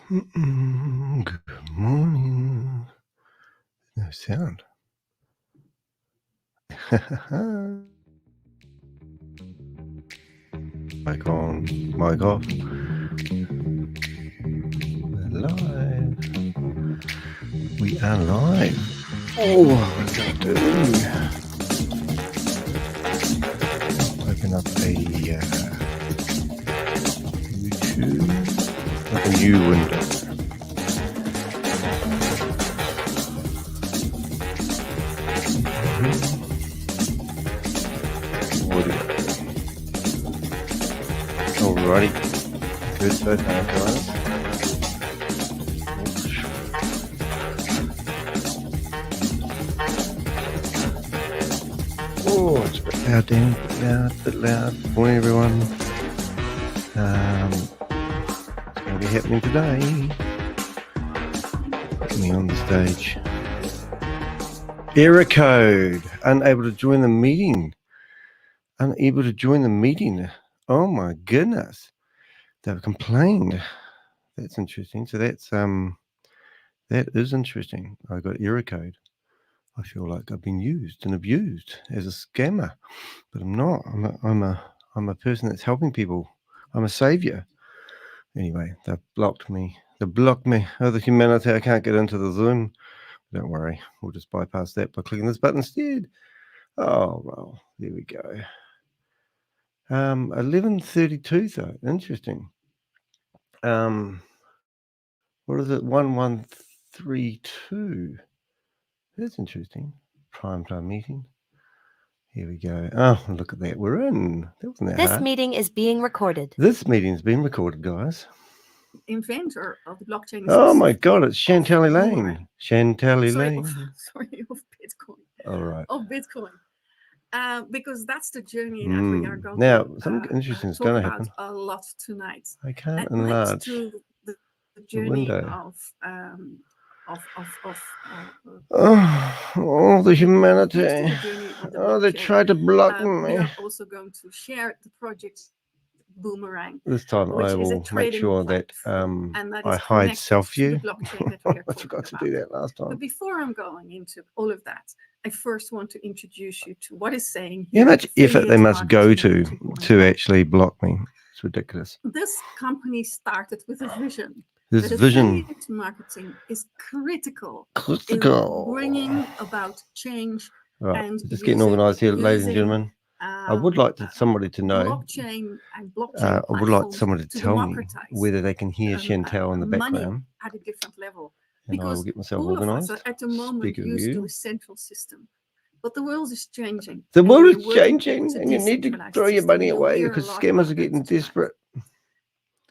Good morning. No sound. Mic on, mic off. We're live. We are live. Oh, what do I do? Open up a YouTube, like a new window. Alrighty, good so far, guys. Oh, it's a bit loud, Dan. A bit loud. Morning, everyone. What's going to be happening today? Put me on the stage. Error code. Unable to join the meeting. Unable to join the meeting. Oh my goodness. They've complained. That's interesting. So that's that is interesting. I got error code. I feel like I've been used and abused as a scammer, but I'm not. I'm a person that's helping people. I'm a savior. Anyway, they've blocked me. They blocked me. Oh, the humanity! I can't get into the Zoom. Don't worry. We'll just bypass that by clicking this button instead. Oh well, there we go. 11:32 though. Interesting. What is it? 1132. That's interesting. Prime time meeting. Here we go. Oh, look at that. We're in. That wasn't that This hard. meeting is being recorded. This meeting's been recorded, guys. Inventor of the blockchain. Oh my God, it's CHANTAL Elaine. CHANTAL Elaine. Sorry, of Bitcoin. All right. Of Bitcoin. Because that's the journey that we are going now, to something interesting is talk going to about happen. a lot tonight. I can't and enlarge to the journey window. of the humanity. The they tried to block me. We are also going to share the project Boomerang. This time I will make sure that I hide self-view. I forgot to do that last time. But before I'm going into all of that, I first want to introduce you to what is saying here. How much effort they must go to actually block me. It's ridiculous. This company started with a vision. This vision. Affiliate marketing is critical. Critical. In bringing about change. Right, and just getting organised here, ladies and gentlemen. I would like somebody to know. Blockchain and blockchain I would like somebody to tell me whether they can hear CHANTAL in the background. At a different level. And I will get myself organised. At the moment, used to a central system. But the world is changing. The world is changing, and you need to throw your money away because scammers are getting desperate.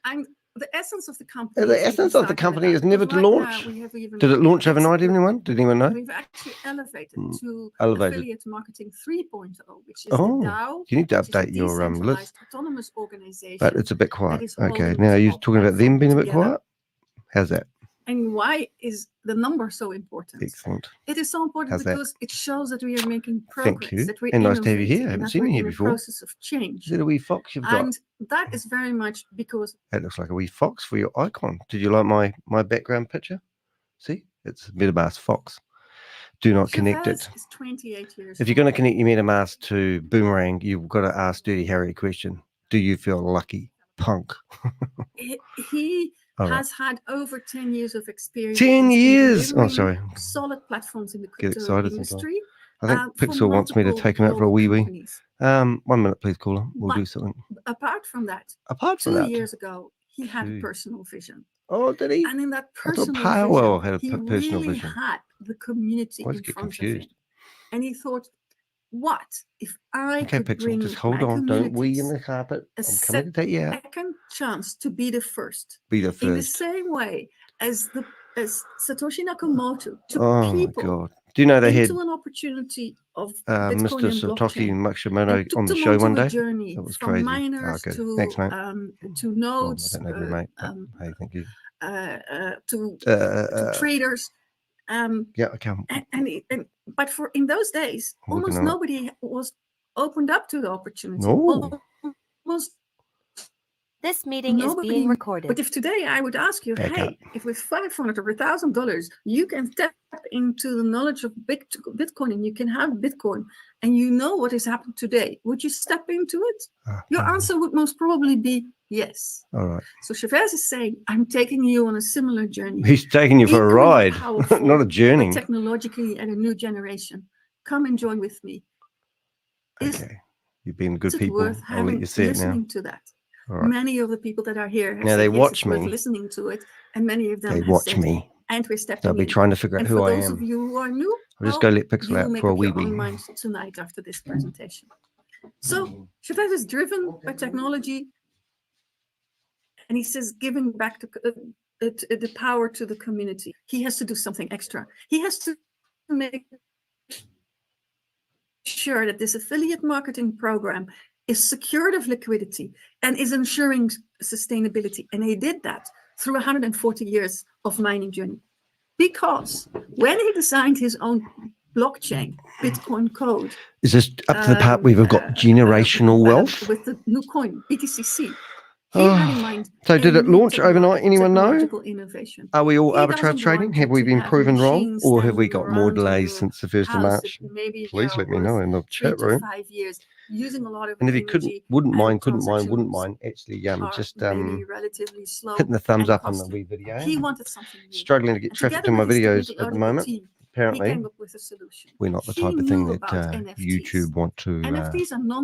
And the essence of the company. The essence of the company is never to launch. Did it launch overnight, anyone? Did anyone know? We've actually elevated to affiliate marketing 3.0, which is the DAO. You need to update your list. Autonomous organization. But it's a bit quiet. Okay, now you're talking about them being a bit quiet? How's that? And why is the number so important? Excellent. It is so important because it shows that we are making progress. Thank you. That we and nice to have you here. I haven't seen you here before. Process of change. Is it a wee fox you've got? And that is very much because that looks like a wee fox for your icon. Did you like my background picture? See, it's a MetaMask fox. Do not connect it. Is 28 years if you're going to connect your MetaMask to Boomerang, you've got to ask Dirty Harry a question. Do you feel lucky, punk? he has had over 10 years of experience. 10 years! Oh, sorry. Solid platforms in the crypto industry. I think Pixel wants me to take him out for a wee. 1 minute, please, caller. We'll do something. Apart from that, 2 years ago, he had a personal vision. Oh, did he? And in that personal vision, had a personal really vision. had the community in front of him. And he thought, what if I could Pixel, bring just hold on. Don't wee in the carpet. I'm coming to take you out. Second chance to be the first. Be the first. In the same way as Satoshi Nakamoto took people. Do you know they had an opportunity of Mr. Satoshi Nakamoto on the show one day? That was crazy. Miners Thanks, mate. To nodes. I don't know you, mate. Hey, thank you. To traders. Yeah, okay. But in those days, almost nobody was opened up to the opportunity. No. This meeting is being recorded. But if today I would ask you, hey, if with $500 or $1,000 you can step into the knowledge of Bitcoin and you can have Bitcoin and you know what has happened today, would you step into it? Your answer would most probably be yes. All right. So Shavez is saying, I'm taking you on a similar journey. He's taking you for a ride, not a journey. Technologically and a new generation. Come and join with me. Okay. You've been good people. I'll let you see it now. Listening to that. Right. Many of the people that are here have now said, they yes, watch it's worth me. listening to it, and many of them they have watch said, me. And we're stepping They'll be in. trying to figure out who I am. For those of you who are new, I'll just go let Pixel out for a wee wee. wee. Mind tonight after this presentation. So Shavez is driven by technology, and he says giving back to the power to the community. He has to do something extra. He has to make sure that this affiliate marketing program is secured of liquidity and is ensuring sustainability. And he did that through 140 years of mining journey. Because when he designed his own blockchain, Bitcoin code. Is this up to the part where we've got generational wealth? With the new coin, BTCC. So did it launch overnight? Anyone know? Innovation. Are we all arbitrage trading? Have we been proven wrong? Or have we got more delays since the 1st of March? Please let me know in the chat room. 5 years, using a lot of and if you wouldn't mind, actually just hitting the thumbs up on the wee video. He wanted something new. Struggling to get traffic to my videos at the moment. Apparently, we're not the type of thing that YouTube want to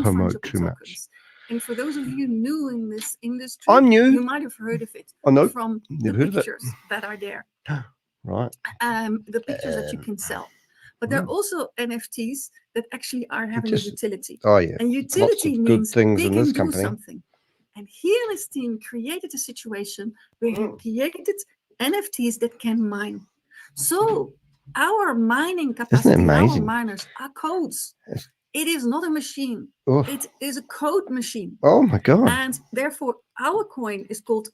promote too much. And for those of you new in this industry, I'm new. You might have heard of it from the pictures that are there. Right. The pictures that you can sell. But there are also NFTs that actually are having a utility. Oh, yeah. And utility means things they in can this do company. something. And he and his team created a situation where he created NFTs that can mine. So our mining capacity, our miners are codes. It is not a machine. Oof. It is a code machine. Oh my God. And therefore our coin is called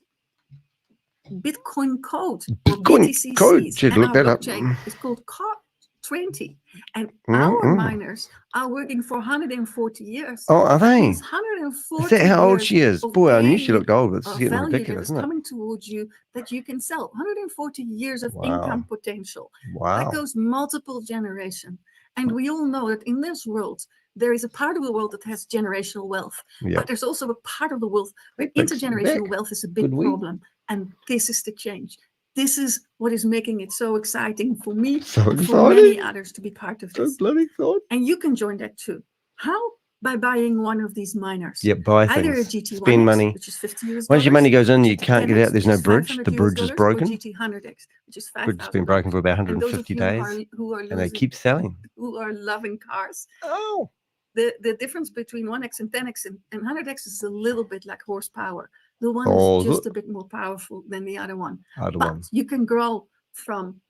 Bitcoin code. Bitcoin code. Should look that up. It's called CAR20. And our miners are working for 140 years. Oh, are they? 140 is that how old she is? Boy, I knew she looked old, but it's getting ridiculous, isn't it? Coming towards you that you can sell. 140 years of income potential. Wow. That goes multiple generations. And we all know that in this world, there is a part of the world that has generational wealth. Yep. But there's also a part of the world where intergenerational wealth is a big problem. And this is the change. This is what is making it so exciting for me and for many others to be part of this. So bloody exciting. And you can join that too. How? By buying one of these miners. Yeah, buy either things. A GT1X, spend money. Which is $50. Once your money goes in, you can't get out. There's no bridge. The bridge is broken. GT100X, which is $5,000. Bridge has been broken for about 150 days. And they keep selling. Who are loving cars. Oh. The difference between 1X and 10X and 100X is a little bit like horsepower. The one is just a bit more powerful than the other one. But you can grow from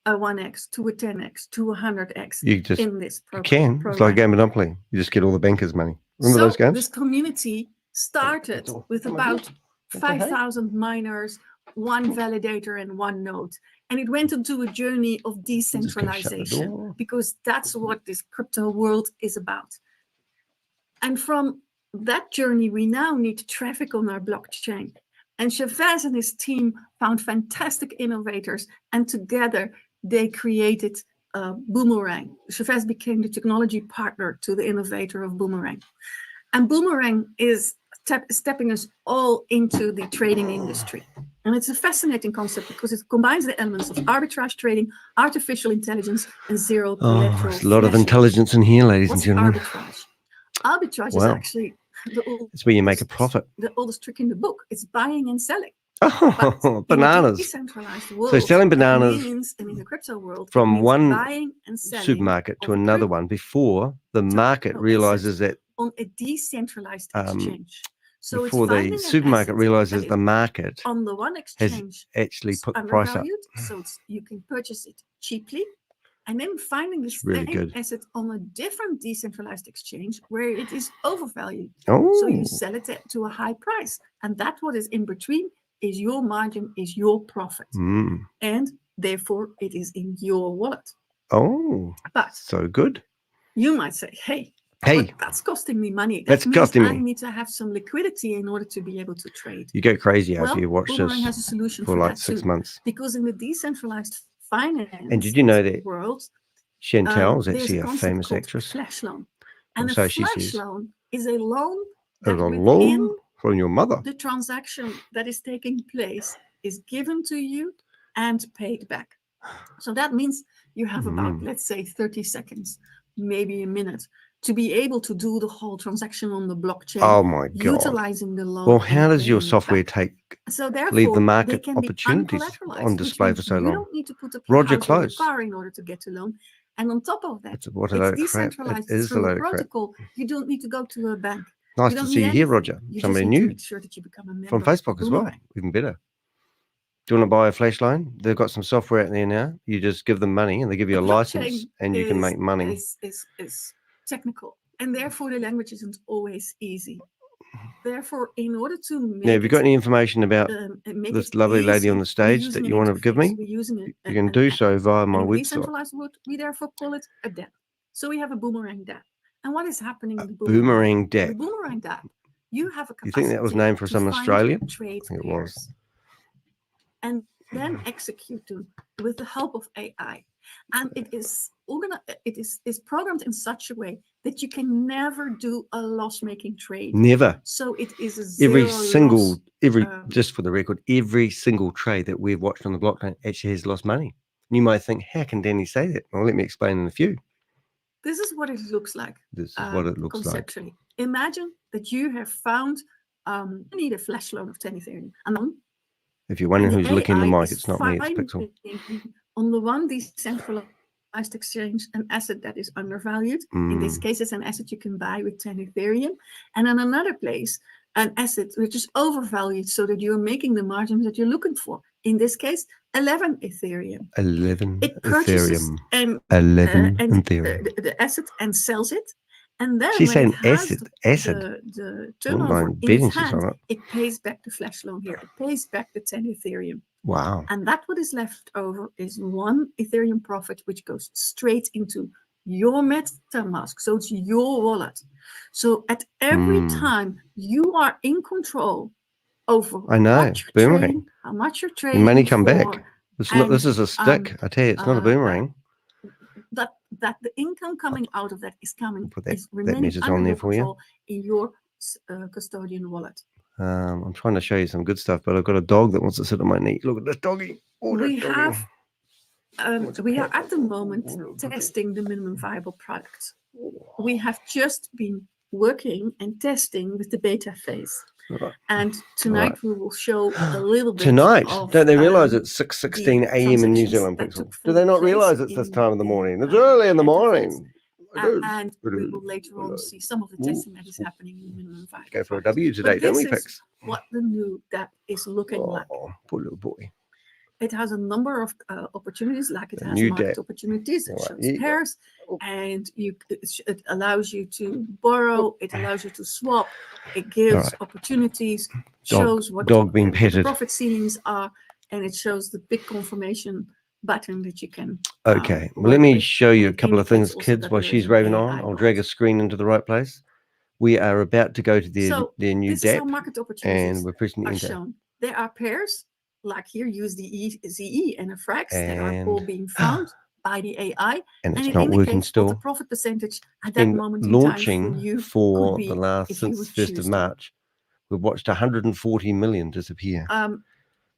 a 1X to a 10X to a 100X in this program. It's like a game of Monopoly. You just get all the bankers' money. Remember those games? This community started with about 5,000 miners, one validator and one node. And it went into a journey of decentralization because that's what this crypto world is about. And from that journey, we now need traffic on our blockchain. And Shavez and his team found fantastic innovators, and together they created Boomerang. Shavez became the technology partner to the innovator of Boomerang. And Boomerang is stepping us all into the trading industry. And it's a fascinating concept because it combines the elements of arbitrage trading, artificial intelligence, and zero collateral. There's a lot of intelligence in here, ladies and gentlemen. Arbitrage? Arbitrage is actually it's where you make a profit. The oldest trick in the book. It's buying and selling. Oh, bananas. Decentralized world, so selling bananas and in the crypto world, from one supermarket to another one before the market realizes that on a decentralized exchange. So before the supermarket realizes the market on the one exchange has actually put the price up. So you can purchase it cheaply. And then finding this asset on a different decentralized exchange where it is overvalued. So you sell it to a high price. And that what is in between is your margin, is your profit. And therefore it is in your wallet. Oh, but so good. You might say, hey, Hey, but that's costing me money. That's That means costing I me. need to have some liquidity in order to be able to trade. You go crazy Well, after you watch Boomerang has a this solution for for like that 6 too. months. Because in the decentralized finance And did you know that world, Chantal is there's actually a a concept famous called actress? flash loan. And Or a so she flash says. loan is a loan As that a within loan from your mother. the transaction that is taking place is given to you and paid back. So that means you have about, let's say, 30 seconds, maybe a minute, to be able to do the whole transaction on the blockchain. Oh my God. Utilizing the loan. Well, how and does your paying it software back. take So therefore, leave the they market can be opportunities uncollateralized, on which display means for so you long? don't need to put up your Roger house or your close. car in order to get a loan. And on top of that, What a load it's of crap. It decentralized is a through load a of crap. protocol. You don't need to go to a bank. Nice You to don't see need you here, anything. Roger. You Somebody just need to new make sure that you become a member from Facebook of as well. Boomerang. Even better. Do you want to buy a flash loan? They've got some software out there now. You just give them money and they give you a license and you can make money. Is technical, and therefore the language isn't always easy. Therefore, in order to make Now, have you got any information about make this it lovely lady easy, on the stage that you want to give me? We're using You can do so via my in the website. decentralized world, we therefore call it a DApp. So we have a Boomerang DApp. And what is happening in the Boomerang The DApp. Boomerang DApp, you have a capacity. You think that was named for some Australian? Trade I think it pairs, was. and then execute them with the help of AI. And it is programmed in such a way that you can never do a loss-making trade. Never. So it is a zero Every single, loss, just for the record, every single trade that we've watched on the blockchain actually has lost money. You might think, how can Danny say that? Well, let me explain in a few. This is what it looks like. This is what it looks like. Conceptually. Imagine that you have found you need a flash loan of 10 Ethereum. And then, if you're wondering who's licking the AI mic, it's not me, it's Pixel. On the one decentralized exchange, an asset that is undervalued. In this case, it's an asset you can buy with 10 Ethereum. And in another place, an asset which is overvalued so that you're making the margins that you're looking for. In this case, 11 Ethereum. 11 It purchases Ethereum. 11 Ethereum. The asset and sells it. And then She's when saying it has acid. the turnover in its hand, it pays back the flash loan here. It pays back the 10 Ethereum. Wow. And that what is left over is 1 Ethereum profit, which goes straight into your MetaMask. So it's your wallet. So at every time you are in control over I know, what you're Boomerang. trading, how much you're trading. Your money come for, back. This is a stick. I tell you, it's not a boomerang. That the income coming out of that is coming is that remaining message under on there your for you. control in your custodian wallet. I'm trying to show you some good stuff, but I've got a dog that wants to sit on my knee. Look at this doggy. Oh, We are at the moment testing the minimum viable product. We have just been working and testing with the beta phase. Right. And tonight we will show a little bit. Tonight, don't they realize it's 6:16 a.m. in New transactions Zealand, that Pixel? took Do they not place realize it's this in time of the the, morning? It's early in the beta morning. and we will later on see some of the testing that is happening in the minimum viable. Go for a product. W today, But don't we, this is Pix? what the new DApp is looking like. Oh, poor little boy. It has a number of opportunities, like it has new market DApp. opportunities, it All right, shows here you go. pairs, and it allows you to borrow, it allows you to swap, it gives right. opportunities, Dog- shows what dog being the petted. profit ceilings are, and it shows the big confirmation button that you can. Okay, well, work let me with, show you a and it couple of indicates things, also kids, that while there she's is an raving AI on. I'll bot. drag a screen into the right place. We are about to go to their new this is how DApp, market and opportunities we're pressing are enter. shown. There are pairs, like here, USDE, ZE, and a FRAX that are all And- being found by the AI, And it's and it not working indicates what still. the profit percentage at that Been moment in time launching for you for could the be last if you since would 1st choose of to. March. We've watched 140 million disappear.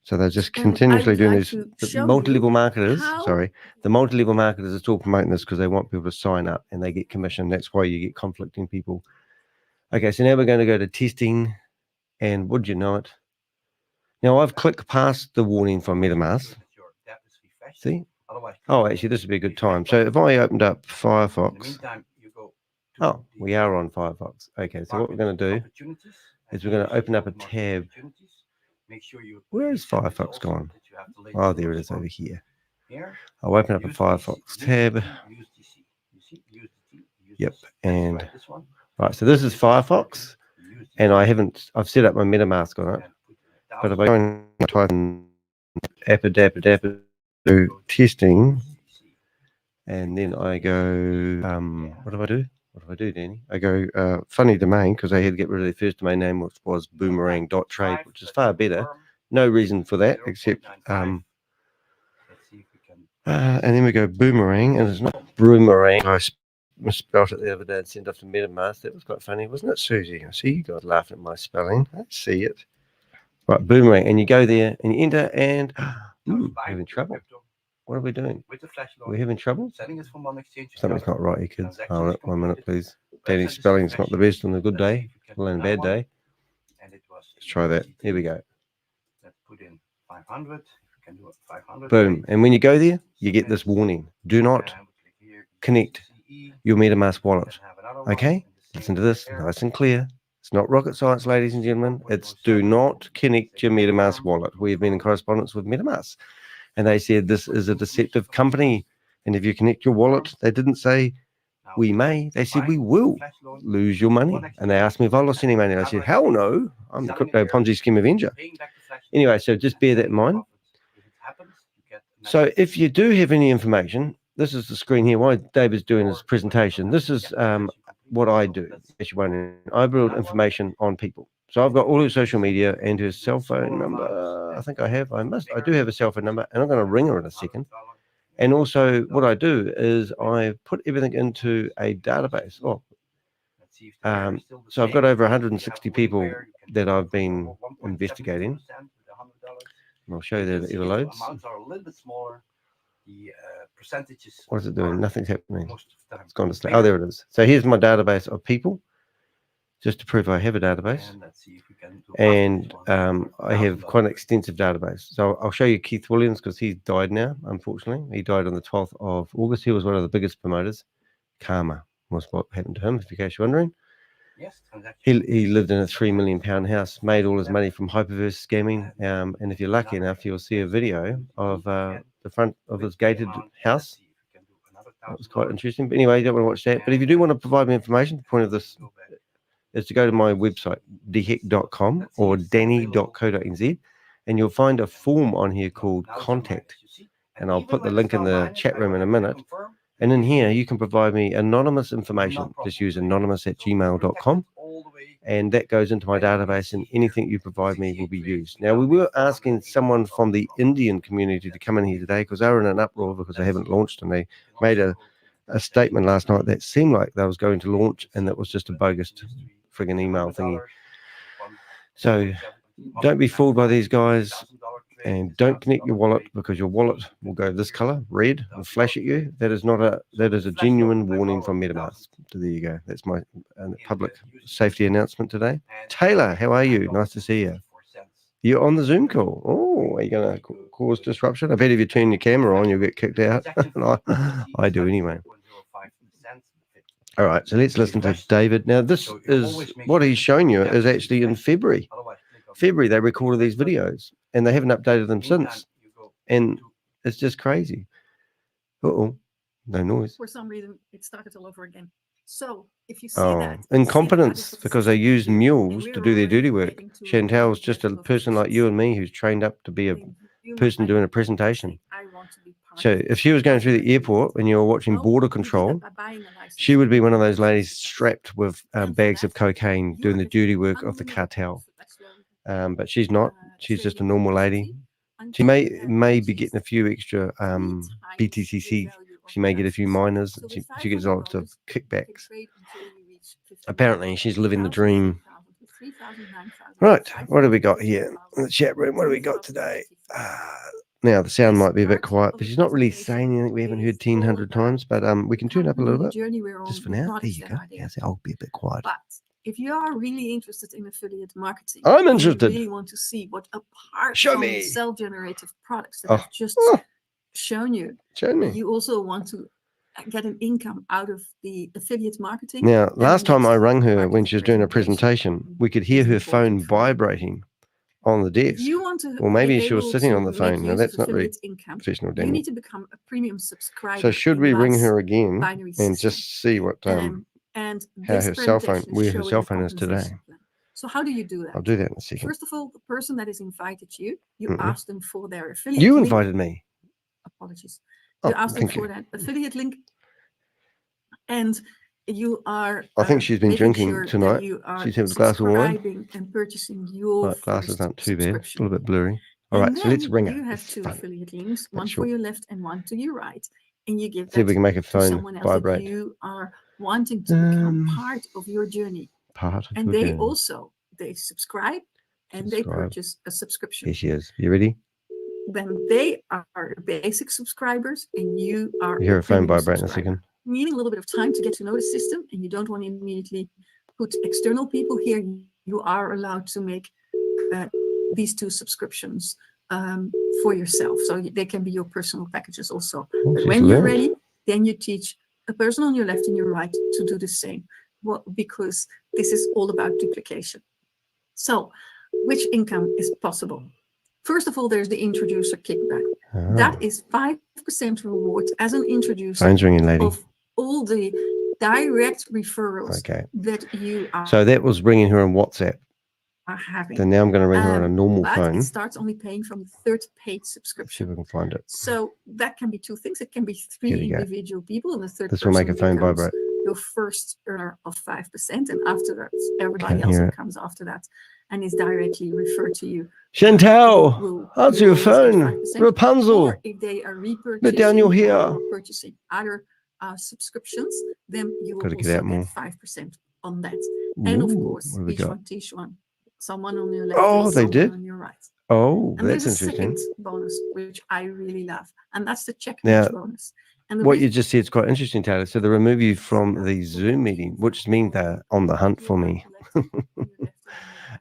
So they're just and I continuously would doing like this. to The show multi-level you marketers, how- the multi-level marketers are still promoting this because they want people to sign up and they get commission. That's why you get conflicting people. Okay, so now we're going to go to testing, and would you know it? Now I've clicked past the warning from MetaMask. See? Oh, actually, this would be a good time. So if I opened up Firefox, oh, we are on Firefox. Okay, so what we're going to do is we're going to open up a tab. Where is Firefox gone? Oh, there it is over here. I'll open up a Firefox tab. Yep, and right, so this is Firefox, and I've set up my MetaMask on it. But if I go and type in appadappadappa testing, and then I go, what do I do? what do I do, Danny? I go funny domain because they had to get rid of their first domain name, which was boomerang.trade, which is far better. No reason for that except and then we go boomerang, and it's not boomerang. I misspelled it the other day and sent off to MetaMask. That was quite funny, wasn't it, Susie? I see you guys laughing at my spelling. I see it. Right, boomerang, and you go there and you enter, and we're having trouble. What are we doing? We're having trouble? Something's not right, you kids. Hold it 1 minute, please. Danny's spelling's not the best on a good day, well, on a bad day. Let's try that. Here we go. Let's put in 500. Can do it 500. Boom. And when you go there, you get this warning. Do not connect your MetaMask wallet. Okay? Listen to this, nice and clear. It's not rocket science, ladies and gentlemen. It's do not connect your MetaMask wallet. We've been in correspondence with MetaMask, and they said this is a deceptive company. And if you connect your wallet, they didn't say we may. They said we will lose your money. And they asked me if I lost any money. And I said, hell no. I'm the Crypto Ponzi Scheme Avenger. Anyway, so just bear that in mind. So if you do have any information, this is the screen here. Why David's doing his presentation. This is what I do. As you're wondering, I build information on people. So I've got all his social media and his cell phone number. I think I have. I do have a cell phone number, and I'm going to ring her in a second. And also, what I do is I put everything into a database. So I've got over 160 people that I've been investigating. And I'll show you that it loads. What is it doing? Nothing's happening. It's gone to sleep. Oh, there it is. So here's my database of people, just to prove I have a database. And I have quite an extensive database. So I'll show you Keith Williams because he's died now, unfortunately. He died on the 12th of August. He was one of the biggest promoters. Karma was what happened to him, if in case you're wondering. He lived in a £3 million house, made all his money from hyperverse scamming. And if you're lucky enough, you'll see a video of the front of his gated house. That was quite interesting. But anyway, you don't want to watch that. But if you do want to provide me information, the point of this is to go to my website, dheck.com or danny.co.nz, and you'll find a form on here called Contact. And I'll put the link in the chat room in a minute. And in here, you can provide me anonymous information. Just use anonymous@gmail.com. And that goes into my database, and anything you provide me will be used. Now, we were asking someone from the Indian community to come in here today because they were in an uproar because they haven't launched, and they made a statement last night that seemed like they was going to launch, and that was just a bogus friggin' email thingy. So don't be fooled by these guys. And don't connect your wallet because your wallet will go this color, red, and flash at you. That is a genuine warning from MetaMask. So there you go. That's my public safety announcement today. Taylor, how are you? Nice to see you. You're on the Zoom call. Oh, are you going to cause disruption? I bet if you turn your camera on, you'll get kicked out. I do anyway. All right, so let's listen to David. Now, this is what he's shown you is actually in February. They recorded these videos and they haven't updated them since. And it's just crazy. No noise. For some reason, it started all over again. So if you see that. Incompetence, because they use mules to do their dirty work. Chantal's just a person like you and me who's trained up to be a person doing a presentation. So if she was going through the airport and you were watching border control, she would be one of those ladies strapped with bags of cocaine doing the dirty work of the cartel. But she's not. She's just a normal lady. She may be getting a few extra BTCC. She may get a few miners. She gets lots of kickbacks. Apparently, she's living the dream. Right, what do we got here in the chat room? What do we got today? Now, the sound might be a bit quiet, but she's not really saying anything we haven't heard 1,000 times, but we can turn up a little bit. Just for now. There you go. Yes, I'll be a bit quiet. But if you are really interested in affiliate marketing, I'm interested. You really want to see what apart from self-generated products that I've just shown you, you also want to get an income out of the affiliate marketing. Now, last time I rang her when she was doing a presentation, we could hear her phone vibrating on the desk. Or maybe she was sitting on the phone. Now, that's not very professional, Danny. You need to become a premium subscriber. So should we ring her again and just see what and how her cell phone, where her cell phone is today? So how do you do that? I'll do that in a second. First of all, the person that has invited you, you ask them for their affiliate You link. invited me. Apologies. You asked them for that affiliate link. And you are. I think she's been making drinking sure that tonight. You are She's having a glass of wine. subscribing and purchasing your Right, glasses first aren't too bad. A subscription. little bit blurry. All And right, so let's then ring her. You have It's two fun. affiliate links, one sure. for your left and one to your right, and you give See if that we can make a to phone someone else that vibrate. you are wanting to become part of your journey. Part of And your they journey. also subscribe and they purchase a subscription. Here she is. You ready? When they are basic subscribers and you are You hear a phone premium vibrate in a subscriber, second. needing a little bit of time to get to know the system, and you don't want to immediately put external people here, you are allowed to make these two subscriptions for yourself. So they can be your personal packages also. But when you're ready, then you teach a person on your left and your right to do the same. Well, because this is all about duplication. So which income is possible? First of all, there's the introducer kickback. That is 5% reward as an introducer of all the direct referrals that you are. So that was ringing her on WhatsApp. Are having. Then now I'm going to ring her on a normal phone. It starts only paying from the third paid subscription. See if we can find it. So that can be two things. It can be three individual people, and the third this will make a phone vibrate. Your first earner of 5%, and after that, everybody else that comes after that and is directly referred to you. Chantal, answer your phone. Rapunzel. Or if they are repurchasing let down your hair. or purchasing other subscriptions, then you will also get 5% on that. Ooh, and of course, each one. Someone on your left, on your right. Oh, and that's there's a interesting. second bonus, which I really love, and that's the check bonus. And what you just said is quite interesting, Taylor. So they remove you from the Zoom meeting, which means they're on the hunt for me.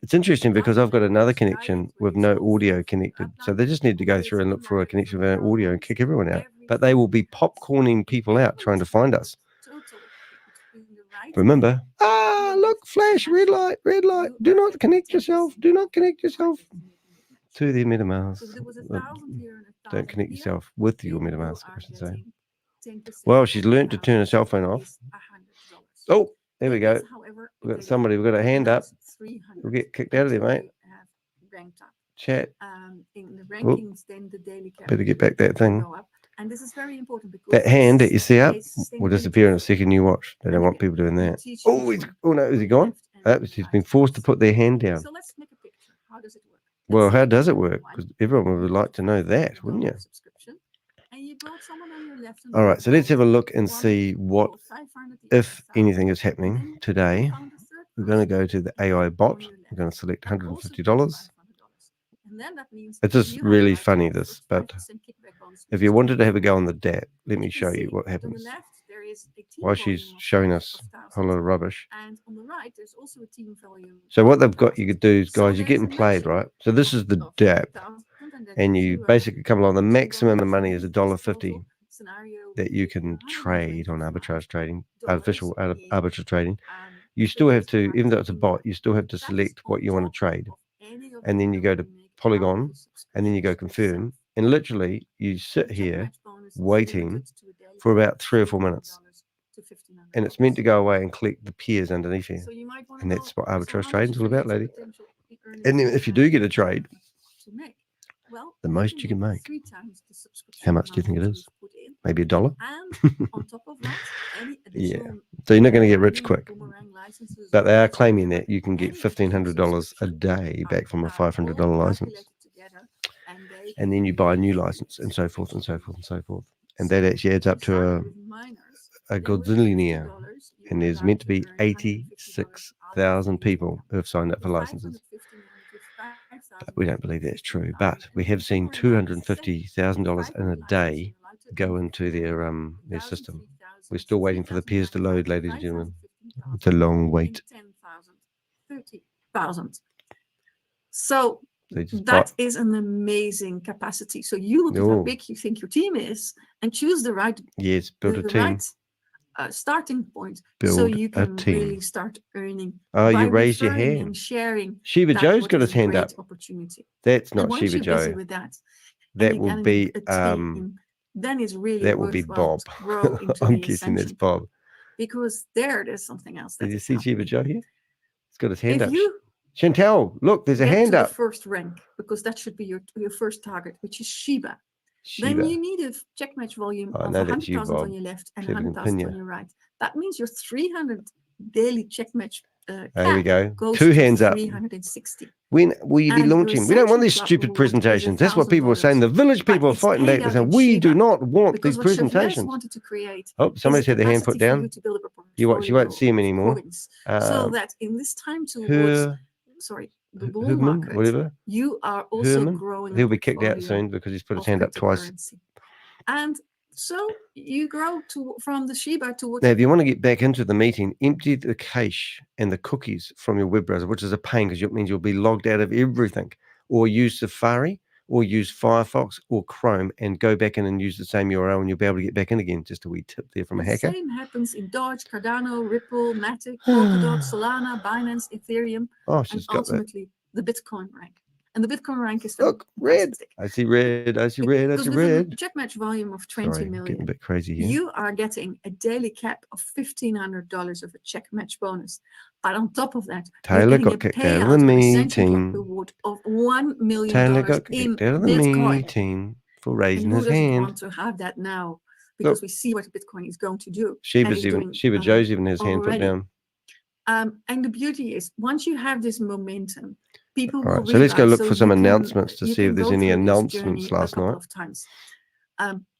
It's interesting because I've got another connection with no audio connected. So they just need to go through and look for a connection with audio and kick everyone out. But they will be popcorning people out trying to find us. Remember, look, flash, red light, red light. Do not connect yourself. Do not connect yourself to the MetaMask. Don't connect yourself with your MetaMask, I should say. Well, she's learned to turn her cell phone off. Oh, there we go. We've got somebody. We've got a hand up. We'll get kicked out of there, mate. Chat. In the rankings, then the daily better get back that thing. And this is very important because that hand that you see up will disappear in a second you watch. They don't want people doing that. Oh, no, is he gone? He's been forced to put their hand down. So let's make a picture. How does it work? Well, how does it work? Because everyone would like to know that, wouldn't you? All right, so let's have a look and see what, if anything, is happening today. We're going to go to the AI bot. We're going to select $150. It's just really funny, this, but if you wanted to have a go on the DAP, let me show you what happens. While she's showing us a whole lot of rubbish. So what they've got you could do is, guys, you're getting played, right? So this is the DAP, and you basically come along. The maximum of money is $1.50 that you can trade on arbitrage trading, artificial arbitrage trading. You still have to, even though it's a bot, you still have to select what you want to trade. And then you go to Polygon, and then you go confirm. And literally, you sit here waiting for about 3 or 4 minutes. And it's meant to go away and collect the pairs underneath here. And that's what arbitrage trading is all about, lady. And then if you do get a trade, the most you can make. How much do you think it is? Maybe $1? Yeah. So you're not going to get rich quick. But they are claiming that you can get $1,500 a day back from a $500 license. And then you buy a new license, and so forth and so forth and so forth. And that actually adds up to a godzillionaire. And there's meant to be 86,000 people who have signed up for licenses. But we don't believe that's true. But we have seen $250,000 in a day go into their system. We're still waiting for the pairs to load, ladies and gentlemen. It's a long wait. 30,000. So that is an amazing capacity. So you look at how big you think your team is and choose the right, build a team. Starting point, so you can really start earning. Oh, you raised your hand. And sharing. Shiva Joe's got his hand up. That's not Shiva Joe. With that will be then it's really that will be Bob. I'm guessing that's Bob. Because there's something else. Did you see Shiva Joe here? He's got his hand up. Chantal, look, there's a hand up. The first rank, because that should be your first target, which is Shiba. Then Shiba. you need a check match volume I of know that's you, 100,000 on Bob. your left and See if we can 100,000 pin on you. your right. That means your 300 daily check match There we cap go. goes 2 to hands up. 360. When will you be And your launching? We don't want Ascension these Club stupid reward is presentations. That's what people are saying. $1,000. The village people But are it's fighting paid back. They're out saying, in we do Shiba. not want Because these what Chavez presentations. wanted to create Oh, is somebody's a had their hand put capacity for down. you to build a You won't portfolio see him of anymore. coins, so that in this time towards the bull Hoodman, market, whatever. you are also Herman. growing. He'll a be kicked out portfolio soon because he's put his of hand up twice. cryptocurrency. And so you grow from the Shiba towards. Now, if you want to get back into the meeting, empty the cache and the cookies from your web browser, which is a pain because it means you'll be logged out of everything. Or use Safari, or use Firefox or Chrome and go back in and use the same URL and you'll be able to get back in again. Just a wee tip there from a hacker. The same happens in Doge, Cardano, Ripple, Matic, Polkadot, Solana, Binance, Ethereum, and ultimately the Bitcoin rank. And the Bitcoin rank is look red. I see red. I see red. I see red. A check match volume of 20 million. Getting a bit crazy here. You are getting a daily cap of $1,500 of a check match bonus. But on top of that, Taylor got kicked out of the meeting. Reward of $1 million Taylor got in kicked out of the Bitcoin. Meeting for raising and his hand. Want to have that now because we see what Bitcoin is going to do. Shiba Joe's even his hand put down. And the beauty is, once you have this momentum, people will realize. So let's go look for some announcements to see if there's any announcements last night.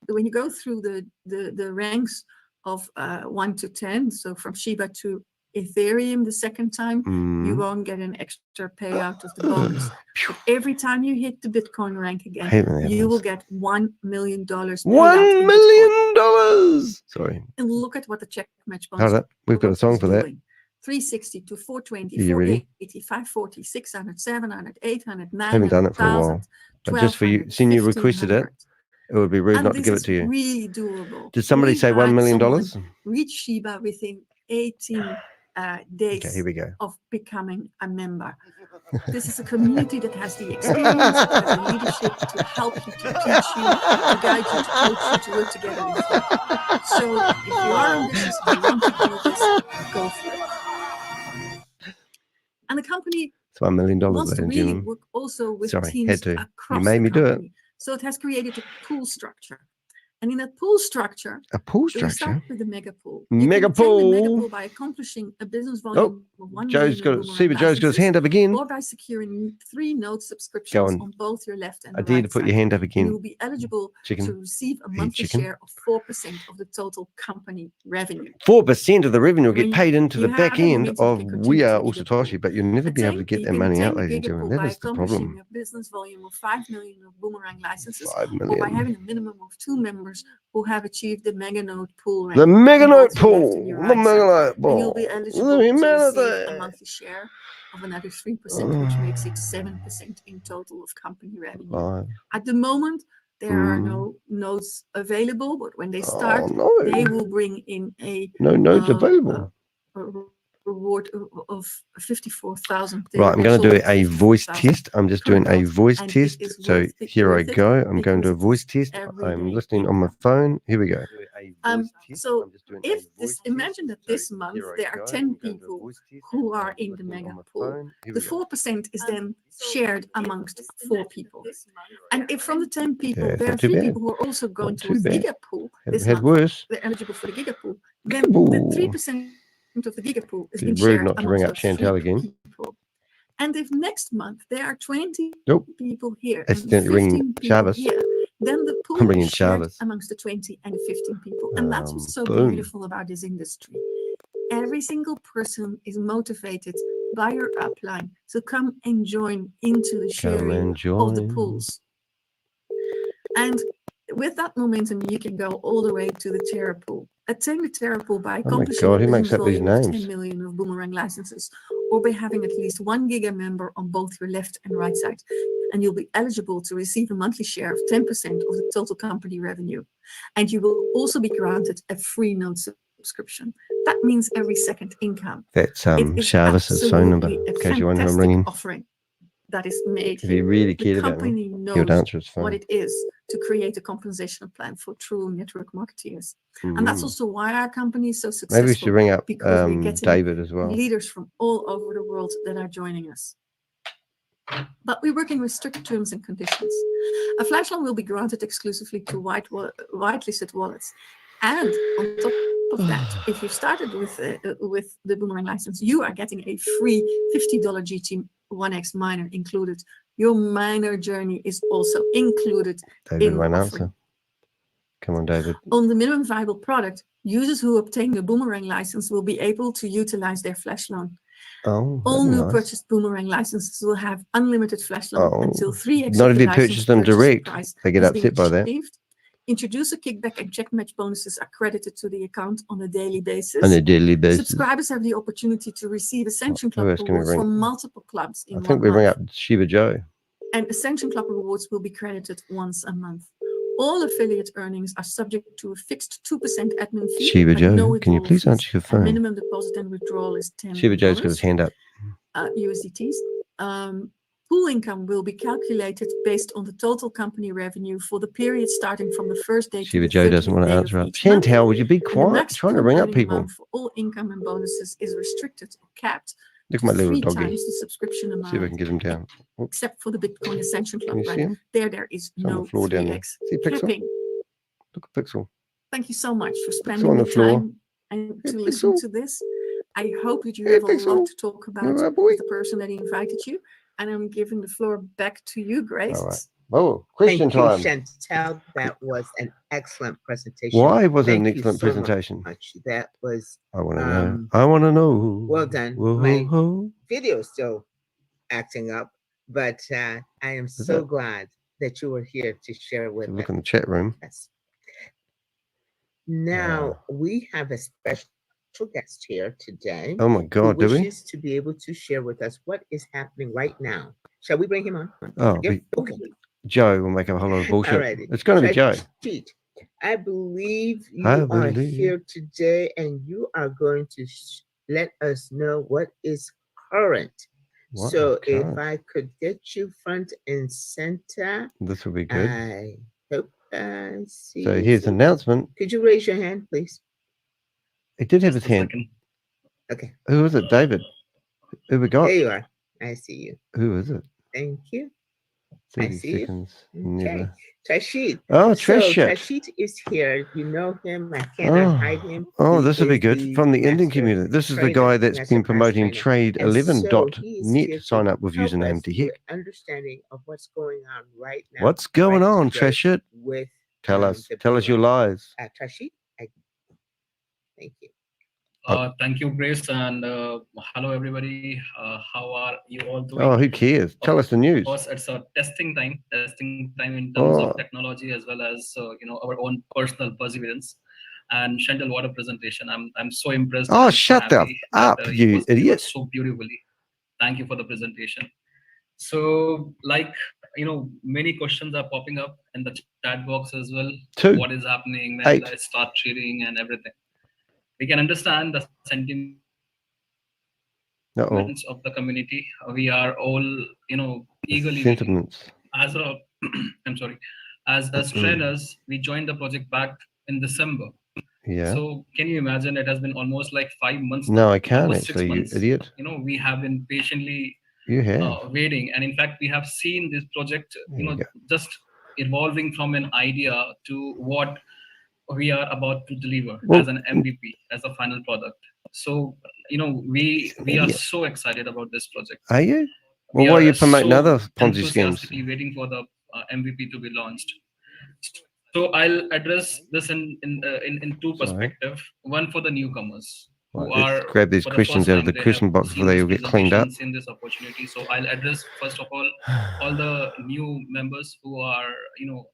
When you go through the ranks of 1 to 10, so from Shiba to Ethereum the second time, you won't get an extra payout of the bonus. But every time you hit the Bitcoin rank again, you will get $1 million. $1 million! Sorry. And look at what the check match bonus. We've got a song for that. 360 to 420, Are you ready? 480, 540, 600, 700, 800, 900, haven't done it for a while. But just for you, seeing you requested it, it would be rude not to give it to you. Really doable. Did somebody say $1 million? Reach Shiba within 18 days here we go. of becoming a member. This is a community that has the experience, that has the leadership to help you, to teach you, to guide you, to coach you, to work together with you. So if you are ambitious and you want to do this, go for it. And the company it's $1 million, wants to really work also with teams across you made me do it. So it has created a pool structure. And in that pool structure, we start with the mega pool. Mega pool by accomplishing a business volume of 1 Joe's million. Joe's got his hand up again. Or by securing 3 node subscriptions on both your left and right side. I dare to put your hand up again. You will be eligible to receive a monthly share of 4% of the total company revenue. 4% of the revenue will get paid into the back end of We Are Also Toshi, but you'll never be able to get that money out, ladies and gentlemen. That is the problem. A business volume of 5 million of Boomerang licenses, 5 million. or by having a minimum of 2 members who have achieved the mega node pool rank. The mega node pool. The mega node pool. And you'll be eligible to receive a monthly share of another 3%, which makes it 7% in total of company revenue. At the moment, there are no nodes available, but when they start, they will bring in a nodes available. Reward of 54,000. Right, I'm going to do a voice test. I'm just doing a voice test. So here I go. I'm going to do a voice test. I'm listening on my phone. Here we go. So imagine that this month there are 10 people who are in the mega pool. The 4% is then shared amongst 4 people. And if from the 10 people, there are 3 people who are also going to a giga pool this month, they're eligible for the giga pool, then the 3% of the giga pool is being shared not to bring up CHANTAL again. People. And if next month there are 20 people here and 15 Shavez. Here, then the pool is shared amongst the 20 and the 15 people. And that's what's so beautiful about this industry. Every single person is motivated by your upline to come and join into the sharing of the pools. And with that momentum, you can go all the way to the Terra pool. Attain the Terra pool by accomplishing who makes up these names? 10 million of Boomerang licenses, or by having at least 1 giga member on both your left and right side. And you'll be eligible to receive a monthly share of 10% of the total company revenue. And you will also be granted a free node subscription. That means every second income. That's Shavez's phone number, in case you wonder who I'm ringing. Offering that is made. If he really cared about me, he would answer his phone. What it is to create a compensation plan for true network marketeers. And that's also why our company is so successful. Maybe we should ring up because we get David as well. Leaders from all over the world that are joining us. But we're working with strict terms and conditions. A flash loan will be granted exclusively to whitelisted wallets. And on top of that, if you started with the Boomerang license, you are getting a free $50 GT1X miner included. Your miner journey is also included David in won't the answer. offering. Come on, David. On the minimum viable product, users who obtain the Boomerang license will be able to utilize their flash loan. Oh, All that'd be new nice. purchased Boomerang licenses will have unlimited flash loan Oh, until 3x not of if the you purchase license them purchase direct. price They get has been upset by that. achieved. Introducer kickback and check match bonuses are credited to the account on a daily basis. On a daily basis. Subscribers have the opportunity to receive Ascension Who Club else can we rewards ring? from multiple clubs in I one think we ring month. up Shiba Joe. And Ascension Club rewards will be credited once a month. All affiliate earnings are subject to a fixed 2% admin fee. Shiba but Joe, no can you withdrawal please fees. answer your A phone? minimum deposit and withdrawal is $10. Shiba Joe's got his hand up. USDTs. Pool income will be calculated based on the total company revenue for the period starting from the first day Shiba to the Joe doesn't 30th want to day answer of up. each month. Chantal, would you be And the quiet? Trying to maximum ring up earning people. amount for all income and bonuses is restricted or capped Look to at my little 3 doggy. times the subscription See if I amount, can get him down. Oops. except for the Bitcoin Ascension Club. Can you see Right him? there is He's on no the floor down there. 3x See Pixel? capping. Look at Pixel. Thank you so much for Pixel spending on the the floor. time and Hey, to listen Pixel. to this. I hope that you Hey, have a Pixel. lot to talk about You all right, boy? with the person that invited you. And I'm giving the floor back to you, Grace. All right. Oh, question time. Thank you, Chantal. That was an excellent presentation. Why was it an Thank you excellent so presentation? much. That was I want to know. I want to know. well done. Whoa, My ho. video is still acting up, but I am so it? glad that you were here to share with Look in the chat room. us. Now we have a special guest here today. Oh my God, who do we? wishes to be able to share with us what is happening right now. Shall we bring him on? Oh, Yeah, okay. Joe will make up a whole lot of bullshit. Alrighty. It's going to be Joe. I believe you are here today and you are going to let us know what is current. What so is current? If I could get you front and center, This will be good. I hope I see. So here's an announcement. Could you raise your hand, please? He did have his hand. Okay. Who is it, David? Who we got? There you are. I see you. Who is it? Thank you. 30 I see seconds. you. Never. Okay. Tashit. Oh, So Trashit. Tashit is here. You know him. I cannot hide him. Oh, He this will be is good. the From the Indian master community. This is the trainer, guy that's master been class promoting trainer. And so trade11.net. he is Sign here up with to help username us to with heck. understanding of what's going on right now. What's going right on, today Trashit? With Tell us. the Tell us your Boomerang. lies. Tashit, thank you. Thank you, Grace, and hello, everybody. How are you all doing? Oh, who cares? Tell us the news. Of course, it's a testing time in terms of technology as well as our own personal perseverance. And Chantal, what a presentation! I'm so impressed. Oh, and shut so the happy up, that, you it was idiot. so beautifully. Thank you for the presentation. So, many questions are popping up in the chat box as well. Two. What is happening? When will I start trading and everything? We can understand the sentiments of the community. We are all, eagerly waiting. As a, I'm sorry, as trainers, we joined the project back in December. Yeah. So can you imagine? It has been almost like 5 months. No, now. I can't Almost actually, 6 months. you idiot. We have been patiently waiting, and in fact, we have seen this project, just evolving from an idea to what we are about to deliver as an MVP, as a final product. So, we are so excited about this project. Are you? Well, why are you promoting other Ponzi schemes? Waiting for the MVP to be launched. So I'll address this in two perspectives. One for the newcomers who Let's grab these questions out of the question box before they all get cleaned up. In this opportunity, so I'll address first of all the new members who are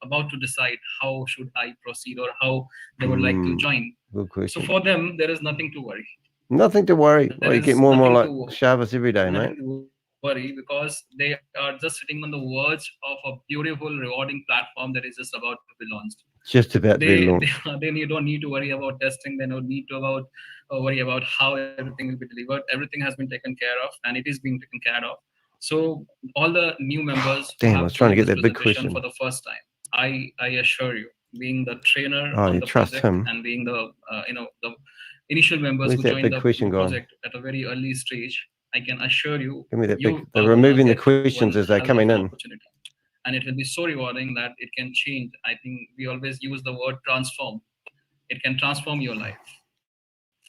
about to decide how should I proceed or how they would like to join. Good question. So for them, there is nothing to worry. Nothing to worry. Well, you get more and more like Shavez every day, mate. Worry because they are just sitting on the verge of a beautiful, rewarding platform that is just about to be launched. Just about to be launched. They don't need to worry about testing. They don't need to worry about how everything will be delivered. Everything has been taken care of, and it is being taken care of. So all the new members. Damn, I was trying to get that big question for the first time. I assure you, being the trainer on the you trust project him. and being the the initial members who joined the project at a very early stage, I can assure you. Give me that you big. They're are removing gonna the get questions one as they're hell coming of an in. opportunity. And it will be so rewarding that it can change. I think we always use the word transform. It can transform your life.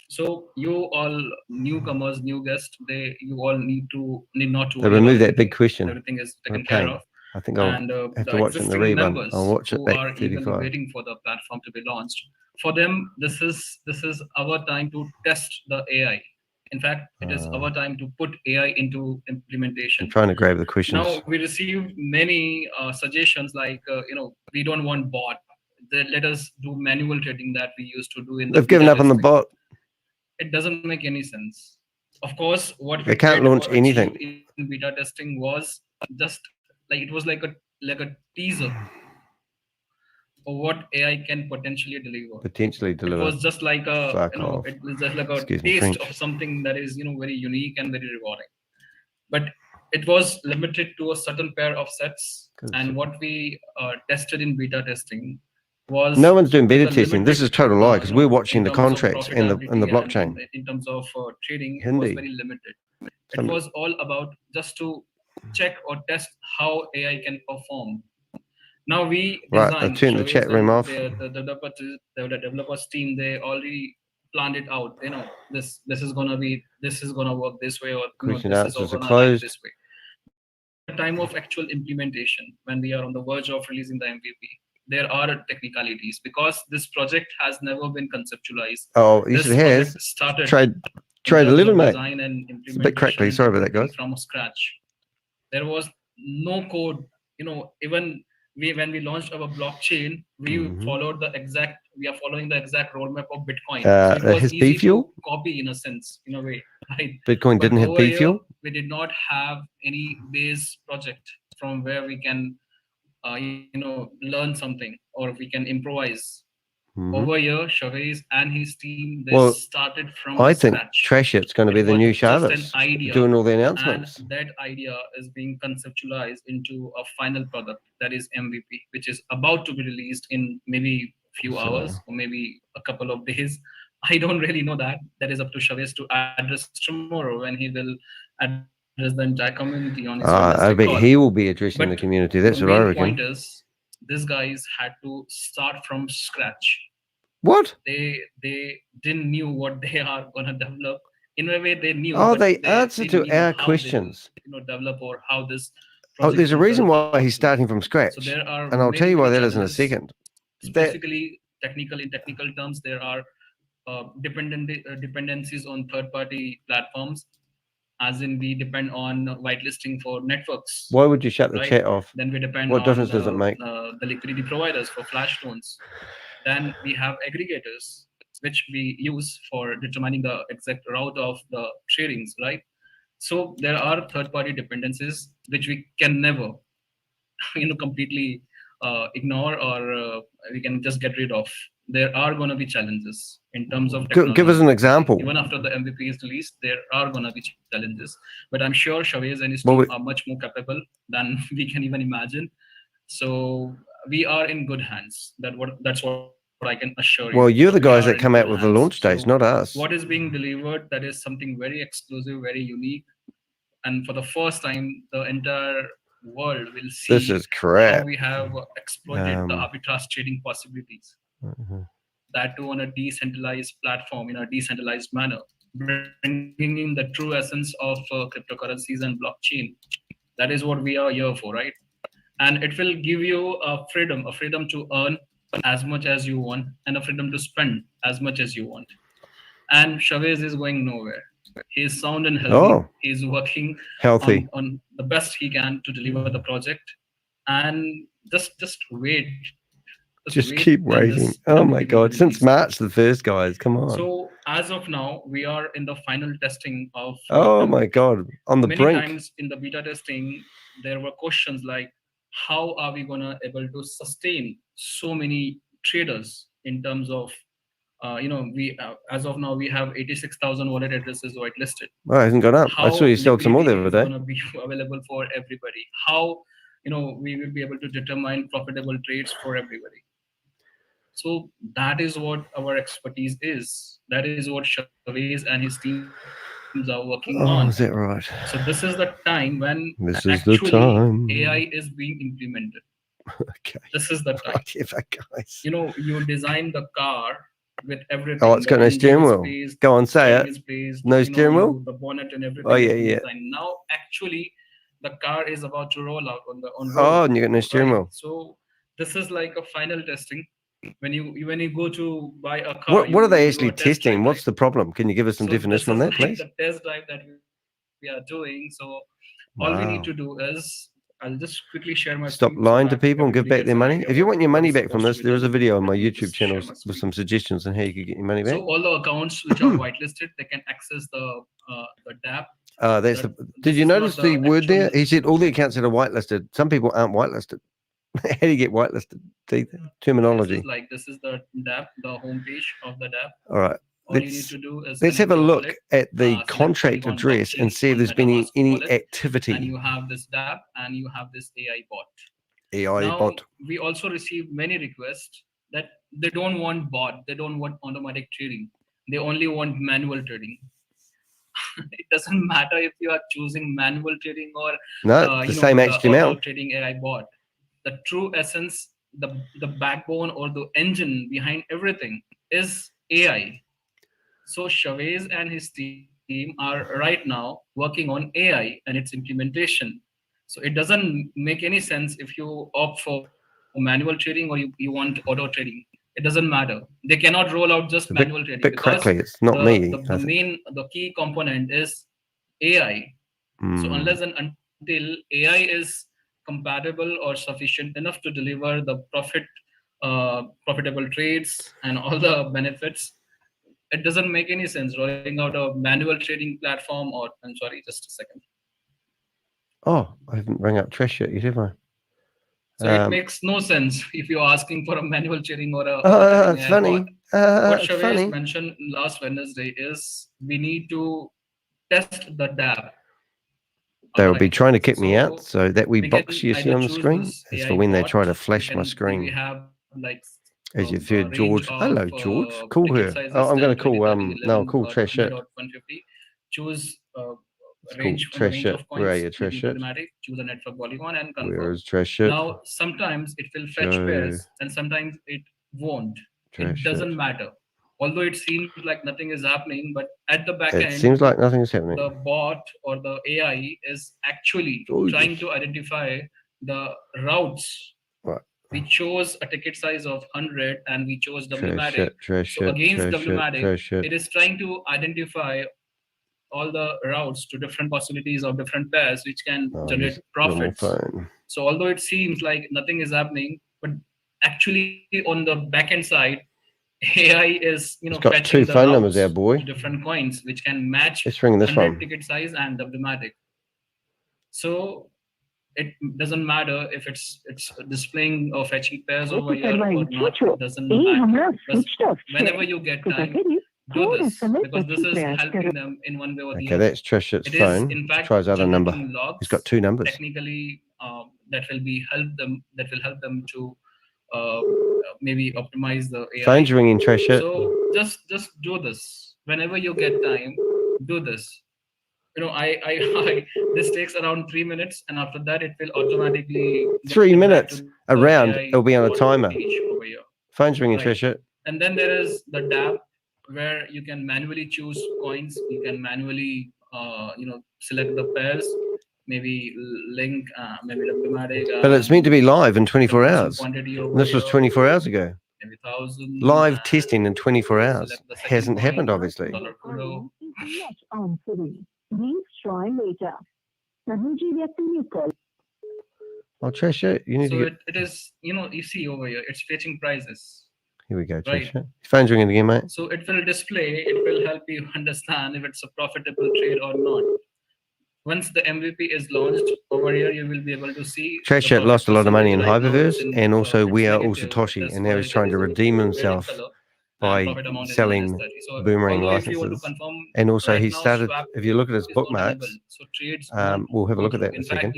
So you all newcomers, new guests, you all need not to They worry removed about that big anything. question. Everything is What a taken care pain. of. I think I'll And have the to watch it in the existing rerun. members I'll watch it who back are eagerly 35. waiting for the platform to be launched, for them, this is our time to test the AI. In fact, it is our time to put AI into implementation. I'm trying to grab the questions. Now we received many suggestions like, we don't want bot. Let us do manual trading that we used to do in the They've given beta up on the testing. bot. It doesn't make any sense. Of course, what They we can't did launch or anything. achieved in beta testing was just like, it was like a teaser of what AI can potentially deliver. Potentially It deliver. was just like Fuck off. it was just like a Excuse me, taste French. of something that is very unique and very rewarding. But it was limited to a certain pair of sets, and what we tested in beta testing was No one's doing with beta a testing. This is limited, total lie because we're watching in the terms of contracts in the profitability blockchain. and in terms of trading, it was Hindi. very limited. It was all about just to check or test how AI can perform. Now we Right, I designed turned the Shavez chat room and off. the developers team. They already planned it out. This is gonna work this way, or Question this is all answers are gonna align closed. this way. At the time of actual implementation, when we are on the verge of releasing the MVP, there are technicalities because this project has never been conceptualized. Oh, yes, This it has. project started Trade in terms 11, of mate. design and It's a bit crackly. implementation Sorry about that, guys. from scratch. There was no code. Even when we launched our blockchain, we Mhm. we are following the exact roadmap of Bitcoin. Uh, So it was has easy B-fuel? to copy in a sense, in a way, right? Bitcoin But didn't have over here, B-fuel? we did not have any base project from where we can, learn something or we can improvise. Mhm. Over here, Shavez and his team, they Well, started from I the think scratch. Trash It's going to be It the was new just an Shavez idea, doing all the and announcements. that idea is being conceptualized into a final product that is MVP, which is about to be released in maybe few hours or maybe a couple of days. I don't really know that. That is up to Shavez to address tomorrow when he will address the entire community on his Wednesday I call. bet he will be addressing But the community. the That's what I main reckon. point is, these guys had to start from scratch. What? They didn't knew what they are gonna develop. In a way, they knew. Oh, but they they answer didn't to knew our how questions. they will, develop or how this. Oh, there's a project reason will why turn he's out to starting be. from So scratch. there are And I'll tell you why that is in a challenges. second. Specifically, in technical terms, there are dependencies on third-party platforms, as in we depend on whitelisting for networks. Why would you shut the right? chat off? Then we depend What on difference does it make? the liquidity providers for flash loans. Then we have aggregators, which we use for determining the exact route of the tradings, right? So there are third-party dependencies which we can never, completely ignore or we can just get rid of. There are going to be challenges in terms of technology. Give us an example. Even after the MVP is released, there are going to be challenges. But I'm sure Shavez and his team are much more capable than we can even imagine. So we are in good hands. That's what I can assure you. Well, you're the We guys are that in come good out with the hands. launch dates, So not us. what is being delivered, that is something very exclusive, very unique. And for the first time, the entire world will see This is crap. how we have exploited the arbitrage trading possibilities. That too on a decentralized platform, in a decentralized manner, bringing in the true essence of cryptocurrencies and blockchain. That is what we are here for, right? And it will give you a freedom to earn as much as you want and a freedom to spend as much as you want. And Shavez is going nowhere. He is sound and healthy. Oh. He is working Healthy. on the best he can to deliver the project. And just wait. Just keep waiting. Oh my God. Since March the 1st, guys. Come on. So as of now, we are in the final testing of. Oh my God. On the many brink. times in the beta testing, there were questions like, how are we gonna able to sustain so many traders in terms of, we as of now we have 86,000 wallet addresses whitelisted. Oh, it hasn't gone up. I saw you sold some more the other day. Going to be available for everybody. How we will be able to determine profitable trades for everybody. So that is what our expertise is. That is what Shavez and his team are working Oh, on. is that right? So this is the time when This is the time. AI is being implemented. Okay. This is the time. Whatever, guys. You know, you design the car with everything. Oh, it's got no steering wheel. Go on, say it. No steering wheel? The bonnet and everything. Oh, yeah. Now, actually, the car is about to roll out on road. Oh, and you got no steering wheel. So this is like a final testing. When you go to buy a car, What are they actually testing? What's the problem? Can you give us some definition on that, please? The test drive that we are doing. So all we need to do is, I'll just quickly share my stop lying to people and give back their money. If you want your money back from this, there is a video on my YouTube channel with some suggestions on how you could get your money back. So all the accounts which are whitelisted, they can access the DApp. Did you notice the word there? He said all the accounts that are whitelisted. Some people aren't whitelisted. How do you get whitelisted? Terminology. This is the DApp, the homepage of the DApp. All right. All you need to do is let's have a look at the contract address and see if there's been any activity. And you have this DApp and you have this AI bot. Now, we also receive many requests that they don't want bot, they don't want automatic trading. They only want manual trading. It doesn't matter if you are choosing manual trading or the same HTML trading AI bot. The true essence, the backbone or the engine behind everything is AI. So Shavez and his team are right now working on AI and its implementation. So it doesn't make any sense if you opt for manual trading or you want auto trading. It doesn't matter. They cannot roll out just manual trading. But correctly, it's not me. The key component is AI. So unless and until AI is compatible or sufficient enough to deliver the profitable trades and all the benefits, it doesn't make any sense rolling out a manual trading platform. Or I'm sorry, just a second. Oh, I haven't rang up Trish yet, have I? So it makes no sense if you're asking for a manual trading or a. It's funny. What Shavez mentioned last Wednesday is we need to test the DApp. They'll be trying to kick me out. So that wee box you see on the screen is for when they try to flash my screen. We have like. As you've heard George. Hello, George. Call her. Oh, I'm going to call, no, call Trash it. Choose range of coins. Where are you, Trash it? Choose a network polygon and confirm. Where is Trash it? Now, sometimes it will fetch pairs and sometimes it won't. It doesn't matter. Although it seems like nothing is happening, but at the back end, it seems like nothing is happening. The bot or the AI is actually trying to identify the routes. Right. We chose a ticket size of 100 and we chose Wmatic. So against Wmatic, it is trying to identify all the routes to different possibilities of different pairs which can generate profits. So although it seems like nothing is happening, but actually on the backend side, AI is got two phone numbers there, boy. Different coins which can match this one. Ticket size and Wmatic. So it doesn't matter if it's displaying or fetching pairs over here or not. It doesn't matter. Whenever you get time, do this because this is helping them in one way or the other. Okay, that's Trish's phone. In fact, tries other number. He's got two numbers. Technically, that will help them to maybe optimize the AI. Phone's ringing, Trish. So just do this whenever you get time. Do this. I this takes around 3 minutes, and after that, it will automatically 3 minutes around. It'll be on a timer. Phone's ringing, Trish. And then there is the DApp where you can manually choose coins. You can manually, select the pairs. Maybe link, maybe Wmatic. But it's meant to be live in 24 hours. This was 24 hours ago. Maybe 1,000. Live testing in 24 hours. Hasn't happened, obviously. Please try later. Oh, Trisha, you need to get... it is, you see over here, it's fetching prices. Here we go, right? Trisha. Phone's ringing again, mate. So it will display, it will help you understand if it's a profitable trade or not. Once the MVP is launched, over here you will be able to see... Trisha lost a lot of money in Hyperverse, and also We Are All Satoshi, and now he's trying to redeem himself by selling Boomerang licenses. And also he started, if you look at his bookmarks, we'll have a look at that in a second.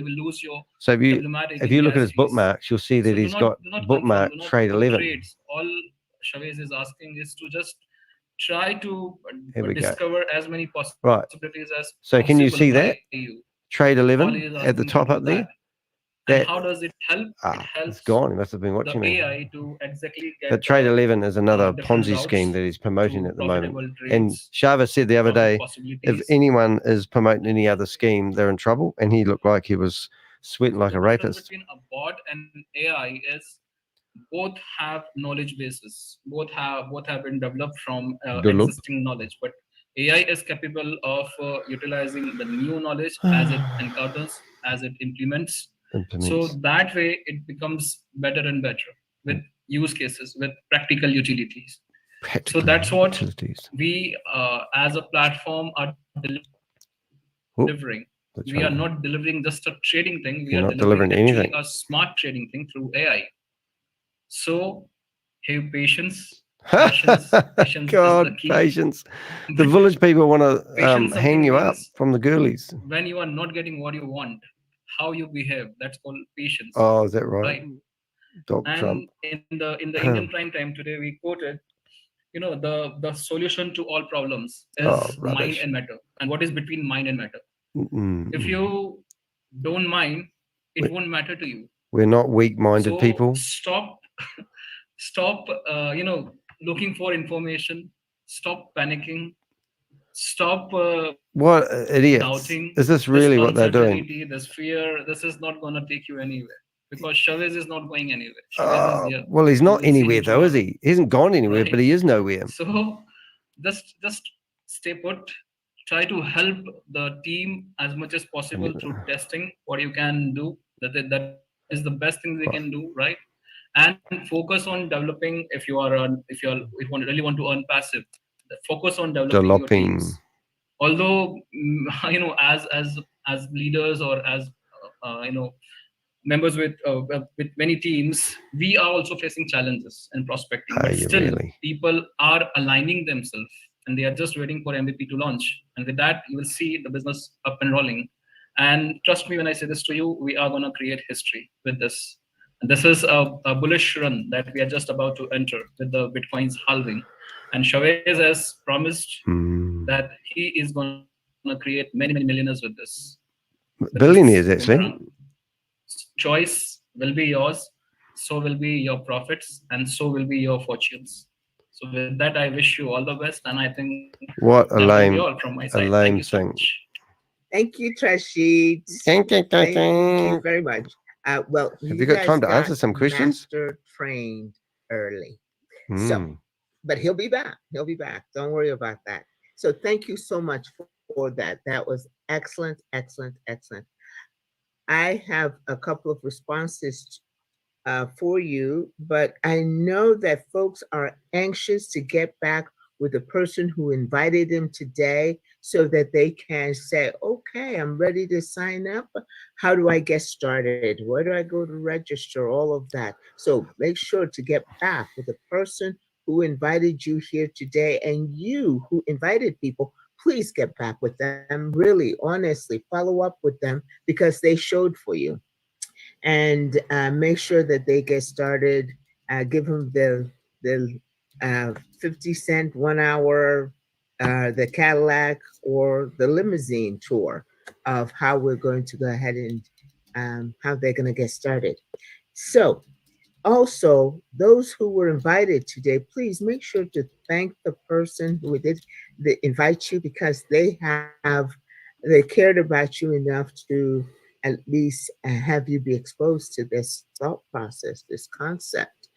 So if you look at his bookmarks, you'll see that he's got bookmark trade 11. All Shavez is asking is to just try to Here we go. discover as many Right. possibilities as So can you see possible that? by you. Trade All 11 he is at the asking top to up do there. And That, how does it help? It it's helps gone. He must have been watching the me. AI to exactly get But Trade 11 is another different Ponzi scheme routes that he's promoting to at the moment. profitable And trades, Shavez said the other day, if possibilities. anyone is promoting any other scheme, they're in trouble. And he looked like he was sweating like The a difference rapist. between a bot and AI is both have knowledge bases. Both have been developed from existing knowledge. But AI is capable of utilizing the new knowledge as it encounters, as it implements. So that way it becomes better and better with use cases, with practical utilities. So that's what we as a platform are delivering. We are not delivering just a trading thing. We are delivering actually a smart trading thing through AI. So have patience. Patience God, is the key. patience. The village people want to hang you up means from the girlies. When you are not getting what you want, how you behave, that's called patience. Oh, is that right? Right. And Trump. in the Indian prime time today, we quoted, the solution to all problems is mind and matter. And what is between mind and matter? If you don't mind, it won't matter to you. We're not weak-minded people. Stop looking for information. Stop panicking. Stop what idiots. Doubting. Is this really what they're doing? This fear, this is not going to take you anywhere, because Shavez is not going anywhere. Shavez is here. Well, he's not anywhere though, is he? He hasn't gone anywhere, Right. but he is nowhere. So just stay put. Try to help the team as much as possible through testing what you can do. That is the best thing they can do, right? And focus on developing. If you really want to earn passive, focus on developing your teams. Although as leaders or as members with many teams, we are also facing challenges in prospecting. But still, people are aligning themselves, and they are just waiting for MVP to launch. And with that, you will see the business up and rolling. And trust me when I say this to you, we are going to create history with this. And this is a bullish run that we are just about to enter with the Bitcoin's halving. And Shavez has promised that he is going to create many, many millionaires with this. Billionaires, actually. Choice will be yours. So will be your profits, and so will be your fortunes. So with that, I wish you all the best. And I think what a lame, all from my side. a lame Thank you so thing. much. Thank you, Trashid. Thank you very much. Well, have you got time to answer some questions? Master trained early. So, but he'll be back. He'll be back. Don't worry about that. So thank you so much for that. That was excellent, excellent, excellent. I have a couple of responses for you, but I know that folks are anxious to get back with the person who invited them today so that they can say, okay, I'm ready to sign up. How do I get started? Where do I go to register? All of that. So make sure to get back with the person who invited you here today, and you who invited people, please get back with them. Really, honestly, follow up with them because they showed for you. And make sure that they get started. Give them the 50-cent 1 hour, the Cadillac or the limousine tour of how we're going to go ahead and how they're going to get started. So also, those who were invited today, please make sure to thank the person who did invite you, because they cared about you enough to at least have you be exposed to this thought process, this concept,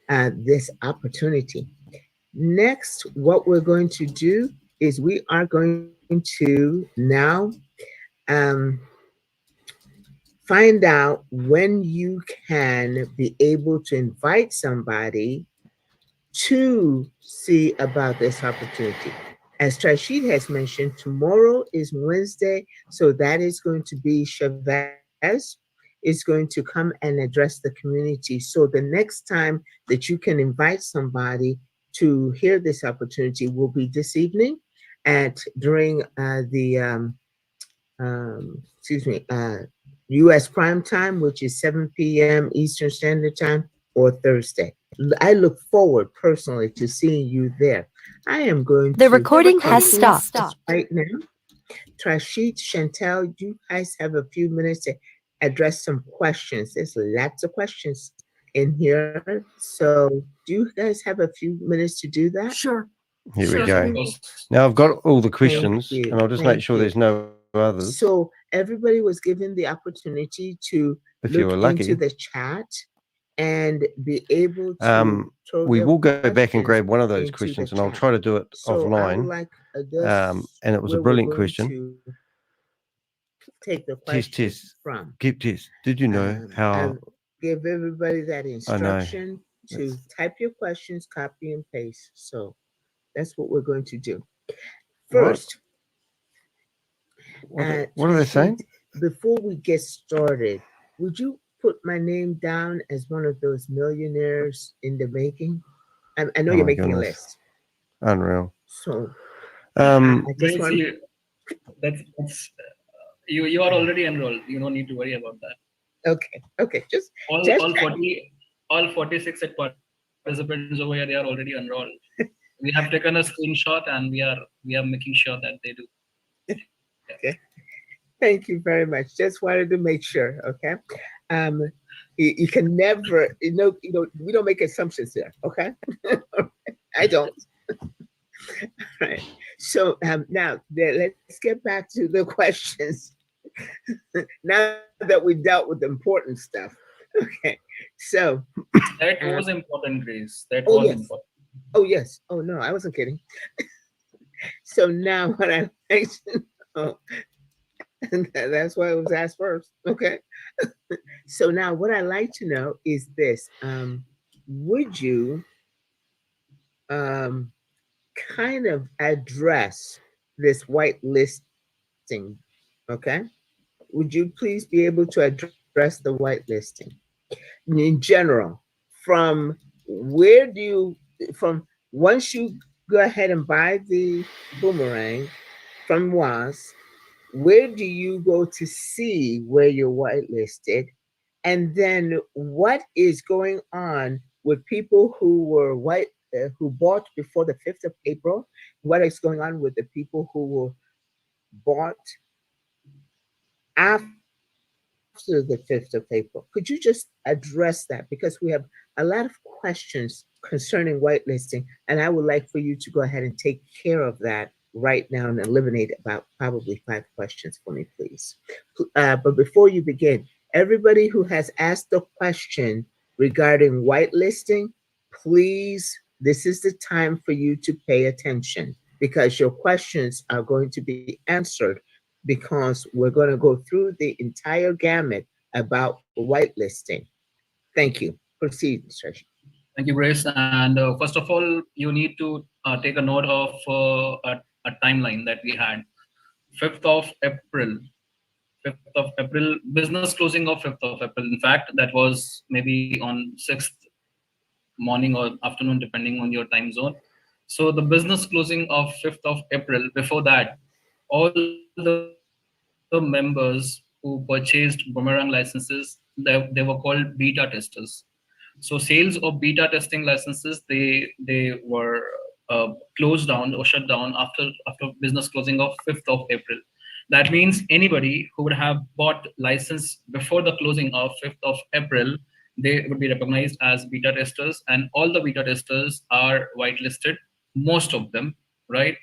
this opportunity. Next, what we're going to do is we are going to now find out when you can be able to invite somebody to see about this opportunity. As Trashid has mentioned, tomorrow is Wednesday, so that is going to be Shavez is going to come and address the community. So the next time that you can invite somebody to hear this opportunity will be this evening during the U.S. prime time, which is 7 p.m. Eastern Standard Time, or Thursday. I look forward personally to seeing you there. I am going The to recording has conclude stopped. right now. Trashid, Chantal, you guys have a few minutes to address some questions. There's lots of questions in here. So do you guys have a few minutes to do that? Sure. Here Sure. we go. Now I've got all the questions, you. and I'll just Thank make sure you. there's no others. So everybody was given the opportunity to If you were look lucky. into the chat and be able to throw We their will go back and questions grab one of those into questions, the and I'll chat. try to do it So I would offline. like this And it was a where we're brilliant going question. to take the Test, question test. from. Keep test. Did you know how? I'll give everybody that I know. instruction to That's- type your questions, copy and paste. So that's what we're going to do. What? First, What are they saying? before we get started, would you put my name down as one of those millionaires in the making? I know Oh you're my making a goodness. list. Unreal. So Um, I just want Grace, you are already enrolled. You don't need to worry about that. okay, just All check. all 46 participants over here, they are already enrolled. We have taken a screenshot and we are making sure that they do. Okay. Thank you very much. Just wanted to make sure. Okay. You can never, we don't make assumptions here. Okay. I don't. All right. So now let's get back to the questions. Now that we dealt with the important stuff. Okay. So That was important, Grace. That oh, was yes. important. Oh yes. Oh no, I wasn't kidding. So now what I like to know, and that's why it was asked first. Okay. So now what I like to know is this. Would you kind of address this white listing? Okay. Would you please be able to address the white listing in general? From where do you, from once you go ahead and buy the boomerang from WAS, where do you go to see where you're whitelisted? And then what is going on with people who were who bought before the 5th of April? What is going on with the people who were bought after the 5th of April? Could you just address that? Because we have a lot of questions concerning whitelisting, and I would like for you to go ahead and take care of that right now and eliminate about probably 5 questions for me, please. But before you begin, everybody who has asked a question regarding whitelisting, please, this is the time for you to pay attention because your questions are going to be answered because we're going to go through the entire gamut about whitelisting. Thank you. Proceed, Mr. Thank you, Grace. And first of all, you need to take a note of a timeline that we had. 5th of April. 5th of April, business closing of 5th of April. In fact, that was maybe on 6th morning or afternoon, depending on your time zone. So the business closing of 5th of April, before that, all the members who purchased Boomerang licenses, they were called beta testers. So sales of beta testing licenses, they were closed down or shut down after business closing of 5th of April. That means anybody who would have bought license before the closing of 5th of April, they would be recognized as beta testers, and all the beta testers are whitelisted, most of them, right?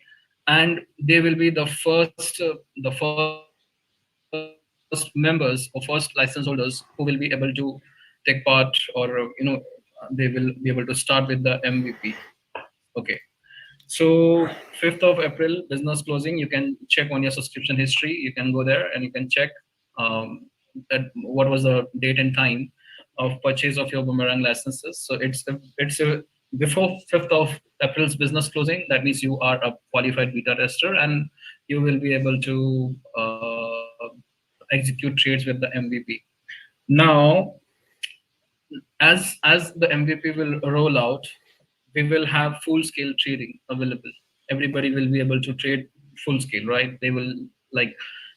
And they will be the first members or first license holders who will be able to take part, or they will be able to start with the MVP. Okay. So 5th of April, business closing, you can check on your subscription history. You can go there and you can check that what was the date and time of purchase of your Boomerang licenses. So it's before 5th of April's business closing. That means you are a qualified beta tester and you will be able to execute trades with the MVP. Now, as the MVP will roll out, we will have full scale trading available. Everybody will be able to trade full scale, right? They will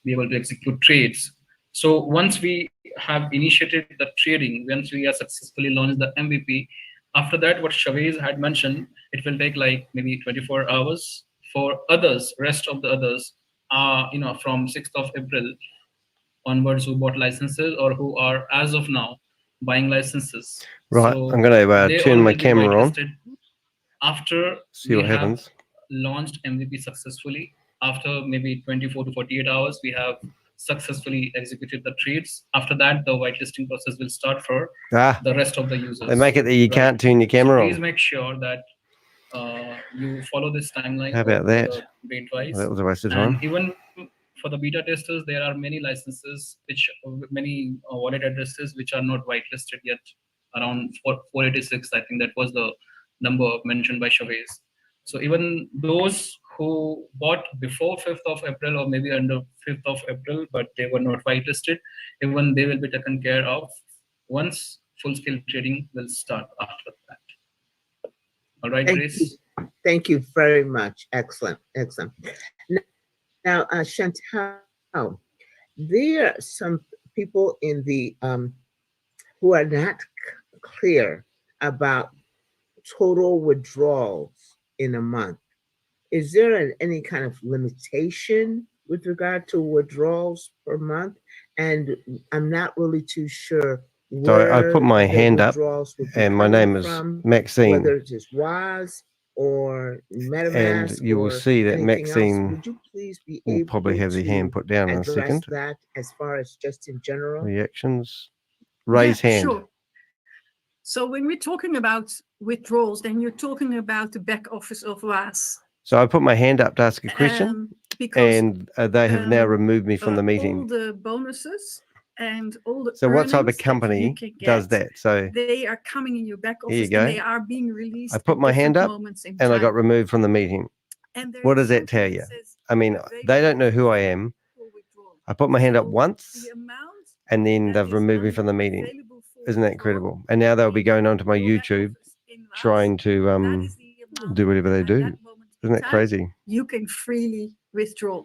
be able to execute trades. So once we have initiated the trading, once we have successfully launched the MVP, after that, what Shavez had mentioned, it will take like maybe 24 hours. For others, rest of the others are, from 6th of April onwards, who bought licenses or who are as of now buying licenses. Right, So I'm going to they turn all my will be camera on. whitelisted after See what we have happens. launched MVP successfully. After maybe 24 to 48 hours, we have successfully executed the trades. After that, the whitelisting process will start for the rest of the users. They make it that you can't turn your camera Please on. make sure that you follow this timeline. How about that? Well, that was a waste of time. And even for the beta testers, there are many licenses, many wallet addresses which are not whitelisted yet. Around 486, I think that was the number mentioned by Shavez. So even those who bought before 5th of April or maybe under 5th of April, but they were not whitelisted, even they will be taken care of once full-scale trading will start after that. All right, Grace? Thank you very much. Excellent, excellent. Now, Chantal, there are some people in the who are not clear about total withdrawals in a month. Is there any kind of limitation with regard to withdrawals per month? And I'm not really too sure where I put my hand up, and my name is Maxine. Whether it is WAS or MetaMask, and you will see that Maxine would you please be will probably have the hand put down in a second. That as far as just in general? Reactions, raise hand. Sure. So when we're talking about withdrawals, then you're talking about the back office of WAS. So I put my hand up to ask a question, and they have now removed me from the meeting. All the bonuses and all the so what type of company does that? So they are coming in your back office. Here you go. And they are being released. I put my hand up, and I got removed from the meeting. What does that tell you? I mean, they don't know who I am. I put my hand up once, and then they've removed me from the meeting. Isn't that incredible? And now they'll be going onto my YouTube, trying to do whatever they do. Isn't that crazy? You can freely withdraw.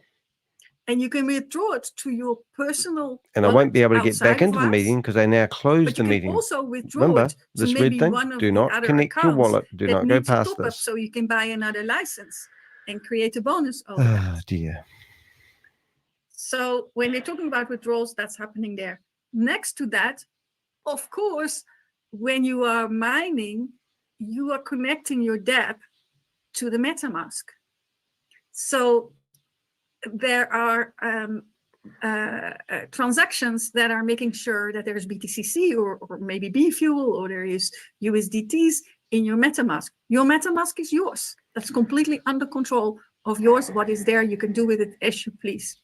And you can withdraw it to your personal. And I won't be able to get back into the meeting because they now closed the meeting. Also withdraw Remember, it this red thing, do not connect your wallet. Do not go past this. So you can buy another license and create a bonus. Oh, dear. So when they're talking about withdrawals, that's happening there. Next to that, of course, when you are mining, you are connecting your dApp to the MetaMask. So there are transactions that are making sure that there's BTCC or maybe B fuel or there is USDTs in your MetaMask. Your MetaMask is yours. That's completely under control of yours. What is there, you can do with it as you please.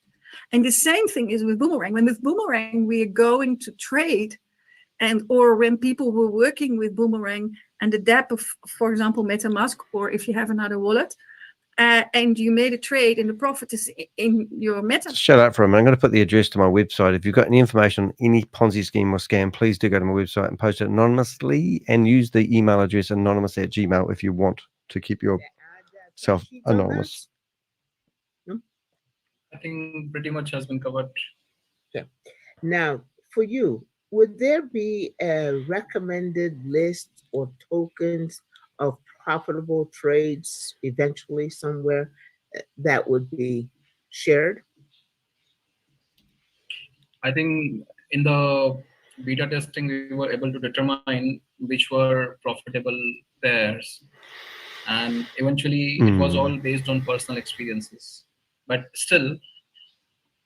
And the same thing is with Boomerang. When with Boomerang, we are going to trade, or when people were working with Boomerang and the dApp of, for example, MetaMask, or if you have another wallet, and you made a trade and the profit is in your MetaMask. Shut up for a minute. I'm going to put the address to my website. If you've got any information on any Ponzi scheme or scam, please do go to my website and post it anonymously, and use the email address anonymous@gmail if you want to keep yourself anonymous. I think pretty much has been covered. Yeah. Now, for you, would there be a recommended list or tokens of profitable trades eventually somewhere that would be shared? I think in the beta testing, we were able to determine which were profitable pairs. And eventually it was all based on personal experiences. But still,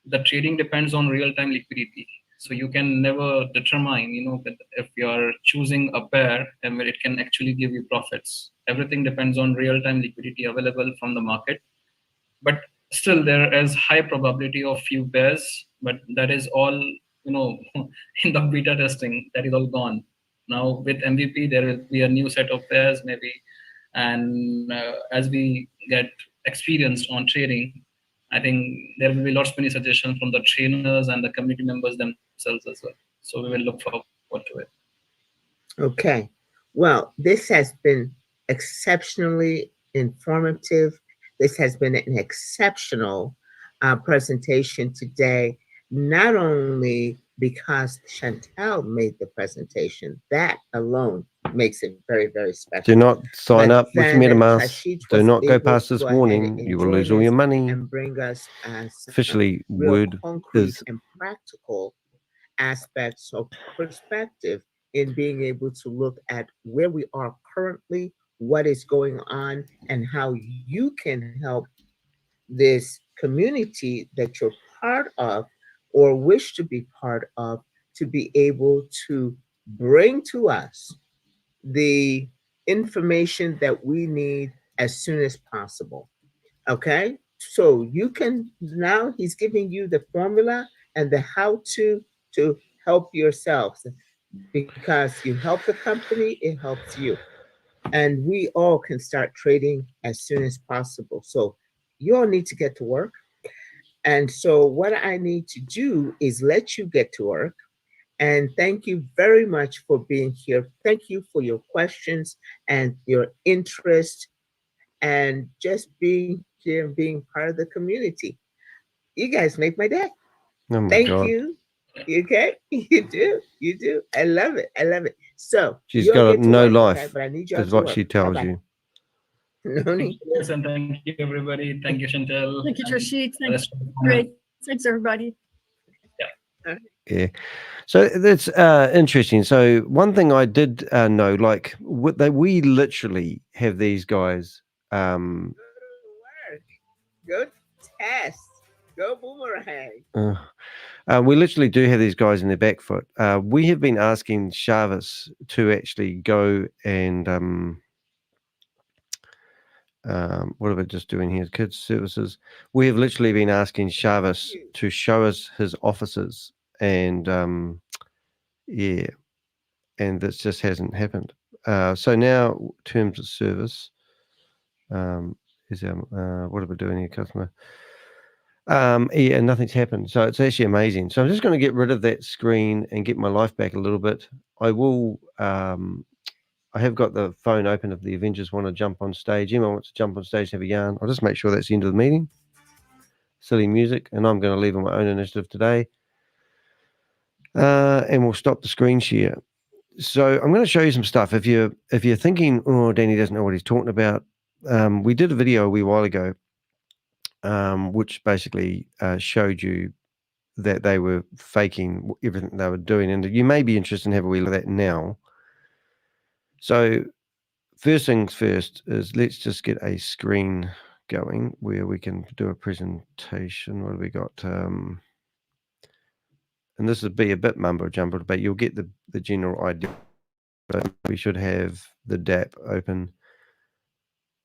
the trading depends on real-time liquidity. So you can never determine, if you are choosing a pair, then it can actually give you profits. Everything depends on real-time liquidity available from the market. But still, there is high probability of few pairs, but that is all, in the beta testing, that is all gone. Now with MVP, there will be a new set of pairs maybe. And as we get experienced on trading, I think there will be many suggestions from the trainers and the community members themselves as well. So we will look forward to it. Okay. Well, this has been exceptionally informative. This has been an exceptional presentation today, not only because Chantal made the presentation, that alone makes it very, very special. Do not sign But up with then MetaMask. Rashid Do was not go able past to this go ahead warning. and You will join lose all your us money. and bring us some Officially, real word concrete is and practical aspects of perspective in being able to look at where we are currently, what is going on, and how you can help this community that you're part of or wish to be part of to be able to bring to us the information that we need as soon as possible. Okay? So you can now, he's giving you the formula and the how to help yourselves, because you help the company, it helps you. And we all can start trading as soon as possible. So you all need to get to work. And so what I need to do is let you get to work. And thank you very much for being here. Thank you for your questions and your interest and just being here and being part of the community. You guys make my day. oh my Thank God. you. Okay, you do, you do. I love it. I love it. So She's you'll got get to no work, life, okay? But I need y'all is to what work. she tells Bye-bye. you. No need. Yes, and thank you, everybody. Thank you, Chantal. Thank you, Rashid. The Thank rest you. of the panel. Great. Thanks, everybody. Yeah. So that's interesting. So one thing I did know, like we literally have these guys. Go test. Go Boomerang. We literally do have these guys in their back foot. We have been asking Shavez to actually go and what are we just doing here? Kids services. We have literally been asking Shavez to show us his offices, and yeah, and this just hasn't happened. So now terms of service is what are we doing here, customer? Yeah, nothing's happened. So it's actually amazing. So I'm just going to get rid of that screen and get my life back a little bit. I will. I have got the phone open if the Avengers want to jump on stage. Anyone wants to jump on stage, have a yarn. I'll just make sure that's the end of the meeting. Silly music, and I'm going to leave on my own initiative today. And we'll stop the screen share. So I'm going to show you some stuff. If you're thinking, oh, Danny doesn't know what he's talking about, we did a video a wee while ago, which basically showed you that they were faking everything they were doing, and you may be interested in having a wee look at that now. So first things first is let's just get a screen going where we can do a presentation. What have we got? And this would be a bit mumbo jumbo, but you'll get the general idea. But we should have the DApp open.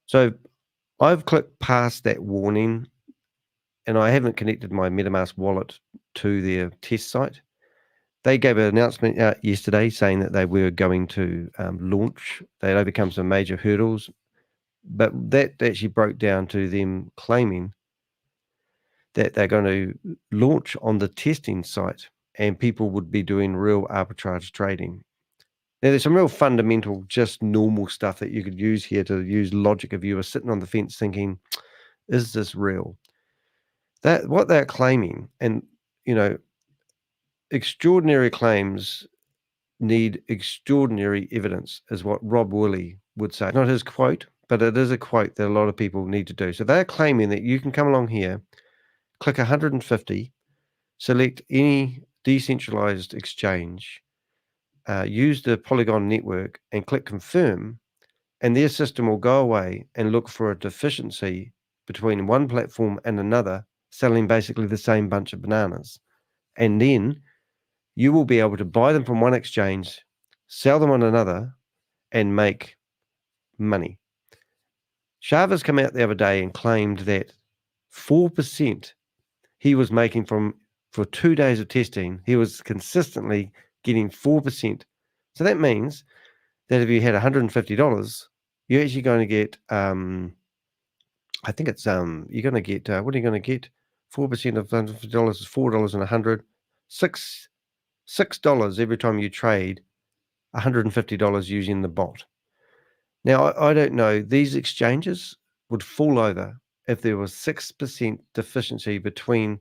So I've clicked past that warning, and I haven't connected my MetaMask wallet to their test site. They gave an announcement out yesterday saying that they were going to launch. They'd overcome some major hurdles, but that actually broke down to them claiming that they're going to launch on the testing site and people would be doing real arbitrage trading. Now, there's some real fundamental, just normal stuff that you could use here to use logic if you were sitting on the fence thinking, is this real? That what they're claiming, and extraordinary claims need extraordinary evidence, is what Rob Woolley would say. Not his quote, but it is a quote that a lot of people need to do. So they're claiming that you can come along here, click 150, select any decentralized exchange, use the Polygon network and click confirm, and their system will go away and look for a deficiency between one platform and another, selling basically the same bunch of bananas. And then you will be able to buy them from one exchange, sell them on another, and make money. Shavez came out the other day and claimed that 4% he was making for 2 days of testing. He was consistently getting 4%. So that means that if you had $150, you're actually going to get, I think it's, you're going to get, what are you going to get? 4% of $150 is $4 and $100, $6 every time you trade $150 using the bot. Now, I don't know, these exchanges would fall over if there was 6% deficiency between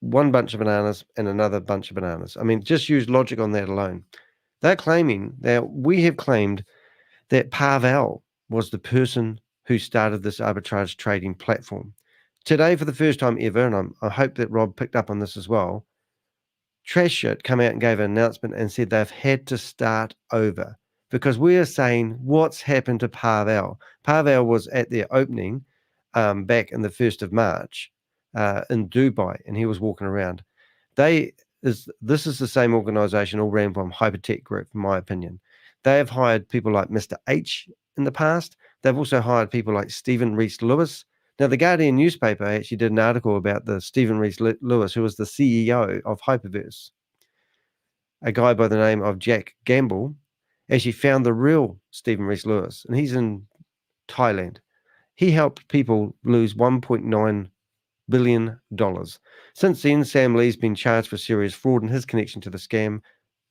one bunch of bananas and another bunch of bananas. I mean, just use logic on that alone. They're claiming that we have claimed that Pavel was the person who started this arbitrage trading platform. Today, for the first time ever, and I hope that Rob picked up on this as well, Trash Shit come out and gave an announcement and said they've had to start over because we are saying what's happened to Pavel. Pavel was at their opening back in the 1st of March in Dubai, and he was walking around. This is the same organization all ran from Hypertech Group, in my opinion. They have hired people like Mr. H in the past. They've also hired people like Stephen Rees-Lewis. Now, the Guardian newspaper actually did an article about the Stephen Rees-Lewis, who was the CEO of Hyperverse. A guy by the name of Jack Gamble actually found the real Stephen Rees-Lewis, and he's in Thailand. He helped people lose $1.9 billion. Since then, Sam Lee's been charged for serious fraud in his connection to the scam.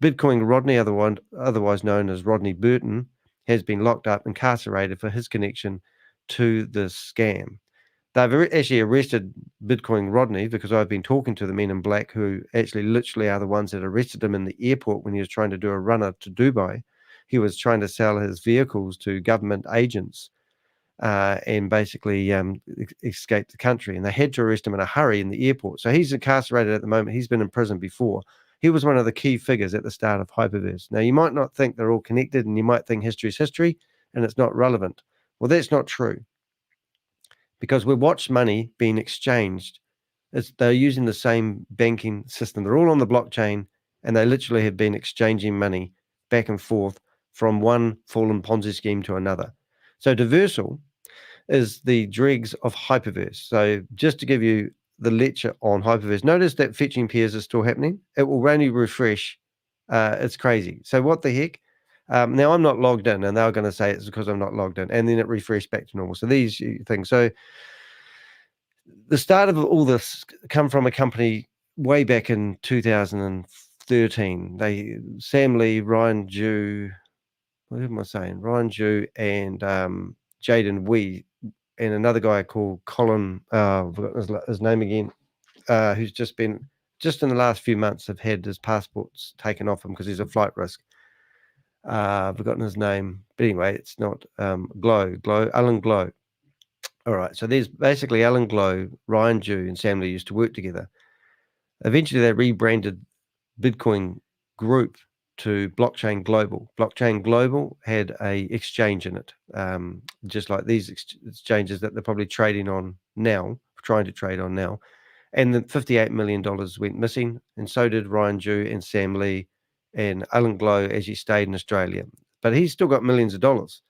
Bitcoin Rodney, otherwise known as Rodney Burton, has been locked up, incarcerated for his connection to the scam. They've actually arrested Bitcoin Rodney because I've been talking to the men in black who actually literally are the ones that arrested him in the airport when he was trying to do a runner to Dubai. He was trying to sell his vehicles to government agents and basically escape the country. And they had to arrest him in a hurry in the airport. So he's incarcerated at the moment. He's been in prison before. He was one of the key figures at the start of Hyperverse. Now, you might not think they're all connected, and you might think history's history and it's not relevant. Well, that's not true, because we watched money being exchanged. They're using the same banking system. They're all on the blockchain, and they literally have been exchanging money back and forth from one fallen Ponzi scheme to another. So Diversal is the dregs of Hyperverse. So just to give you the lecture on Hyperverse, notice that fetching pairs is still happening. It will only refresh. It's crazy. So what the heck? Now I'm not logged in, and they're going to say it's because I'm not logged in, and then it refreshed back to normal. So these things. So the start of all this come from a company way back in 2013. Sam Lee, Ryan Jew, what am I saying? Ryan Jew and Jaden Wee and another guy called Colin, I've forgotten his name again, who's just in the last few months have had his passports taken off him because he's a flight risk. I've forgotten his name, but anyway, it's not Alan Glow. All right, so there's basically Alan Glow, Ryan Jew, and Sam Lee used to work together. Eventually, they rebranded Bitcoin Group to Blockchain Global. Blockchain Global had a exchange in it, just like these exchanges that they're probably trading on now, trying to trade on now. And the $58 million went missing, and so did Ryan Jew and Sam Lee and Alan Glow as he stayed in Australia. But he's still got millions of dollars.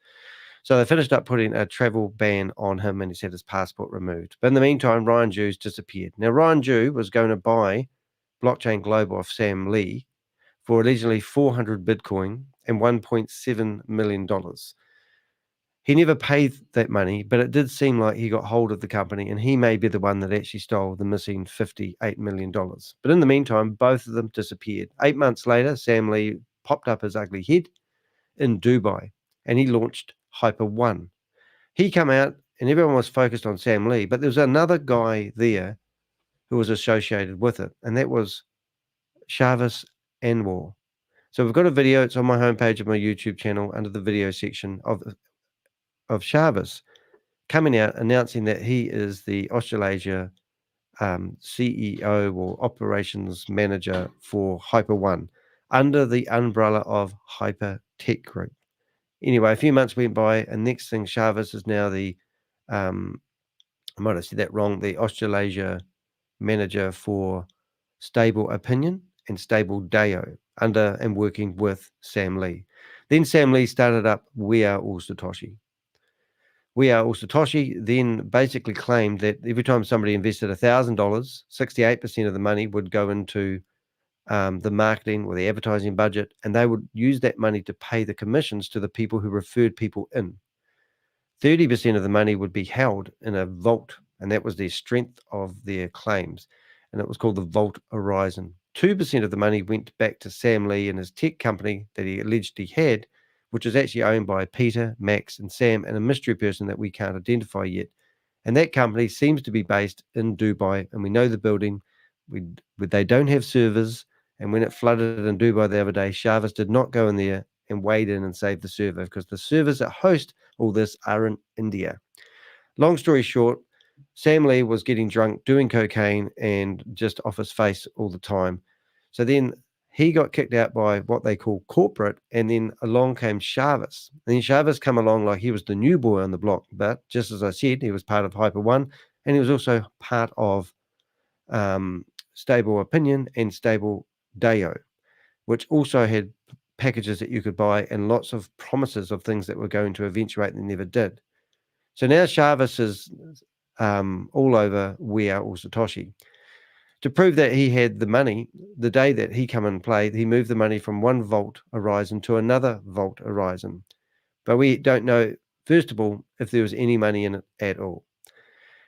So they finished up putting a travel ban on him, and he's had his passport removed. But in the meantime, Ryan Jew's disappeared. Now, Ryan Jew was going to buy Blockchain Global off Sam Lee for allegedly 400 Bitcoin and $1.7 million. He never paid that money, but it did seem like he got hold of the company, and he may be the one that actually stole the missing $58 million. But in the meantime, both of them disappeared. 8 months later, Sam Lee popped up his ugly head in Dubai, and he launched Hyper One. He came out, and everyone was focused on Sam Lee, but there was another guy there who was associated with it, and that was Shavez Anwar. So we've got a video. It's on my homepage of my YouTube channel under the video section of Shavez coming out announcing that he is the Australasia CEO or operations manager for Hyper One under the umbrella of Hypertech Group. Anyway, a few months went by, and next thing, Shavez is now the, I might have said that wrong, the Australasia manager for Stable Opinion and Stable Deo under and working with Sam Lee. Then Sam Lee started up We Are All Satoshi. We Are All Satoshi then basically claimed that every time somebody invested $1,000, 68% of the money would go into the marketing or the advertising budget, and they would use that money to pay the commissions to the people who referred people in. 30% of the money would be held in a vault, and that was the strength of their claims, and it was called the Vault Horizon. 2% of the money went back to Sam Lee and his tech company that he alleged he had, which is actually owned by Peter, Max, and Sam, and a mystery person that we can't identify yet. And that company seems to be based in Dubai, and we know the building. They don't have servers, And when it flooded in Dubai the other day, Shavez did not go in there and wade in and save the server, because the servers that host all this are in India. Long story short, Sam Lee was getting drunk, doing cocaine, and just off his face all the time. So then he got kicked out by what they call corporate, and then along came Shavez. And then Shavez come along like he was the new boy on the block. But just as I said, he was part of Hyper One, and he was also part of Stable Opinion and Stable Dayo, which also had packages that you could buy and lots of promises of things that were going to eventuate and never did. So now Shavez is all over We Are All Satoshi. To prove that he had the money, the day that he come and play, he moved the money from one vault horizon to another vault horizon. But we don't know, first of all, if there was any money in it at all.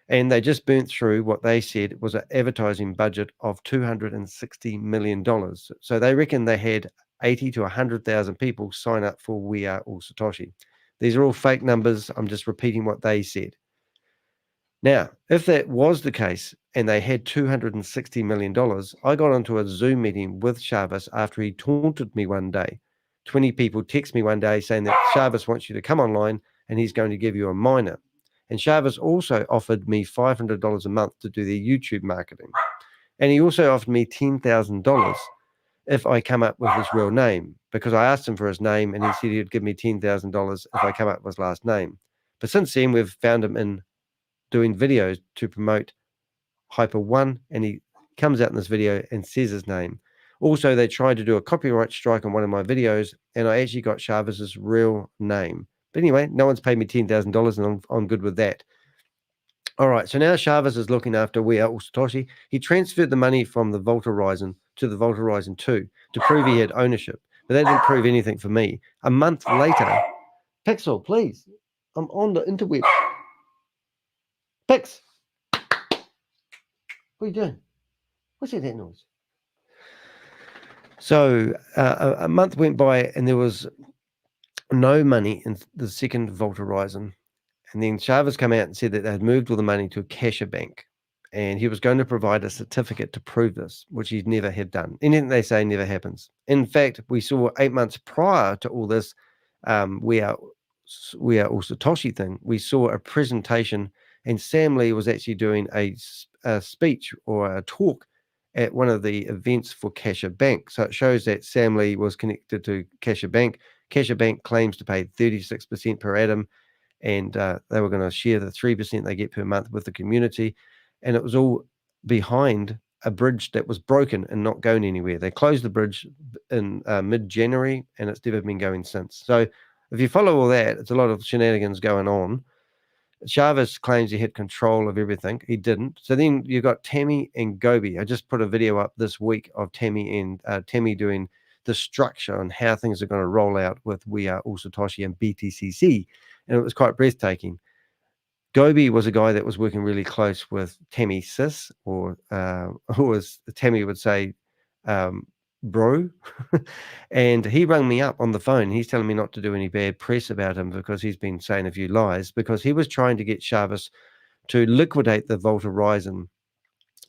And they just burnt through what they said was an advertising budget of $260 million. So they reckon they had 80 to 100,000 people sign up for We Are All Satoshi. These are all fake numbers. I'm just repeating what they said. Now, if that was the case and they had $260 million, I got onto a Zoom meeting with Shavez after he taunted me one day. 20 people text me one day saying that Shavez wants you to come online and he's going to give you a miner. And Shavez also offered me $500 a month to do their YouTube marketing. And he also offered me $10,000 if I come up with his real name, because I asked him for his name and he said he'd give me $10,000 if I come up with his last name. But since then, we've found him in doing videos to promote Hyper One, and he comes out in this video and says his name. Also, they tried to do a copyright strike on one of my videos, and I actually got Chavez's real name. But anyway, no one's paid me $10,000, and I'm good with that. All right, so now Shavez is looking after We Are All Satoshi. He transferred the money from the Vault Horizon to the Vault Horizon 2 to prove he had ownership. But that didn't prove anything for me. A month later, Pixel, please, I'm on the interweb. Pix, what are you doing? What's that noise? So a month went by and there was no money in the second Vault Horizon. And then Shavez came out and said that they had moved all the money to a cashier bank. And he was going to provide a certificate to prove this, which he never had done. Anything they say never happens. In fact, we saw 8 months prior to all this We Are All Satoshi thing, we saw a presentation, and Sam Lee was actually doing a speech or a talk at one of the events for Cashier Bank. So it shows that Sam Lee was connected to Cashier Bank. Cashier Bank claims to pay 36% per annum, and they were going to share the 3% they get per month with the community. And it was all behind a bridge that was broken and not going anywhere. They closed the bridge in mid-January, and it's never been going since. So if you follow all that, it's a lot of shenanigans going on. Shavez claims he had control of everything. He didn't. So then you got Tammy and Gobi. I just put a video up this week of Tammy and Tammy doing the structure and how things are going to roll out with We Are All Satoshi and BTCC. And it was quite breathtaking. Gobi was a guy that was working really close with Tammy Sis, or as Tammy would say, bro. And he rang me up on the phone. He's telling me not to do any bad press about him because he's been saying a few lies, because he was trying to get Shavez to liquidate the Vault Horizon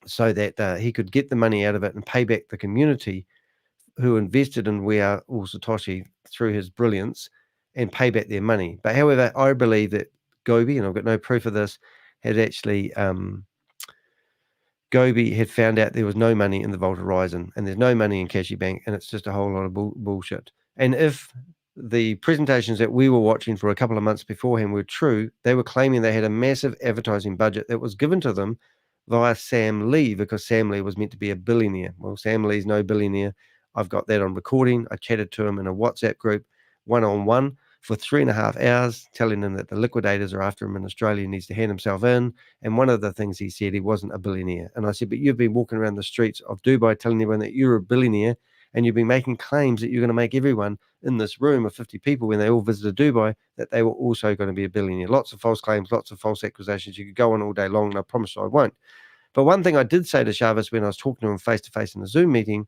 so that he could get the money out of it and pay back the community who invested in We Are All Satoshi through his brilliance and pay back their money. But however, I believe that Gobi, and I've got no proof of this, had actually Gobi had found out there was no money in the Vault Horizon, and there's no money in Cashier Bank, and it's just a whole lot of bullshit. And if the presentations that we were watching for a couple of months beforehand were true, they were claiming they had a massive advertising budget that was given to them via Sam Lee, because Sam Lee was meant to be a billionaire. Well, Sam Lee's no billionaire. I've got that on recording. I chatted to him in a WhatsApp group, one-on-one, for 3.5 hours, telling him that the liquidators are after him in Australia, needs to hand himself in. And one of the things he said, he wasn't a billionaire. And I said, but you've been walking around the streets of Dubai telling everyone that you're a billionaire, and you've been making claims that you're going to make everyone in this room of 50 people, when they all visited Dubai, that they were also going to be a billionaire. Lots of false claims, lots of false accusations. You could go on all day long, and I promise I won't. But one thing I did say to Shavez when I was talking to him face-to-face in the Zoom meeting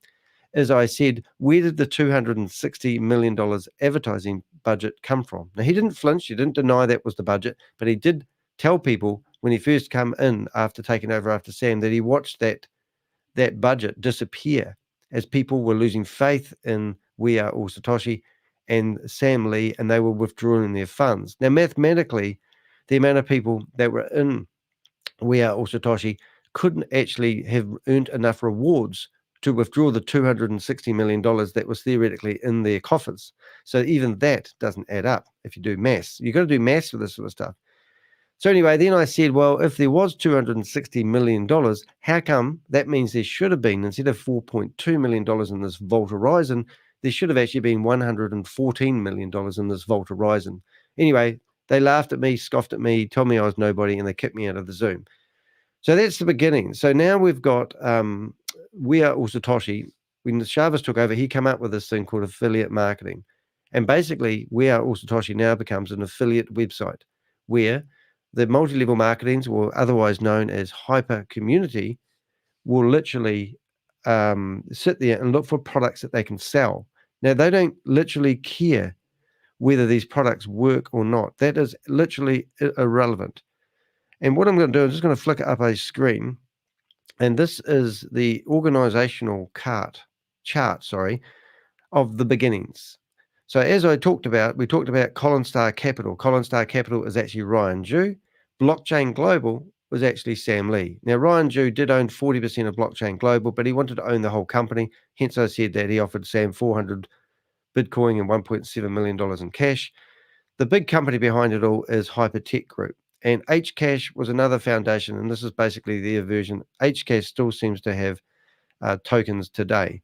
is I said, where did the $260 million advertising budget come from? Now, he didn't flinch. He didn't deny that was the budget, but he did tell people when he first came in after taking over after Sam that he watched that budget disappear as people were losing faith in We Are All Satoshi and Sam Lee, and they were withdrawing their funds. Now, mathematically, the amount of people that were in We Are All Satoshi couldn't actually have earned enough rewards to withdraw the $260 million that was theoretically in their coffers. So even that doesn't add up if you do maths. You've got to do maths for this sort of stuff. So anyway, then I said, well, if there was $260 million, how come that means there should have been, instead of $4.2 million in this Vault Horizon, there should have actually been $114 million in this Vault Horizon. Anyway, they laughed at me, scoffed at me, told me I was nobody, and they kicked me out of the Zoom. So that's the beginning. So now we've got We Are All Satoshi. When Shavez took over, he came up with this thing called affiliate marketing. And basically, We Are All Satoshi now becomes an affiliate website where the multi-level marketings, or otherwise known as hyper community, will literally sit there and look for products that they can sell. Now, they don't literally care whether these products work or not. That is literally irrelevant. And what I'm going to do, I'm just going to flick up a screen. And this is the organizational chart, of the beginnings. So as I talked about, we talked about Colin Star Capital. Colin Star Capital is actually Ryan Jew. Blockchain Global was actually Sam Lee. Now, Ryan Jew did own 40% of Blockchain Global, but he wanted to own the whole company. Hence, I said that he offered Sam 400 Bitcoin and $1.7 million in cash. The big company behind it all is Hypertech Group. And Hcash was another foundation, and this is basically their version. Hcash still seems to have tokens today.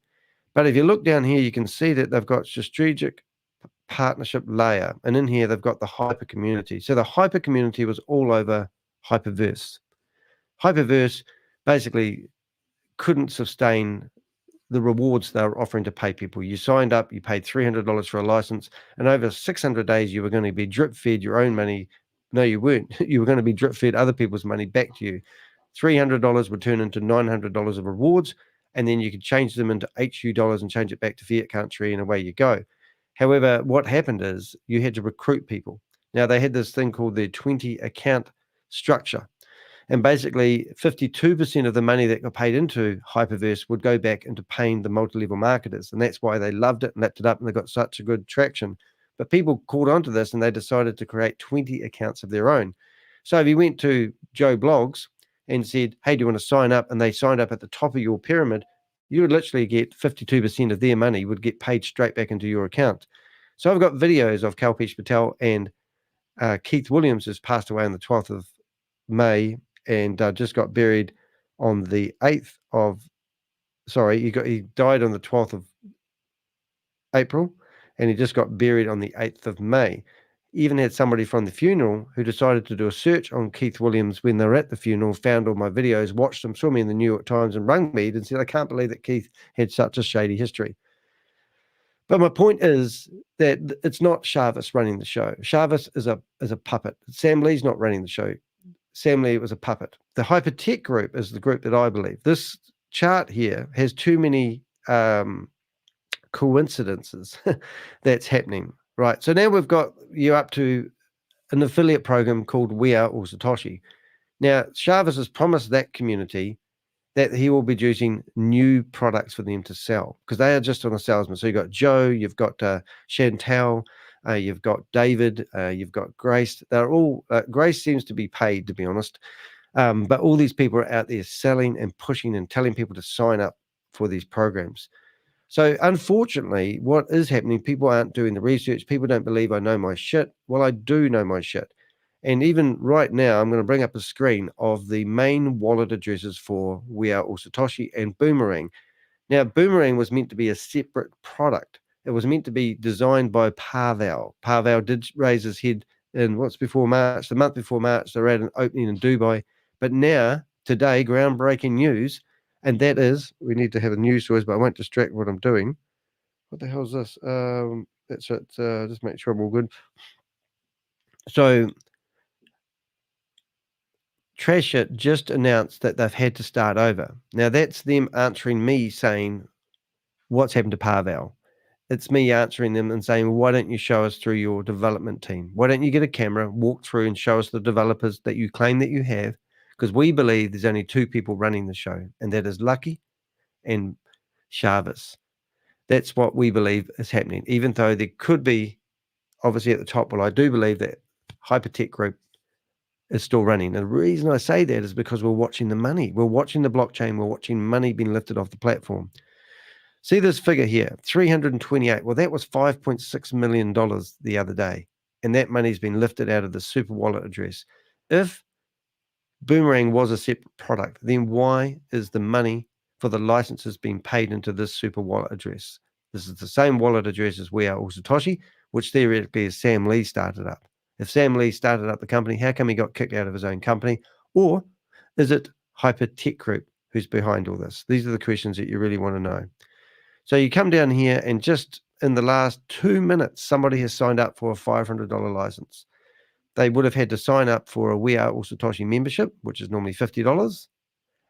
But if you look down here, you can see that they've got strategic partnership layer, and in here they've got the hyper community. So the hyper community was all over Hyperverse. Hyperverse basically couldn't sustain the rewards they were offering to pay people. You signed up, you paid $300 for a license, and over 600 days you were going to be drip fed your own money. No, you weren't. You were going to be drip fed other people's money back to you. $300 would turn into $900 of rewards, and then you could change them into HU dollars and change it back to fiat country, and away you go. However, what happened is you had to recruit people. Now, they had this thing called the 20 account structure. And basically, 52% of the money that got paid into Hyperverse would go back into paying the multi-level marketers. And that's why they loved it and lapped it up, and they got such a good traction. But people caught on to this, and they decided to create 20 accounts of their own. So if you went to Joe Blogs and said, hey, do you want to sign up? And they signed up at the top of your pyramid, you would literally get 52% of their money would get paid straight back into your account. So I've got videos of Kalpesh Patel, and Keith Williams has passed away on the 12th of May and just got buried on the 8th of, he died on the 12th of April, and he just got buried on the 8th of May. Even had somebody from the funeral who decided to do a search on Keith Williams when they were at the funeral, found all my videos, watched them, saw me in the New York Times, and rang me and said, I can't believe that Keith had such a shady history. But my point is that it's not Shavez running the show. Shavez is a puppet. Sam Lee's not running the show. Sam Lee was a puppet. The Hypertech Group is the group that I believe. This chart here has too many coincidences that's happening. Right. So now we've got you up to an affiliate program called We Are All Satoshi. Now, Shavez has promised that community that he will be producing new products for them to sell, because they are just on a salesman. So you've got Joe, you've got Chantal, you've got David, you've got Grace. They're all, Grace seems to be paid, to be honest. But all these people are out there selling and pushing and telling people to sign up for these programs. So unfortunately, what is happening, people aren't doing the research. People don't believe I know my shit. Well, I do know my shit. And even right now, I'm going to bring up a screen of the main wallet addresses for We Are All Satoshi and Boomerang. Now, Boomerang was meant to be a separate product. It was meant to be designed by Pavel. Pavel did raise his head in the month before March. They're at an opening in Dubai. But now, today, groundbreaking news, and that is, we need to have a news source, but I won't distract what I'm doing. What the hell is this? That's it. Just make sure I'm all good. So, Trash It just announced that they've had to start over. Now, that's them answering me saying, what's happened to Pavel? It's me answering them and saying, well, why don't you show us through your development team? Why don't you get a camera, walk through and show us the developers that you claim that you have? Because we believe there's only two people running the show, and that is Lucky and Shavez. That's what we believe is happening, even though there could be, obviously at the top, well, I do believe that Hypertech Group is still running. And the reason I say that is because we're watching the money. We're watching the blockchain. We're watching money being lifted off the platform. See this figure here, 328. Well, that was $5.6 million the other day. And that money's been lifted out of the super wallet address. If Boomerang was a separate product, then why is the money for the licenses being paid into this super wallet address? This is the same wallet address as We Are All Satoshi, which theoretically is Sam Lee started up. If Sam Lee started up the company, how come he got kicked out of his own company? Or is it Hypertech Group who's behind all this? These are the questions that you really want to know. So you come down here and just in the last 2 minutes, somebody has signed up for a $500 license. They would have had to sign up for a We Are All Satoshi membership, which is normally $50.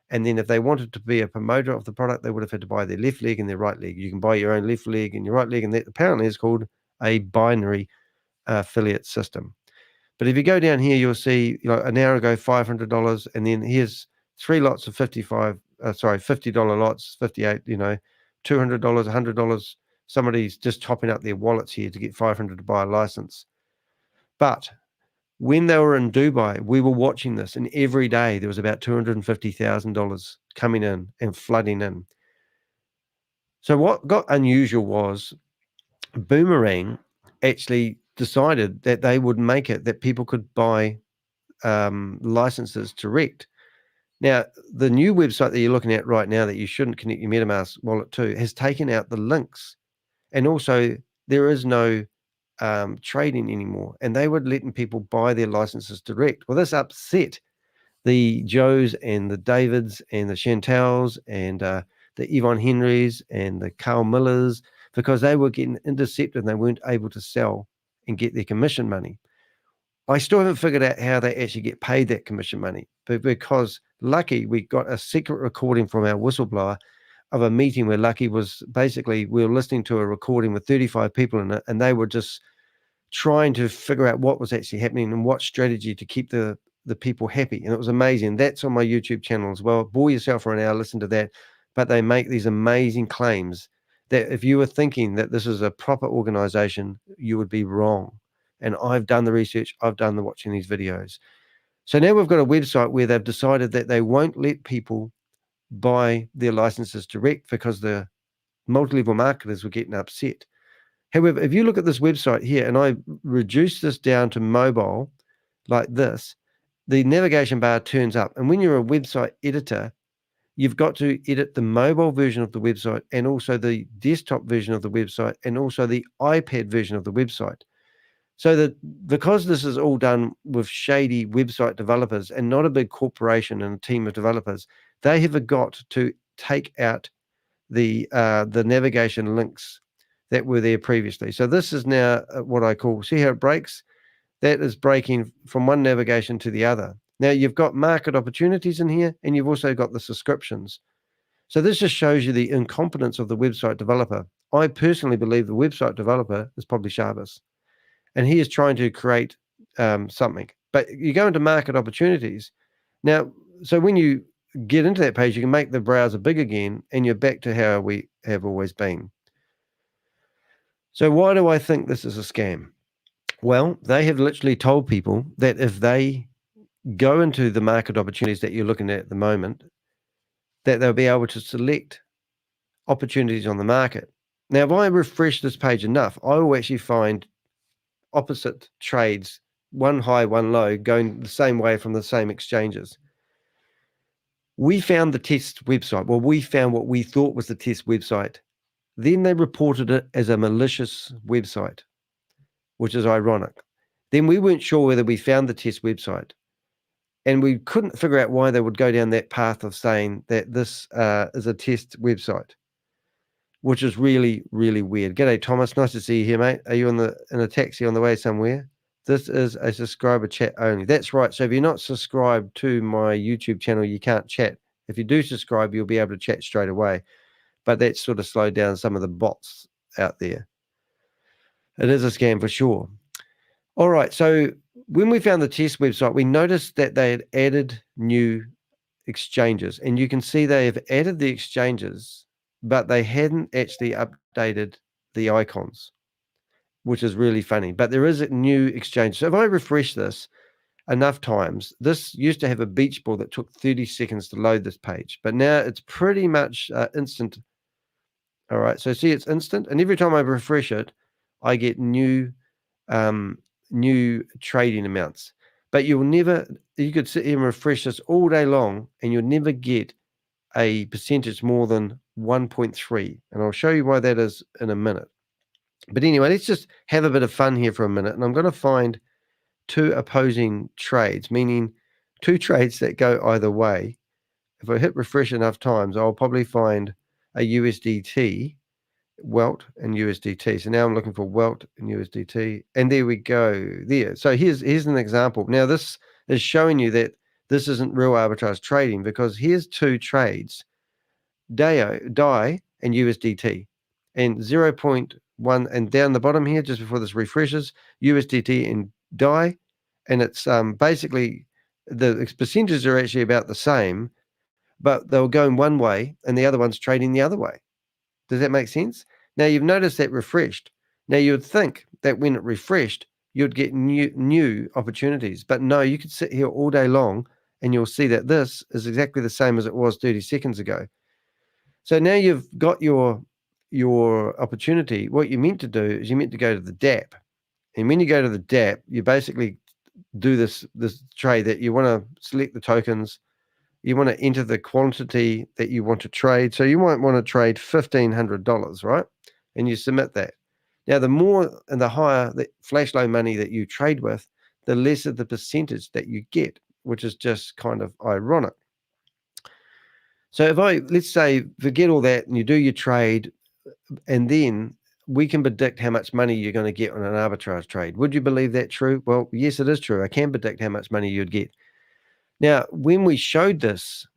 And then if they wanted to be a promoter of the product, they would have had to buy their left leg and their right leg. You can buy your own left leg and your right leg, and that apparently is called a binary affiliate system. But if you go down here, you'll see, an hour ago, $500, and then here's 3 lots of $50 lots, 58, $200, $100. Somebody's just topping up their wallets here to get $500 to buy a license. But when they were in Dubai, we were watching this, and every day there was about $250,000 coming in and flooding in. So what got unusual was Boomerang actually decided that they would make it that people could buy licenses direct. Now, the new website that you're looking at right now that you shouldn't connect your MetaMask wallet to has taken out the links. And also, there is no trading anymore. And they were letting people buy their licenses direct. Well, this upset the Joes and the Davids and the Chantals and the Yvonne Henrys and the Carl Millers, because they were getting intercepted and they weren't able to sell and get their commission money. I still haven't figured out how they actually get paid that commission money, but because Lucky, we got a secret recording from our whistleblower of a meeting where Lucky was basically, we were listening to a recording with 35 people in it, and they were just trying to figure out what was actually happening and what strategy to keep the people happy. And it was amazing. That's on my YouTube channel as well. Bore yourself for an hour, listen to that. But they make these amazing claims that if you were thinking that this is a proper organization, you would be wrong. And I've done the research. I've done the watching these videos. So now we've got a website where they've decided that they won't let people buy their licenses direct because the multi-level marketers were getting upset. However, if you look at this website here, and I reduce this down to mobile like this, the navigation bar turns up. And when you're a website editor, you've got to edit the mobile version of the website and also the desktop version of the website and also the iPad version of the website. So that because this is all done with shady website developers and not a big corporation and a team of developers, they have got to take out the navigation links that were there previously. So this is now what I call, see how it breaks? That is breaking from one navigation to the other. Now you've got market opportunities in here, and you've also got the subscriptions. So this just shows you the incompetence of the website developer. I personally believe the website developer is probably Shavez, and he is trying to create something. But you go into market opportunities. Now, so when you get into that page, you can make the browser big again, and you're back to how we have always been. So why do I think this is a scam? Well, they have literally told people that if they go into the market opportunities that you're looking at the moment, that they'll be able to select opportunities on the market. Now, if I refresh this page enough, I will actually find opposite trades, one high, one low, going the same way from the same exchanges. We found the test website. Well, we found what we thought was the test website. Then they reported it as a malicious website, which is ironic. Then we weren't sure whether we found the test website. And we couldn't figure out why they would go down that path of saying that this is a test website, which is really, really weird. G'day, Thomas. Nice to see you here, mate. Are you in a taxi on the way somewhere? This is a subscriber chat only. That's right. So if you're not subscribed to my YouTube channel, you can't chat. If you do subscribe, you'll be able to chat straight away. But that's sort of slowed down some of the bots out there. It is a scam for sure. All right. So when we found the test website, we noticed that they had added new exchanges. And you can see they have added the exchanges but they hadn't actually updated the icons, which is really funny. But there is a new exchange. So if I refresh this enough times, this used to have a beach ball that took 30 seconds to load this page, but now it's pretty much instant. All right, so see, it's instant, and every time I refresh it, I get new trading amounts. But you could sit here and refresh this all day long, and you'll never get a percentage more than 1.3. And I'll show you why that is in a minute. But anyway, let's just have a bit of fun here for a minute. And I'm going to find two opposing trades, meaning two trades that go either way. If I hit refresh enough times, I'll probably find a USDT, Welt and USDT. So now I'm looking for Welt and USDT. And there we go there. So here's an example. Now this is showing you that this isn't real arbitrage trading, because here's two trades, DAI and USDT, and 0.1, and down the bottom here, just before this refreshes, USDT and DAI, and it's basically the percentages are actually about the same, but they were going one way and the other one's trading the other way. Does that make sense? Now you've noticed that refreshed. Now you would think that when it refreshed, you'd get new opportunities, but no, you could sit here all day long and you'll see that this is exactly the same as it was 30 seconds ago. So now you've got your opportunity. What you meant to do is you meant to go to the DApp. And when you go to the DApp, you basically do this trade that you want to select the tokens. You want to enter the quantity that you want to trade. So you might want to trade $1,500, right? And you submit that. Now, the more and the higher the flash low money that you trade with, the lesser the percentage that you get, which is just kind of ironic. So if let's say, forget all that and you do your trade, and then we can predict how much money you're going to get on an arbitrage trade. Would you believe that true? Well, yes, it is true. I can predict how much money you'd get. Now, when we showed this,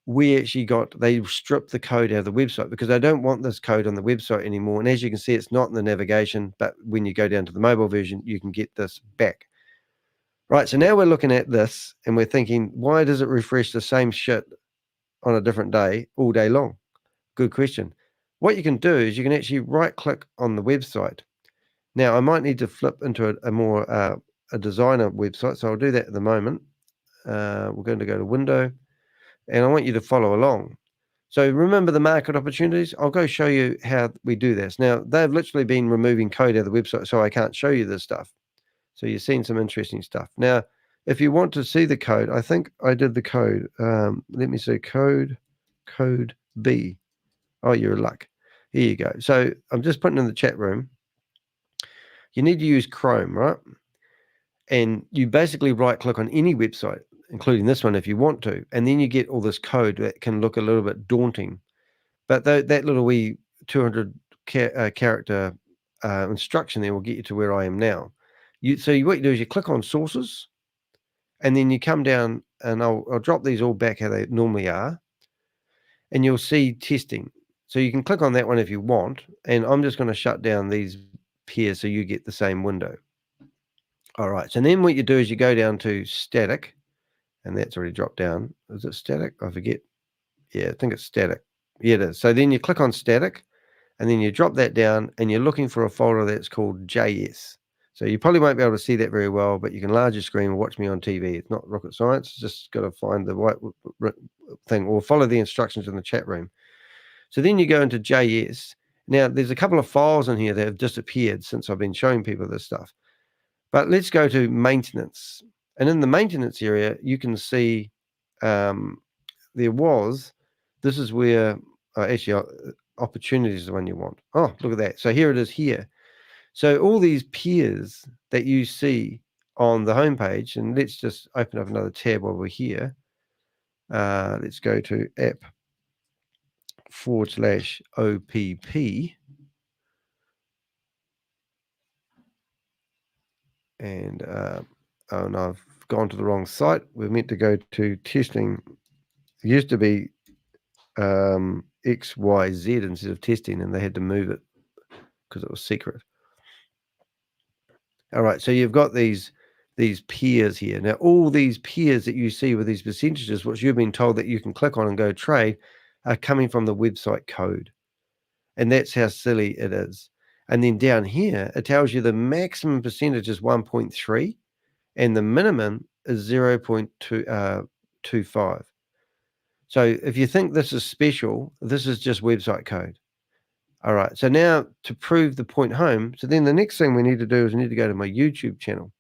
we actually they stripped the code out of the website because they don't want this code on the website anymore. And as you can see, it's not in the navigation, but when you go down to the mobile version, you can get this back. Right, so now we're looking at this and we're thinking, why does it refresh the same shit on a different day all day long? Good question. What you can do is you can actually right-click on the website. Now, I might need to flip into a more a designer website, so I'll do that at the moment. We're going to go to Window, and I want you to follow along. So remember the market opportunities? I'll go show you how we do this. Now, they've literally been removing code out of the website, so I can't show you this stuff. So you're seeing some interesting stuff. Now, if you want to see the code, I think I did the code. Let me see, code B. Oh, you're luck. Here you go. So I'm just putting in the chat room. You need to use Chrome, right? And you basically right-click on any website, including this one if you want to, and then you get all this code that can look a little bit daunting. But that little wee 200 character instruction there will get you to where I am now. What you do is you click on sources, and then you come down, and I'll drop these all back how they normally are, and you'll see testing. So you can click on that one if you want, and I'm just going to shut down these pairs so you get the same window. All right, so then what you do is you go down to static, and that's already dropped down. Is it static? I forget. Yeah, I think it's static. Yeah, it is. So then you click on static, and then you drop that down, and you're looking for a folder that's called JS. So you probably won't be able to see that very well, but you can enlarge your screen or watch me on TV. It's not rocket science. It's just got to find the right thing or follow the instructions in the chat room. So then you go into JS. Now, there's a couple of files in here that have disappeared since I've been showing people this stuff. But let's go to maintenance. And in the maintenance area, you can see this is where opportunity is the one you want. Oh, look at that. So here it is here. So all these peers that you see on the homepage, and let's just open up another tab while we're here. Let's go to app/OPP. And oh no, I've gone to the wrong site. We're meant to go to testing. It used to be XYZ instead of testing, and they had to move it because it was secret. All right, so you've got these peers here. Now, all these peers that you see with these percentages, which you've been told that you can click on and go trade, are coming from the website code. And that's how silly it is. And then down here, it tells you the maximum percentage is 1.3 and the minimum is 0.25. So if you think this is special, this is just website code. All right. So now to prove the point home, so then the next thing we need to do is we need to go to my YouTube channel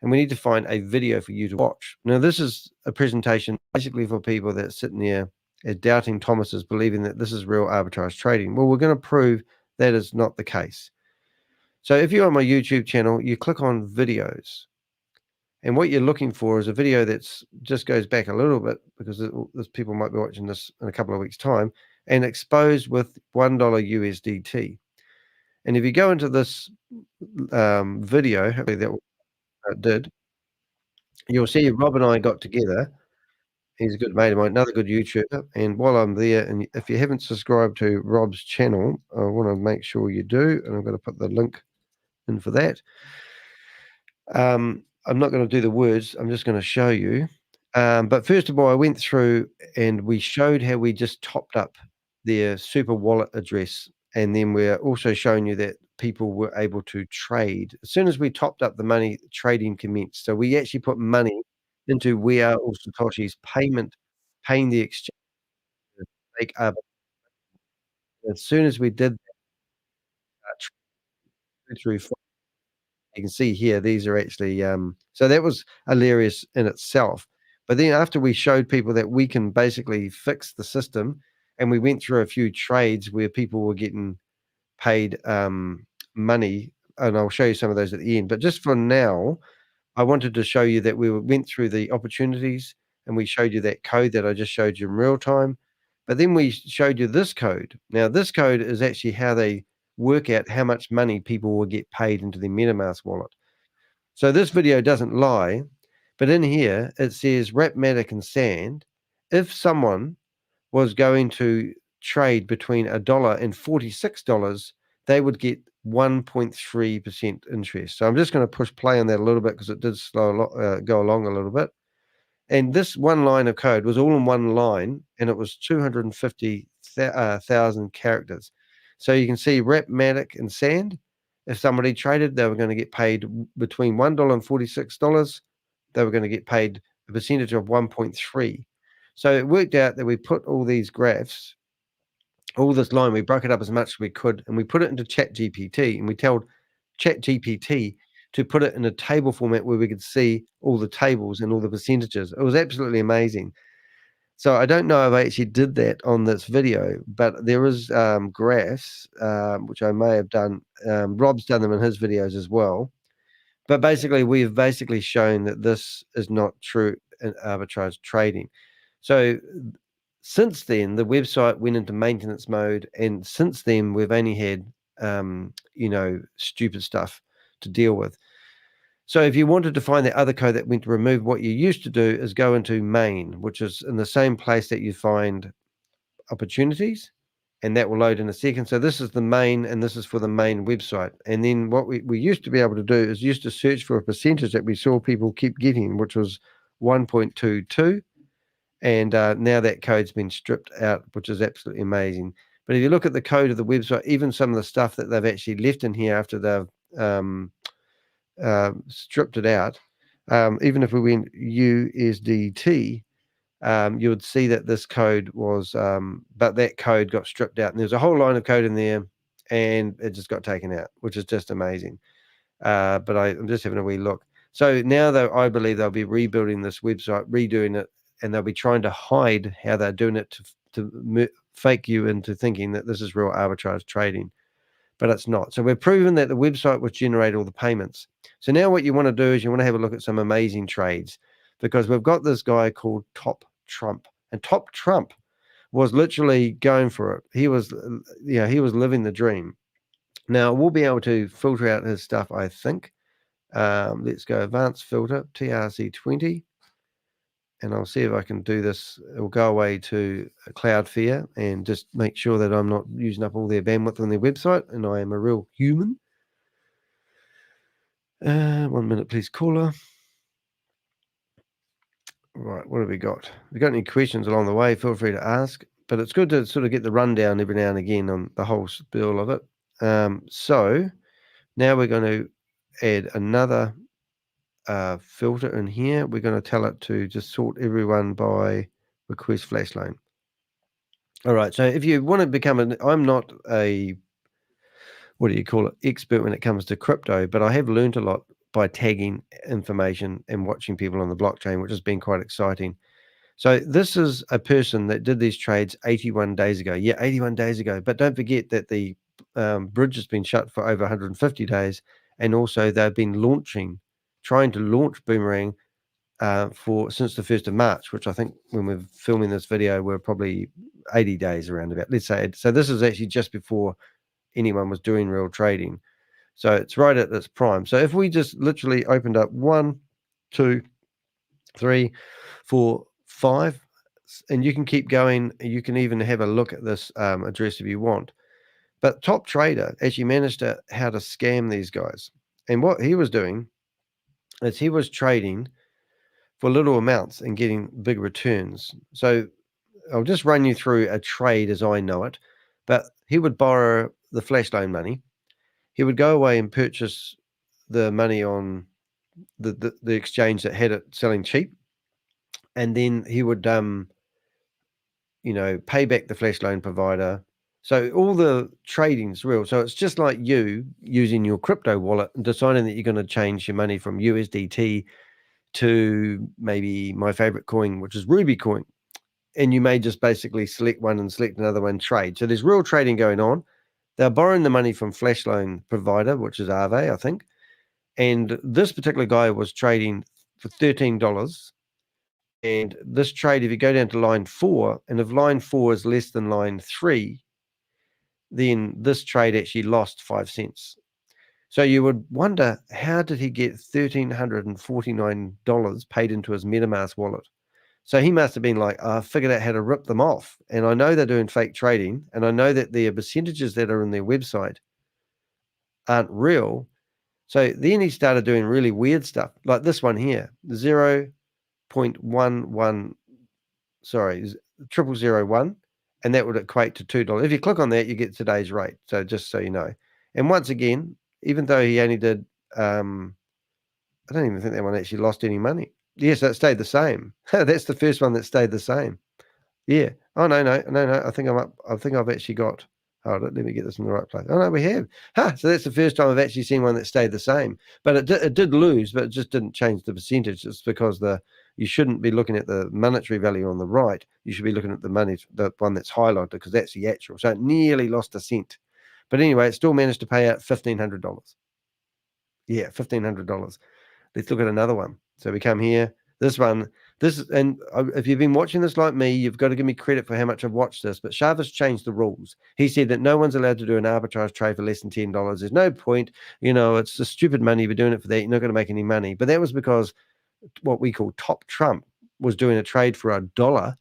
and we need to find a video for you to watch. Now, this is a presentation basically for people that are sitting there as doubting Thomases, believing that this is real arbitrage trading. Well, we're going to prove that is not the case. So if you're on my YouTube channel, you click on videos. And what you're looking for is a video that's just goes back a little bit because this people might be watching this in a couple of weeks' time and exposed with $1 USDT. And if you go into this video, hopefully that did, you'll see Rob and I got together. He's a good mate of mine, another good YouTuber. And while I'm there, and if you haven't subscribed to Rob's channel, I want to make sure you do. And I'm going to put the link in for that. I'm not going to do the words. I'm just going to show you. But first of all, I went through and we showed how we just topped up their super wallet address. And then we're also showing you that people were able to trade. As soon as we topped up the money, trading commenced. So we actually put money into We Are All Satoshi's paying the exchange. As soon as we did that, through, you can see here, these are actually, so that was hilarious in itself. But then after we showed people that we can basically fix the system, and we went through a few trades where people were getting paid money, and I'll show you some of those at the end. But just for now, I wanted to show you that we went through the opportunities and we showed you that code that I just showed you in real time. But then we showed you this code. Now, this code is actually how they work out how much money people will get paid into their MetaMask wallet. So this video doesn't lie, but in here it says Rapmatic and Sand. If someone was going to trade between $1 and $46, they would get 1.3% interest. So I'm just going to push play on that a little bit because it did go along a little bit. And this one line of code was all in one line, and it was 250,000 characters. So you can see Rapmatic and Sand. If somebody traded, they were going to get paid between $1 and $46. They were going to get paid a percentage of 1.3. So it worked out that we put all these graphs, all this line, we broke it up as much as we could, and we put it into ChatGPT, and we told ChatGPT to put it in a table format where we could see all the tables and all the percentages. It was absolutely amazing. So I don't know if I actually did that on this video, but there is graphs, which I may have done. Rob's done them in his videos as well. But basically, we've basically shown that this is not true in arbitrage trading. So since then, the website went into maintenance mode, and since then, we've only had, stupid stuff to deal with. So if you wanted to find the other code that went to remove, what you used to do is go into main, which is in the same place that you find opportunities, and that will load in a second. So this is the main, and this is for the main website. And then what we used to be able to do is used to search for a percentage that we saw people keep getting, which was 1.22. And now that code's been stripped out, which is absolutely amazing. But if you look at the code of the website, even some of the stuff that they've actually left in here after they've stripped it out, even if we went USDT, you would see that this code was, but that code got stripped out. And there's a whole line of code in there, and it just got taken out, which is just amazing. But I'm just having a wee look. So now, though, I believe they'll be rebuilding this website, redoing it, and they'll be trying to hide how they're doing it to fake you into thinking that this is real arbitrage trading. But it's not. So we've proven that the website will generate all the payments. So now what you want to do is you want to have a look at some amazing trades, because we've got this guy called Top Trump, and Top Trump was literally going for it. He was living the dream. Now we'll be able to filter out his stuff, I think. Let's go advanced filter, TRC20. And I'll see if I can do this. It'll go away to Cloudflare and just make sure that I'm not using up all their bandwidth on their website, and I am a real human. 1 minute, please, caller. Right, what have we got? If you got any questions along the way, feel free to ask. but it's good to sort of get the rundown every now and again on the whole spiel of it. So now we're going to add another filter in here. We're going to tell it to just sort everyone by request flash loan. All right, so if you want to become I'm not a, what do you call it, expert when it comes to crypto, but I have learned a lot by tagging information and watching people on the blockchain, which has been quite exciting. So this is a person that did these trades 81 days ago. Yeah, 81 days ago. But don't forget that the bridge has been shut for over 150 days. And also they've been trying to launch Boomerang since the 1st of March, which I think when we're filming this video, we're probably 80 days around about, let's say. So this is actually just before anyone was doing real trading. So it's right at its prime. So if we just literally opened up 1, 2, 3, 4, 5, and you can keep going. You can even have a look at this address if you want. But Top Trader actually managed how to scam these guys. And what he was doing is he was trading for little amounts and getting big returns. So I'll just run you through a trade as I know it. But he would borrow the flash loan money. He would go away and purchase the money on the exchange that had it selling cheap. And then he would, pay back the flash loan provider. So all the trading's real. So it's just like you using your crypto wallet and deciding that you're going to change your money from USDT to maybe my favorite coin, which is Ruby coin. And you may just basically select one and select another one, trade. So there's real trading going on. They're borrowing the money from flash loan provider, which is Aave, I think. And this particular guy was trading for $13. And this trade, if you go down to line 4, and if line 4 is less than line 3, then this trade actually lost 5 cents. So you would wonder, how did he get $1,349 paid into his MetaMask wallet? So he must have been like, I figured out how to rip them off. And I know they're doing fake trading, and I know that the percentages that are in their website aren't real. So then he started doing really weird stuff, like this one here, 0.001, sorry, 0001, and that would equate to $2. If you click on that, you get today's rate. So just so you know. And once again, even though he only did, I don't even think that one actually lost any money. Yes, that stayed the same. That's the first one that stayed the same. Yeah. Oh, no. I think I'm up. I think I've actually got, hold it, let me get this in the right place. Oh, no, we have. So that's the first time I've actually seen one that stayed the same. But it did lose, but it just didn't change the percentage. It's because you shouldn't be looking at the monetary value on the right. You should be looking at the one that's highlighted, because that's the actual. So it nearly lost a cent. But anyway, it still managed to pay out $1,500. Yeah, $1,500. Let's look at another one. So we come here. This one, and if you've been watching this like me, you've got to give me credit for how much I've watched this. But Shavez changed the rules. He said that no one's allowed to do an arbitrage trade for less than $10. There's no point. It's the stupid money. You're doing it for that. You're not going to make any money. But that was because what we call Top Trump was doing a trade for $1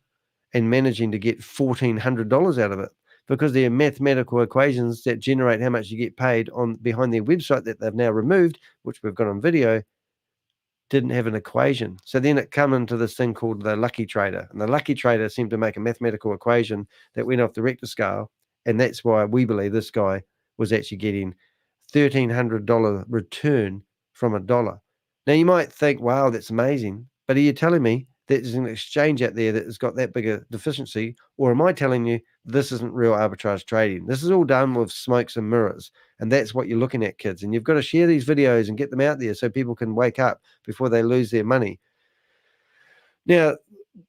and managing to get $1,400 out of it, because there are mathematical equations that generate how much you get paid behind their website that they've now removed, which we've got on video, didn't have an equation. So then it come into this thing called the lucky trader, and the lucky trader seemed to make a mathematical equation that went off the Richter scale, and that's why we believe this guy was actually getting $1,300 return from $1. Now you might think, wow, that's amazing, but are you telling me there's an exchange out there that has got that big a deficiency, or am I telling you this isn't real arbitrage trading? This is all done with smokes and mirrors, and that's what you're looking at, kids. And you've got to share these videos and get them out there so people can wake up before they lose their money. Now,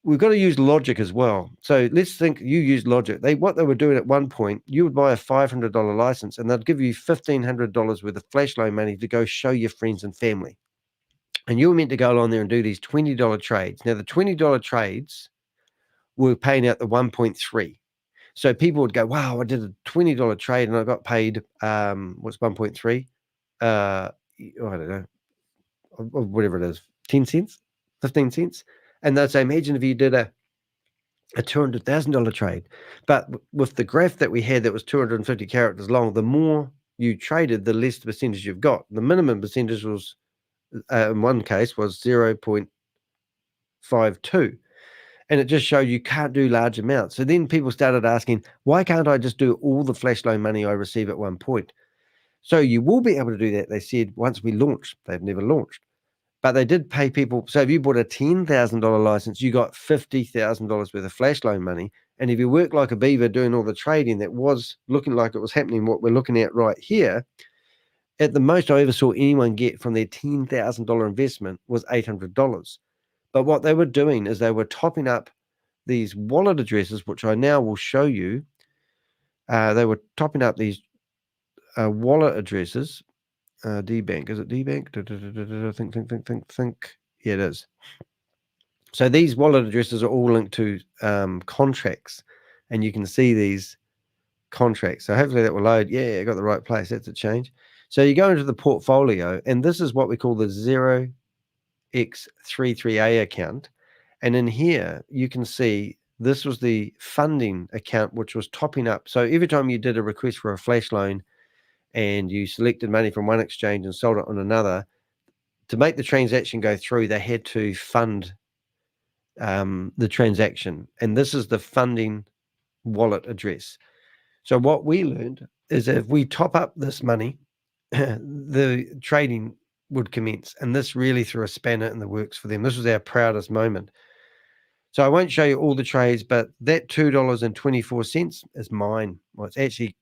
we've got to use logic as well. So let's think you used logic. What they were doing at one point, you would buy a $500 license, and they'd give you $1,500 worth of flash loan money to go show your friends and family. And you were meant to go along there and do these $20 trades. Now, the $20 trades were paying out the 1.3. So people would go, wow, I did a $20 trade and I got paid, what's 1.3? I don't know, whatever it is, 10 cents, 15 cents. And they'd say, imagine if you did a $200,000 trade. But with the graph that we had that was 250 characters long, the more you traded, the less the percentage you've got. The minimum percentage was, in one case, was 0.52. And it just showed you can't do large amounts. So then people started asking, why can't I just do all the flash loan money I receive at one point? So you will be able to do that, they said, once we launch. They've never launched. But they did pay people. So if you bought a $10,000 license, you got $50,000 worth of flash loan money. And if you work like a beaver doing all the trading that was looking like it was happening, what we're looking at right here, at the most I ever saw anyone get from their $10,000 investment was $800. But what they were doing is they were topping up these wallet addresses, which I now will show you. They were topping up these wallet addresses. DBank, is it DBank? Think. Yeah, it is. So these wallet addresses are all linked to contracts, and you can see these contracts. So hopefully that will load. Yeah, I got the right place. That's a change. So you go into the portfolio, and this is what we call the 0x33A account. And in here, you can see this was the funding account, which was topping up. So every time you did a request for a flash loan and you selected money from one exchange and sold it on another, to make the transaction go through, they had to fund the transaction. And this is the funding wallet address. So what we learned is that if we top up this money, the trading would commence. And this really threw a spanner in the works for them. This was our proudest moment. So I won't show you all the trades, but that $2.24 is mine. Well, it's actually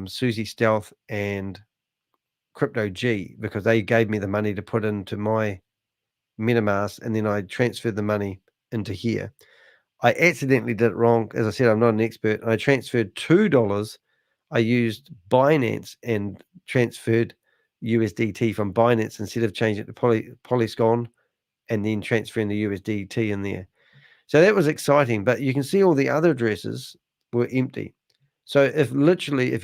Susie Stealth and Crypto G, because they gave me the money to put into my MetaMask, and then I transferred the money into here. I accidentally did it wrong. As I said, I'm not an expert. I transferred $2. I used Binance and transferred USDT from Binance instead of changing it to Polygon and then transferring the USDT in there. So that was exciting, but you can see all the other addresses were empty. So if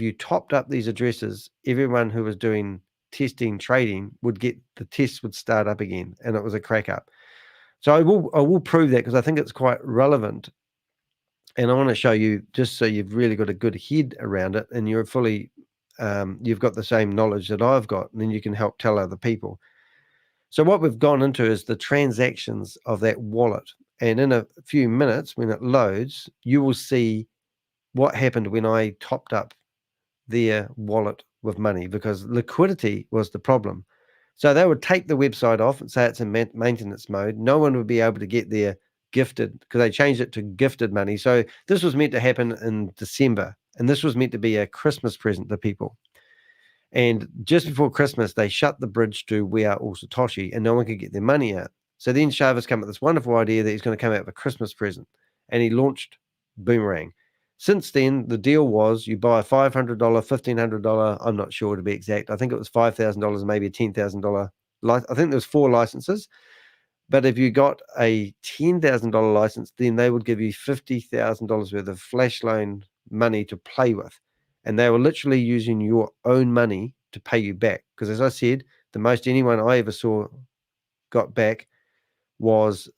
you topped up these addresses, everyone who was doing testing trading would get, the tests would start up again, and it was a crack up. So I will prove that, because I think it's quite relevant, and I want to show you just so you've really got a good head around it, and you're fully you've got the same knowledge that I've got, and then you can help tell other people. So what we've gone into is the transactions of that wallet, and in a few minutes when it loads, you will see what happened when I topped up their wallet with money, because liquidity was the problem. So they would take the website off and say it's in maintenance mode. No one would be able to get their gifted, because they changed it to gifted money. So this was meant to happen in December, and this was meant to be a Christmas present to people. And just before Christmas, they shut the bridge to We Are All Satoshi, and no one could get their money out. So then Shavez came up with this wonderful idea that he's going to come out with a Christmas present, and he launched Boomerang. Since then, the deal was you buy a $500, $1,500, I'm not sure to be exact. I think it was $5,000, maybe a $10,000. I think there was 4 licenses. But if you got a $10,000 license, then they would give you $50,000 worth of flash loan money to play with. And they were literally using your own money to pay you back. Because as I said, the most anyone I ever saw got back was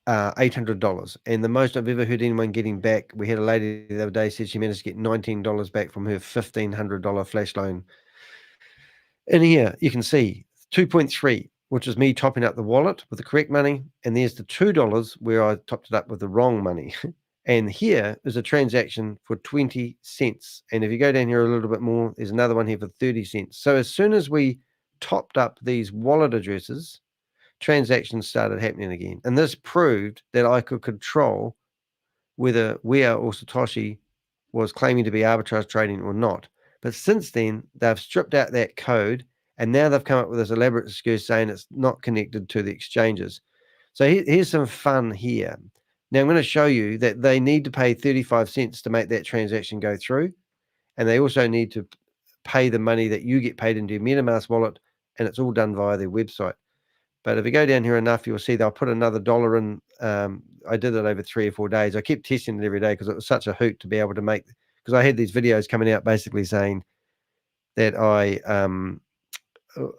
$800, and the most I've ever heard anyone getting back, we had a lady the other day said she managed to get $19 back from her $1,500 flash loan. In here you can see 2.3, which is me topping up the wallet with the correct money, and there's the $2 where I topped it up with the wrong money. And here is a transaction for 20 cents, and if you go down here a little bit more, there's another one here for 30 cents. So as soon as we topped up these wallet addresses, transactions started happening again. And this proved that I could control whether We Are All Satoshi was claiming to be arbitrage trading or not. But since then, they've stripped out that code, and now they've come up with this elaborate excuse saying it's not connected to the exchanges. So here's some fun here. Now I'm going to show you that they need to pay 35 cents to make that transaction go through. And they also need to pay the money that you get paid into your MetaMask wallet, and it's all done via their website. But if you go down here enough, you'll see they'll put another $1 in. I did it over 3 or 4 days. I kept testing it every day because it was such a hoot to be able to make, because I had these videos coming out basically saying that I am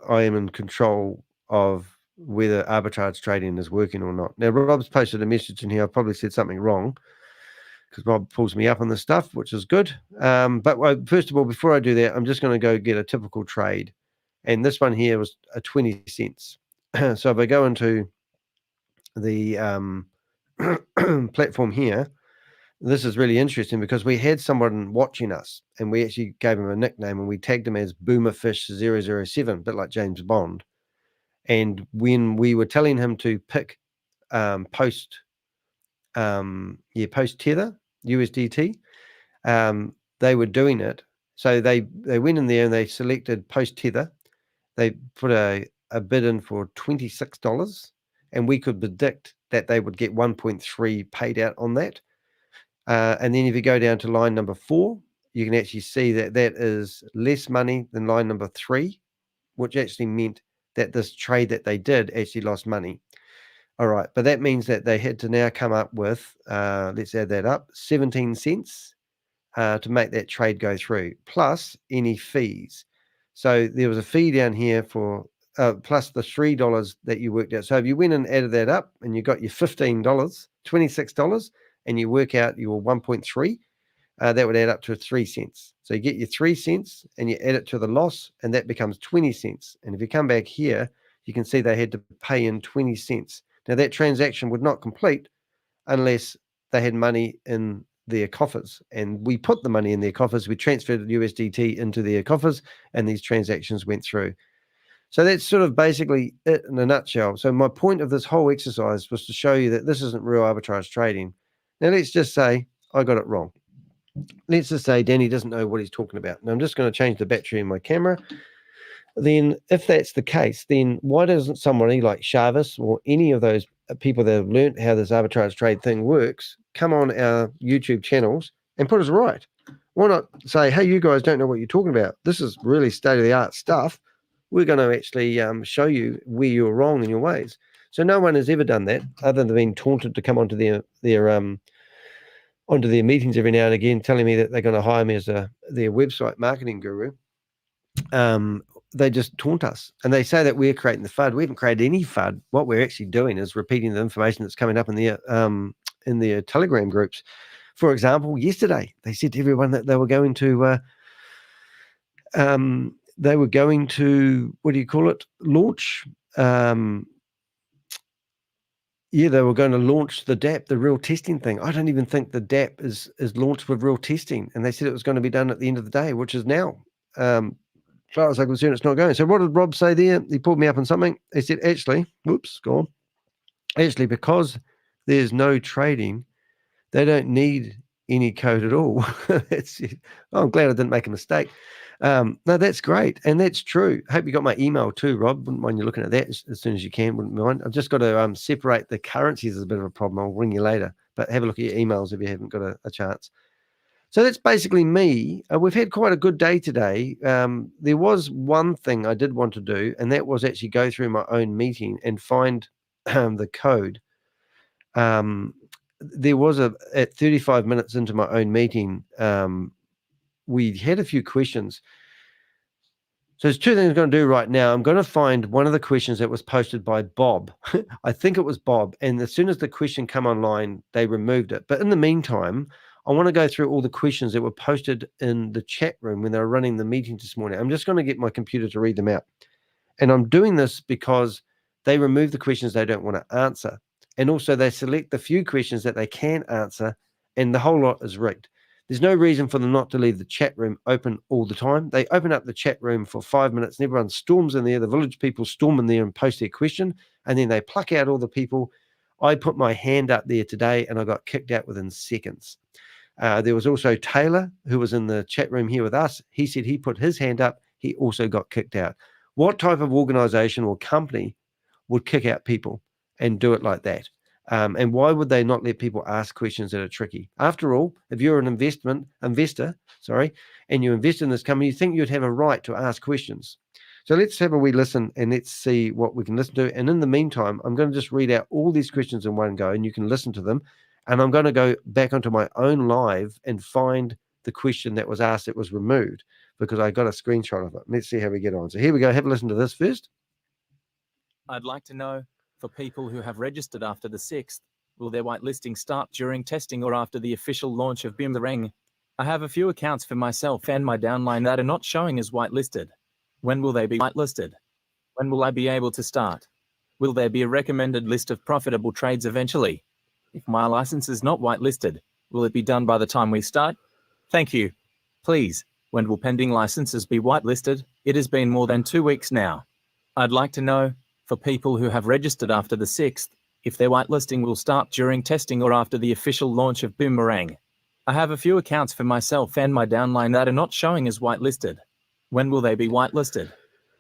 in control of whether arbitrage trading is working or not. Now, Rob's posted a message in here. I probably said something wrong, because Rob pulls me up on this stuff, which is good. But first of all, before I do that, I'm just going to go get a typical trade. And this one here was a 20 cents. So if I go into platform here, this is really interesting because we had someone watching us and we actually gave him a nickname and we tagged him as Boomerfish007, a bit like James Bond. And when we were telling him to pick post tether USDT, they were doing it. So they went in there and they selected post tether. They put a bid in for $26, and we could predict that they would get 1.3 paid out on that. And then if you go down to line number 4, you can actually see that that is less money than line number 3, which actually meant that this trade that they did actually lost money. All right, but that means that they had to now come up with, let's add that up, 17 cents to make that trade go through, plus any fees. So there was a fee down here for plus the $3 that you worked out. So if you went and added that up and you got your $15, $26, and you work out your 1.3, that would add up to 3 cents. So you get your 3 cents and you add it to the loss, and that becomes 20 cents. And if you come back here, you can see they had to pay in 20 cents. Now that transaction would not complete unless they had money in their coffers, and we put the money in their coffers. We transferred USDT into their coffers, and these transactions went through. So that's sort of basically it in a nutshell. So my point of this whole exercise was to show you that this isn't real arbitrage trading. Now let's just say I got it wrong. Let's just say Danny doesn't know what he's talking about. Now I'm just going to change the battery in my camera. Then if that's the case, then why doesn't somebody like Shavez or any of those people that have learned how this arbitrage trade thing works come on our YouTube channels and put us right? Why not say, hey, you guys don't know what you're talking about. This is really state-of-the-art stuff. We're going to actually show you where you're wrong in your ways. So no one has ever done that other than being taunted to come onto their meetings every now and again, telling me that they're going to hire me as their website marketing guru. They just taunt us, and they say that we're creating the FUD. We haven't created any FUD. What we're actually doing is repeating the information that's coming up in the Telegram groups. For example, yesterday they said to everyone that they were going to launch. They were going to launch the DApp, the real testing thing. I don't even think the DApp is launched with real testing, and they said it was going to be done at the end of the day, which is now. As far as I'm concerned, it's not going. So what did Rob say there? He pulled me up on something. He said, actually, because there's no trading, they don't need any code at all. I'm glad I didn't make a mistake. No, that's great. And that's true. Hope you got my email too, Rob. Wouldn't mind you looking at that as soon as you can. Wouldn't mind. I've just got to separate the currencies is a bit of a problem. I'll ring you later. But have a look at your emails if you haven't got a chance. So that's basically me. We've had quite a good day today. There was one thing I did want to do, and that was actually go through my own meeting and find the code. There was at 35 minutes into my own meeting, we had a few questions. So there's two things I'm going to do right now. I'm going to find one of the questions that was posted by Bob. I think it was Bob. And as soon as the question came online, they removed it. But in the meantime, I want to go through all the questions that were posted in the chat room when they were running the meeting this morning. I'm just going to get my computer to read them out. And I'm doing this because they remove the questions they don't want to answer. And also they select the few questions that they can answer, and the whole lot is rigged. There's no reason for them not to leave the chat room open all the time. They open up the chat room for 5 minutes and everyone storms in there. The village people storm in there and post their question, and then they pluck out all the people. I put my hand up there today and I got kicked out within seconds. There was also Taylor, who was in the chat room here with us. He said he put his hand up. He also got kicked out. What type of organization or company would kick out people and do it like that? And why would they not let people ask questions that are tricky? After all, if you're an investor, and you invest in this company, you think you'd have a right to ask questions. So let's have a wee listen and let's see what we can listen to. And in the meantime, I'm going to just read out all these questions in one go and you can listen to them. And I'm going to go back onto my own live and find the question that was asked that was removed because I got a screenshot of it. Let's see how we get on. So here we go. Have a listen to this first. I'd like to know, for people who have registered after the 6th, will their whitelisting start during testing or after the official launch of Boomerang? I have a few accounts for myself and my downline that are not showing as whitelisted. When will they be whitelisted? When will I be able to start? will there be a recommended list of profitable trades eventually? If my license is not whitelisted, will it be done by the time we start? Thank you. Please, when will pending licenses be whitelisted? It has been more than 2 weeks now. I'd like to know, for people who have registered after the 6th, if their whitelisting will start during testing or after the official launch of Boomerang. I have a few accounts for myself and my downline that are not showing as whitelisted. When will they be whitelisted?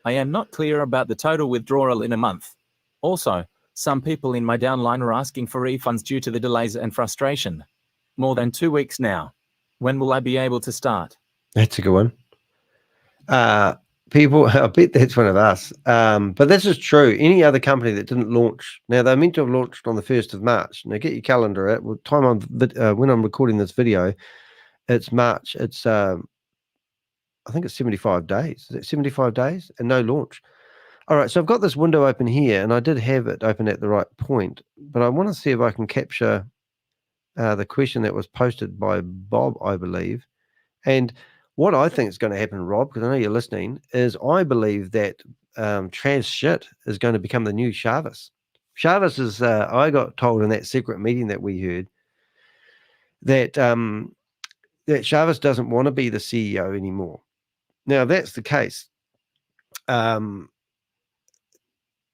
I am not clear about the total withdrawal in a month. Also, some people in my downline are asking for refunds due to the delays and frustration. More than 2 weeks now. When will I be able to start? That's a good one. People, I bet that's one of us. But this is true. Any other company that didn't launch, now they're meant to have launched on the 1st of March. Now get your calendar out. Well, when I'm recording this video, it's March. It's I think it's 75 days. Is it 75 days and no launch? All right, so I've got this window open here, and I did have it open at the right point, but I want to see if I can capture the question that was posted by Bob, I believe. And what I think is going to happen, Rob, because I know you're listening, is I believe that trans shit is going to become the new Shavez. Shavez is, I got told in that secret meeting that we heard that that Shavez doesn't want to be the CEO anymore. Now, if that's the case, then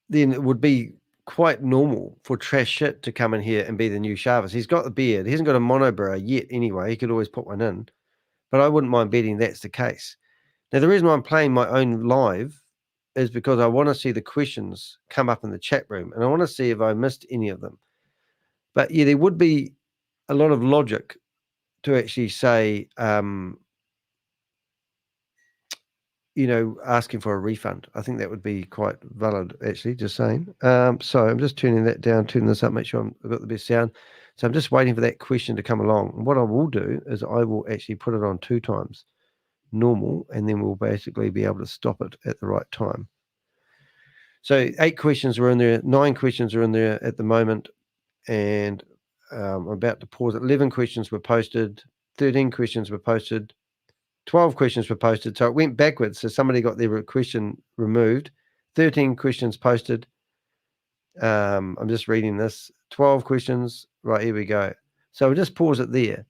it would be quite normal for trash shit to come in here and be the new Shavez. He's got the beard. He hasn't got a monobrow yet anyway. He could always put one in. But I wouldn't mind betting that's the case. Now, the reason why I'm playing my own live is because I want to see the questions come up in the chat room, and I want to see if I missed any of them. But yeah, there would be a lot of logic to actually say, you know, asking for a refund. I think that would be quite valid, actually, just saying. So I'm just turning that down, turning this up, make sure I've got the best sound. So I'm just waiting for that question to come along. And what I will do is I will actually put it on 2 times normal, and then we'll basically be able to stop it at the right time. So 8 questions are in there, 9 questions are in there at the moment, and I'm about to pause it. 11 questions were posted, 13 questions were posted, 12 questions were posted, so it went backwards. So somebody got their question removed. 13 questions posted. I'm just reading this. 12 questions. Right, here we go. So we'll just pause it there.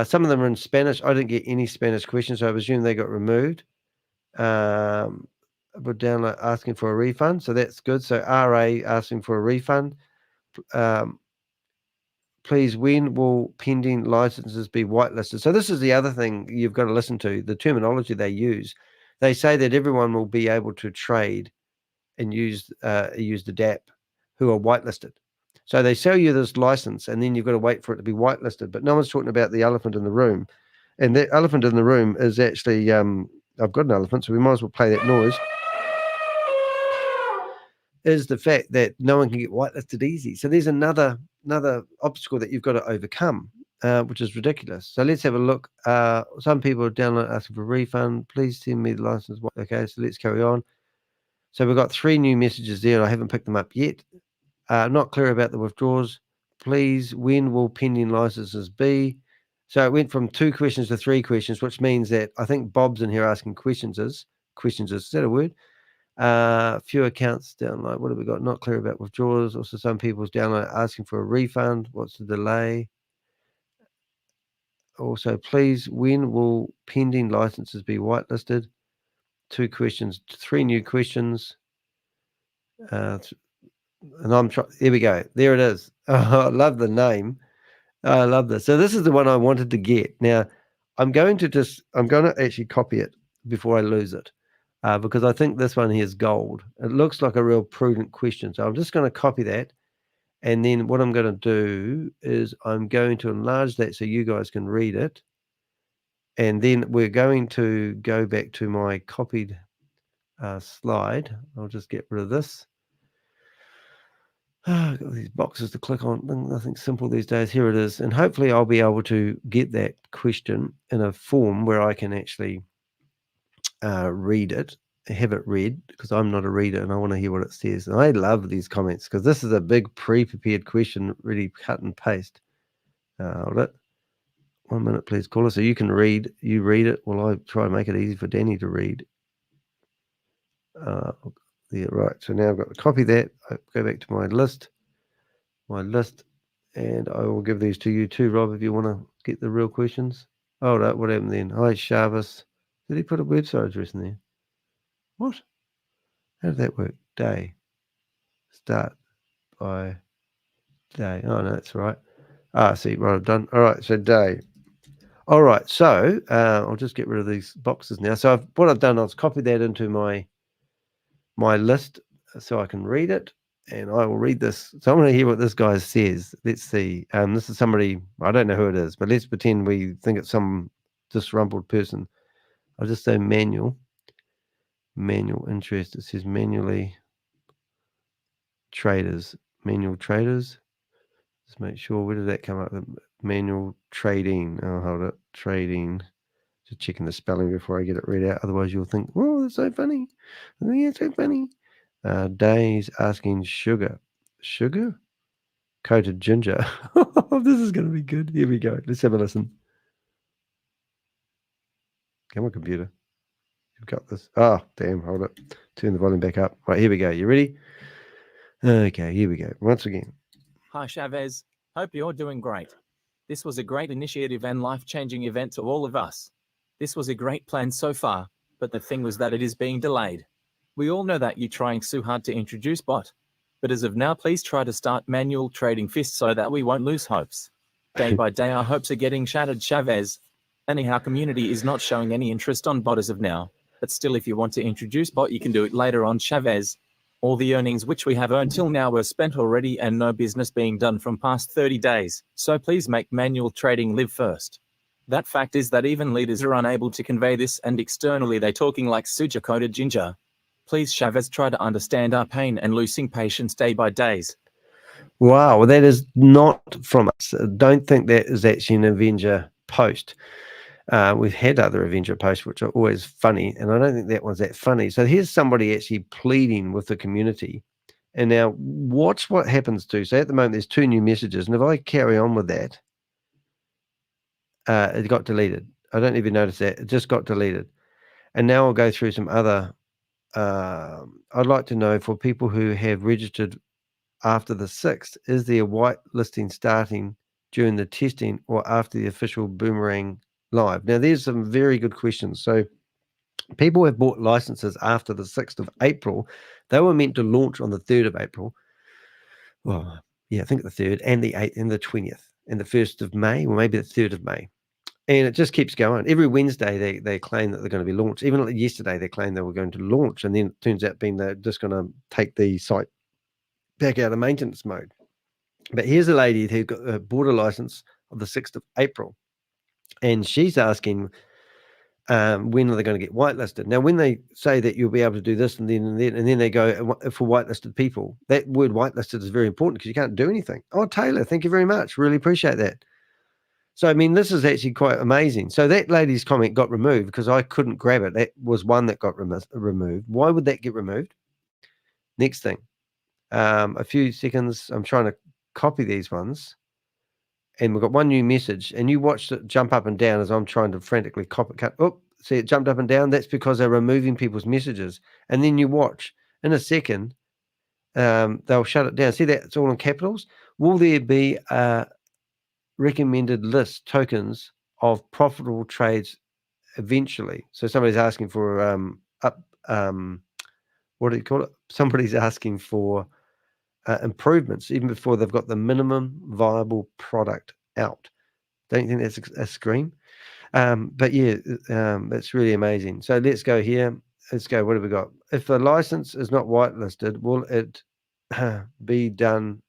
Some of them are in Spanish. I didn't get any Spanish questions, so I presume they got removed. But download asking for a refund, so that's good. So RA asking for a refund. Please, when will pending licenses be whitelisted? So this is the other thing you've got to listen to, the terminology they use. They say that everyone will be able to trade and use the DApp who are whitelisted. So they sell you this license, and then you've got to wait for it to be whitelisted. But no one's talking about the elephant in the room. And the elephant in the room is actually, I've got an elephant, so we might as well play that noise, is the fact that no one can get whitelisted easy. So there's another obstacle that you've got to overcome, which is ridiculous. So let's have a look. Some people are downloading asking for a refund. Please send me the license. Okay, so let's carry on. So we've got 3 new messages there. I haven't picked them up yet. Not clear about the withdrawals. Please, when will pending licenses be? So it went from 2 questions to 3 questions, which means that I think Bob's in here asking questions. Is that a word? Few accounts download. What have we got? Not clear about withdrawals. Also, some people's download asking for a refund. What's the delay? Also, please, when will pending licenses be whitelisted? 2 questions, 3 new questions. And I'm trying. Here we go. There it is. Oh, I love the name. I love this. So this is the one I wanted to get. Now, I'm going to actually copy it before I lose it. Because I think this one here is gold. It looks like a real prudent question. So I'm just going to copy that. And then what I'm going to do is I'm going to enlarge that so you guys can read it. And then we're going to go back to my copied slide. I'll just get rid of this. I've got these boxes to click on. Nothing simple these days. Here it is. And hopefully I'll be able to get that question in a form where I can actually read it, have it read, because I'm not a reader and I want to hear what it says. And I love these comments because this is a big pre-prepared question, really cut and paste. Hold it. 1 minute, please, caller. So you can read. You read it while I try to make it easy for Danny to read. there. Right. So now I've got to copy that. I go back to my list, and I will give these to you too, Rob, if you want to get the real questions. Oh, no, what happened then? Hi, Shavez. Did he put a website address in there? What? How did that work? Day. Start by day. Oh, no, that's right. Ah, see what I've done. All right, so day. All right, so I'll just get rid of these boxes now. So what I've done, I've copied that into my list so I can read it, and I will read this. So I want to hear what this guy says. Let's see. This is somebody, I don't know who it is, but let's pretend we think it's some disgruntled person. I'll just say manual interest. It says manual traders. Just make sure, where did that come up? Manual trading. Oh, hold it. Trading. Just checking the spelling before I get it read out. Otherwise, you'll think, oh, that's so funny. Yeah, so funny. Days asking sugar. Sugar? Coated ginger. This is going to be good. Here we go. Let's have a listen. Come on, computer. You've got this. Oh, damn. Hold it. Turn the volume back up. Right, here we go. You ready? Okay, here we go. Once again. Hi, Shavez. Hope you're doing great. This was a great initiative and life-changing event to all of us. This was a great plan so far, but the thing was that it is being delayed. We all know that you're trying so hard to introduce bot, but as of now, please try to start manual trading fist so that we won't lose hopes. Day by day, our hopes are getting shattered, Shavez. Anyhow, community is not showing any interest on bot as of now, but still, if you want to introduce bot, you can do it later on, Shavez. All the earnings which we have earned till now were spent already and no business being done from past 30 days, so please make manual trading live first. That fact is that even leaders are unable to convey this, and externally they talking like sugar-coated ginger. Please, Shavez, try to understand our pain and losing patience day by days. Wow, well, that is not from us. Don't think that is actually an Avenger post. We've had other Avenger posts, which are always funny, and I don't think that one's that funny. So here's somebody actually pleading with the community. And now watch what happens to. So at the moment, there's 2 new messages. And if I carry on with that, it got deleted. I don't even notice that. It just got deleted. And now I'll go through some other. I'd like to know, for people who have registered after the 6th, is there whitelisting starting during the testing or after the official Boomerang live? Now, there's some very good questions. So people have bought licenses after the 6th of April. They were meant to launch on the 3rd of April. Well, yeah, I think the 3rd and the 8th and the 20th and the 1st of May, or maybe the 3rd of May. And it just keeps going. Every Wednesday, they claim that they're going to be launched. Even yesterday, they claimed they were going to launch. And then it turns out they're just going to take the site back out of maintenance mode. But here's a lady who got bought a license on the 6th of April. And she's asking, when are they going to get whitelisted? Now, when they say that you'll be able to do this and then they go for whitelisted people, that word whitelisted is very important because you can't do anything. Oh, Taylor, thank you very much. Really appreciate that. So, I mean, this is actually quite amazing. So that lady's comment got removed because I couldn't grab it. That was one that got removed. Why would that get removed? Next thing. A few seconds. I'm trying to copy these ones. And we've got one new message. And you watched it jump up and down as I'm trying to frantically copy cut. Oh, see, it jumped up and down. That's because they're removing people's messages. And then you watch. In a second, they'll shut it down. See that? It's all in capitals. Will there be recommended list tokens of profitable trades eventually? So somebody's asking for what do you call it? Somebody's asking for improvements even before they've got the minimum viable product out. Don't you think that's a scream? But yeah, that's really amazing. So let's go here. Let's go. What have we got? If the license is not whitelisted, will it be done?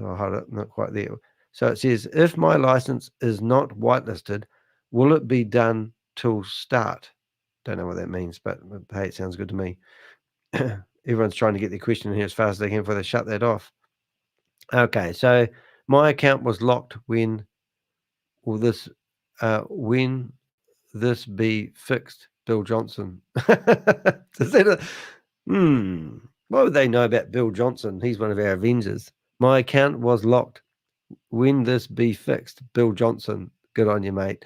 Oh, hold it, not quite there. So it says, if my license is not whitelisted, will it be done till start? Don't know what that means, but hey, it sounds good to me. Everyone's trying to get their question in here as fast as they can before they shut that off. Okay, so my account was locked when will this be fixed? Bill Johnson. What would they know about Bill Johnson? He's one of our Avengers. My account was locked. When this be fixed? Bill Johnson. Good on you, mate.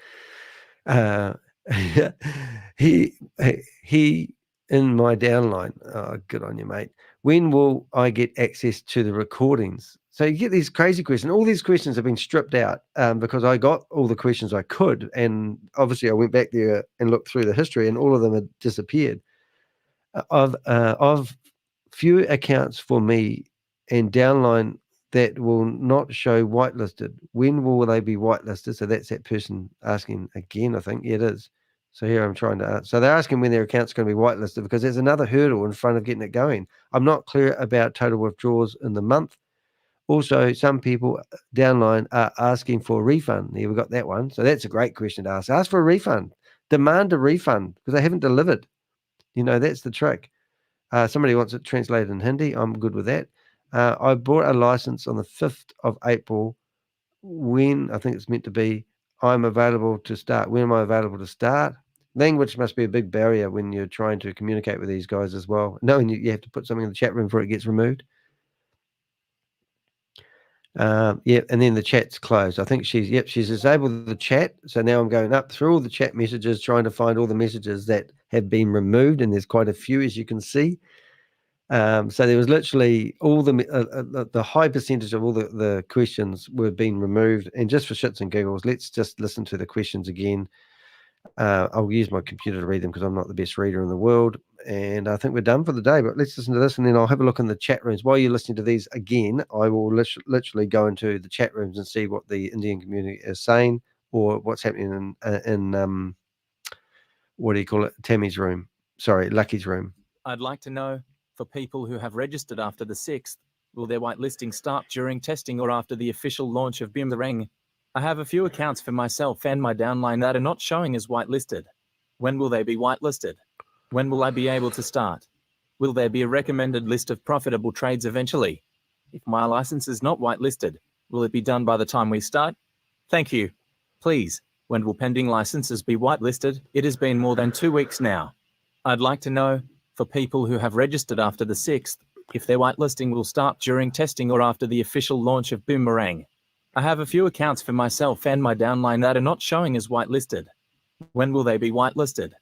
He in my downline. Oh, good on you, mate. When will I get access to the recordings? So you get these crazy questions. All these questions have been stripped out because I got all the questions I could. And obviously I went back there and looked through the history and all of them had disappeared. Of few accounts for me and downline that will not show whitelisted. When will they be whitelisted? So that's that person asking again, I think. Yeah, it is. So here I'm trying to, so they're asking when their account's going to be whitelisted because there's another hurdle in front of getting it going. I'm not clear about total withdrawals in the month. Also, some people downline are asking for a refund. Here we got that one. So that's a great question to ask. Ask for a refund. Demand a refund because they haven't delivered. You know, that's the trick. Somebody wants it translated in Hindi. I'm good with that. I bought a license on the 5th of April when I think it's meant to be I'm available to start. When am I available to start? Language must be a big barrier when you're trying to communicate with these guys as well. Knowing you have to put something in the chat room before it gets removed. Yeah, and then the chat's closed. I think she's disabled the chat. So now I'm going up through all the chat messages, trying to find all the messages that have been removed, and there's quite a few, as you can see. So there was literally all the high percentage of all the questions were being removed. And just for shits and giggles, let's just listen to the questions again. I'll use my computer to read them because I'm not the best reader in the world. And I think we're done for the day, but let's listen to this and then I'll have a look in the chat rooms. While you're listening to these again, I will literally go into the chat rooms and see what the Indian community is saying or what's happening in what do you call it? Tammy's room. Sorry, Lucky's room. I'd like to know, for people who have registered after the 6th, will their whitelisting start during testing or after the official launch of Boomerang? I have a few accounts for myself and my downline that are not showing as whitelisted. When will they be whitelisted? When will I be able to start? Will there be a recommended list of profitable trades eventually? If my license is not whitelisted, will it be done by the time we start? Thank you. Please, when will pending licenses be whitelisted? It has been more than 2 weeks now. I'd like to know, for people who have registered after the 6th, if their whitelisting will start during testing or after the official launch of Boomerang. I have a few accounts for myself and my downline that are not showing as whitelisted. When will they be whitelisted?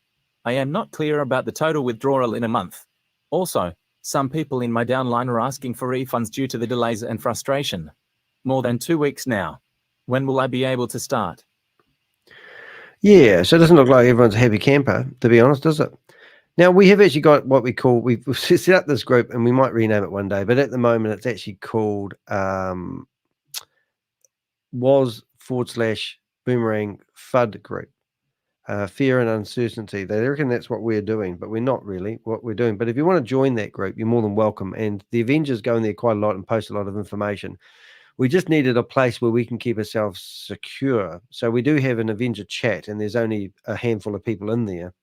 I am not clear about the total withdrawal in a month. Also, some people in my downline are asking for refunds due to the delays and frustration. More than 2 weeks now. When will I be able to start? Yeah, so it doesn't look like everyone's a happy camper, to be honest, does it? Now, we have actually got what we call, we've set up this group and we might rename it one day, but at the moment it's actually called was/Boomerang FUD group. Fear and uncertainty. They reckon that's what we're doing, but we're not really what we're doing. But if you want to join that group, you're more than welcome. And the Avengers go in there quite a lot and post a lot of information. We just needed a place where we can keep ourselves secure. So we do have an Avenger chat and there's only a handful of people in there.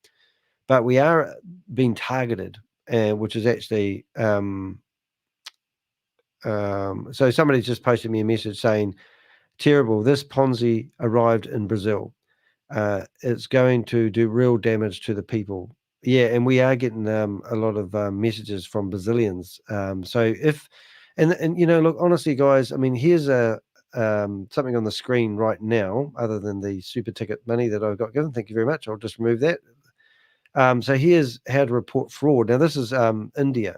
But we are being targeted, which is actually so somebody just posted me a message saying, terrible, this Ponzi arrived in Brazil. It's going to do real damage to the people. Yeah, and we are getting a lot of messages from Brazilians. So if, and you know, look, honestly, guys, I mean, here's a something on the screen right now, other than the super ticket money that I got given. Thank you very much. I'll just remove that. So here's how to report fraud. Now this is India.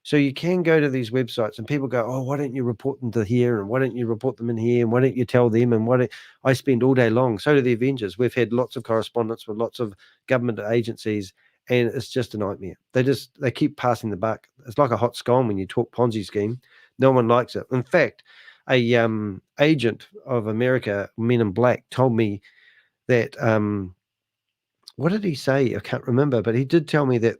So you can go to these websites and people go, oh, why don't you report them to here? And why don't you report them in here? And why don't you tell them? And I spend all day long. So do the Avengers. We've had lots of correspondence with lots of government agencies and it's just a nightmare. They keep passing the buck. It's like a hot scone when you talk Ponzi scheme. No one likes it. In fact, a agent of America, Men in Black, told me that, what did he say? I can't remember, but he did tell me that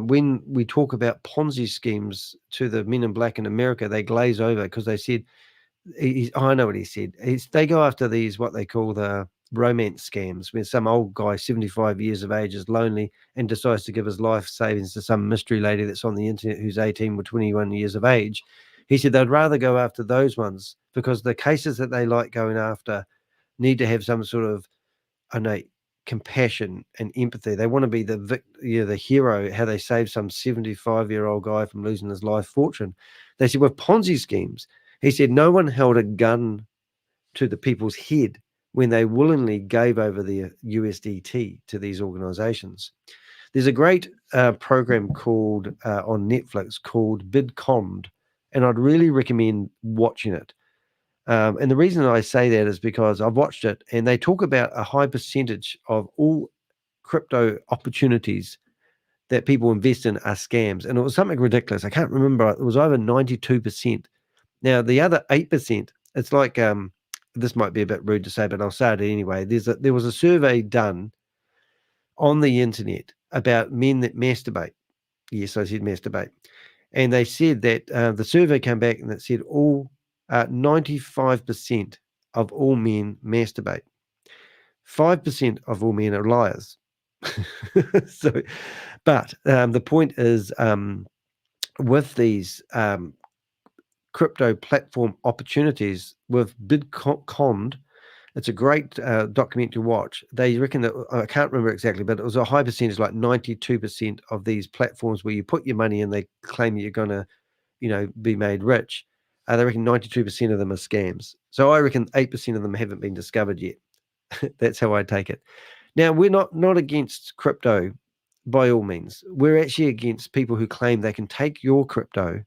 when we talk about Ponzi schemes to the Men in Black in America, they glaze over because they said, I know what he said. They go after these, what they call the romance scams, where some old guy, 75 years of age, is lonely and decides to give his life savings to some mystery lady that's on the internet who's 18 or 21 years of age. He said they'd rather go after those ones because the cases that they like going after need to have some sort of innate compassion and empathy. They want to be the hero, how they saved some 75-year-old guy from losing his life fortune. They said with Ponzi schemes, he said no one held a gun to the people's head when they willingly gave over their USDT to these organizations. There's a great program called on Netflix called Bitcoin, and I'd really recommend watching it. And the reason I say that is because I've watched it, and they talk about a high percentage of all crypto opportunities that people invest in are scams. And it was something ridiculous. I can't remember. It was over 92%. Now, the other 8%, it's like, this might be a bit rude to say, but I'll say it anyway. There was a survey done on the internet about men that masturbate. Yes, I said masturbate. And they said that the survey came back and it said 95% of all men masturbate. 5% of all men are liars. But the point is, with these crypto platform opportunities with Bitcoin, it's a great document to watch. They reckon that, I can't remember exactly, but it was a high percentage, like 92% of these platforms where you put your money in, they claim you're going to, be made rich. They reckon 92% of them are scams. So I reckon 8% of them haven't been discovered yet. That's how I take it. Now, we're not against crypto by all means. We're actually against people who claim they can take your crypto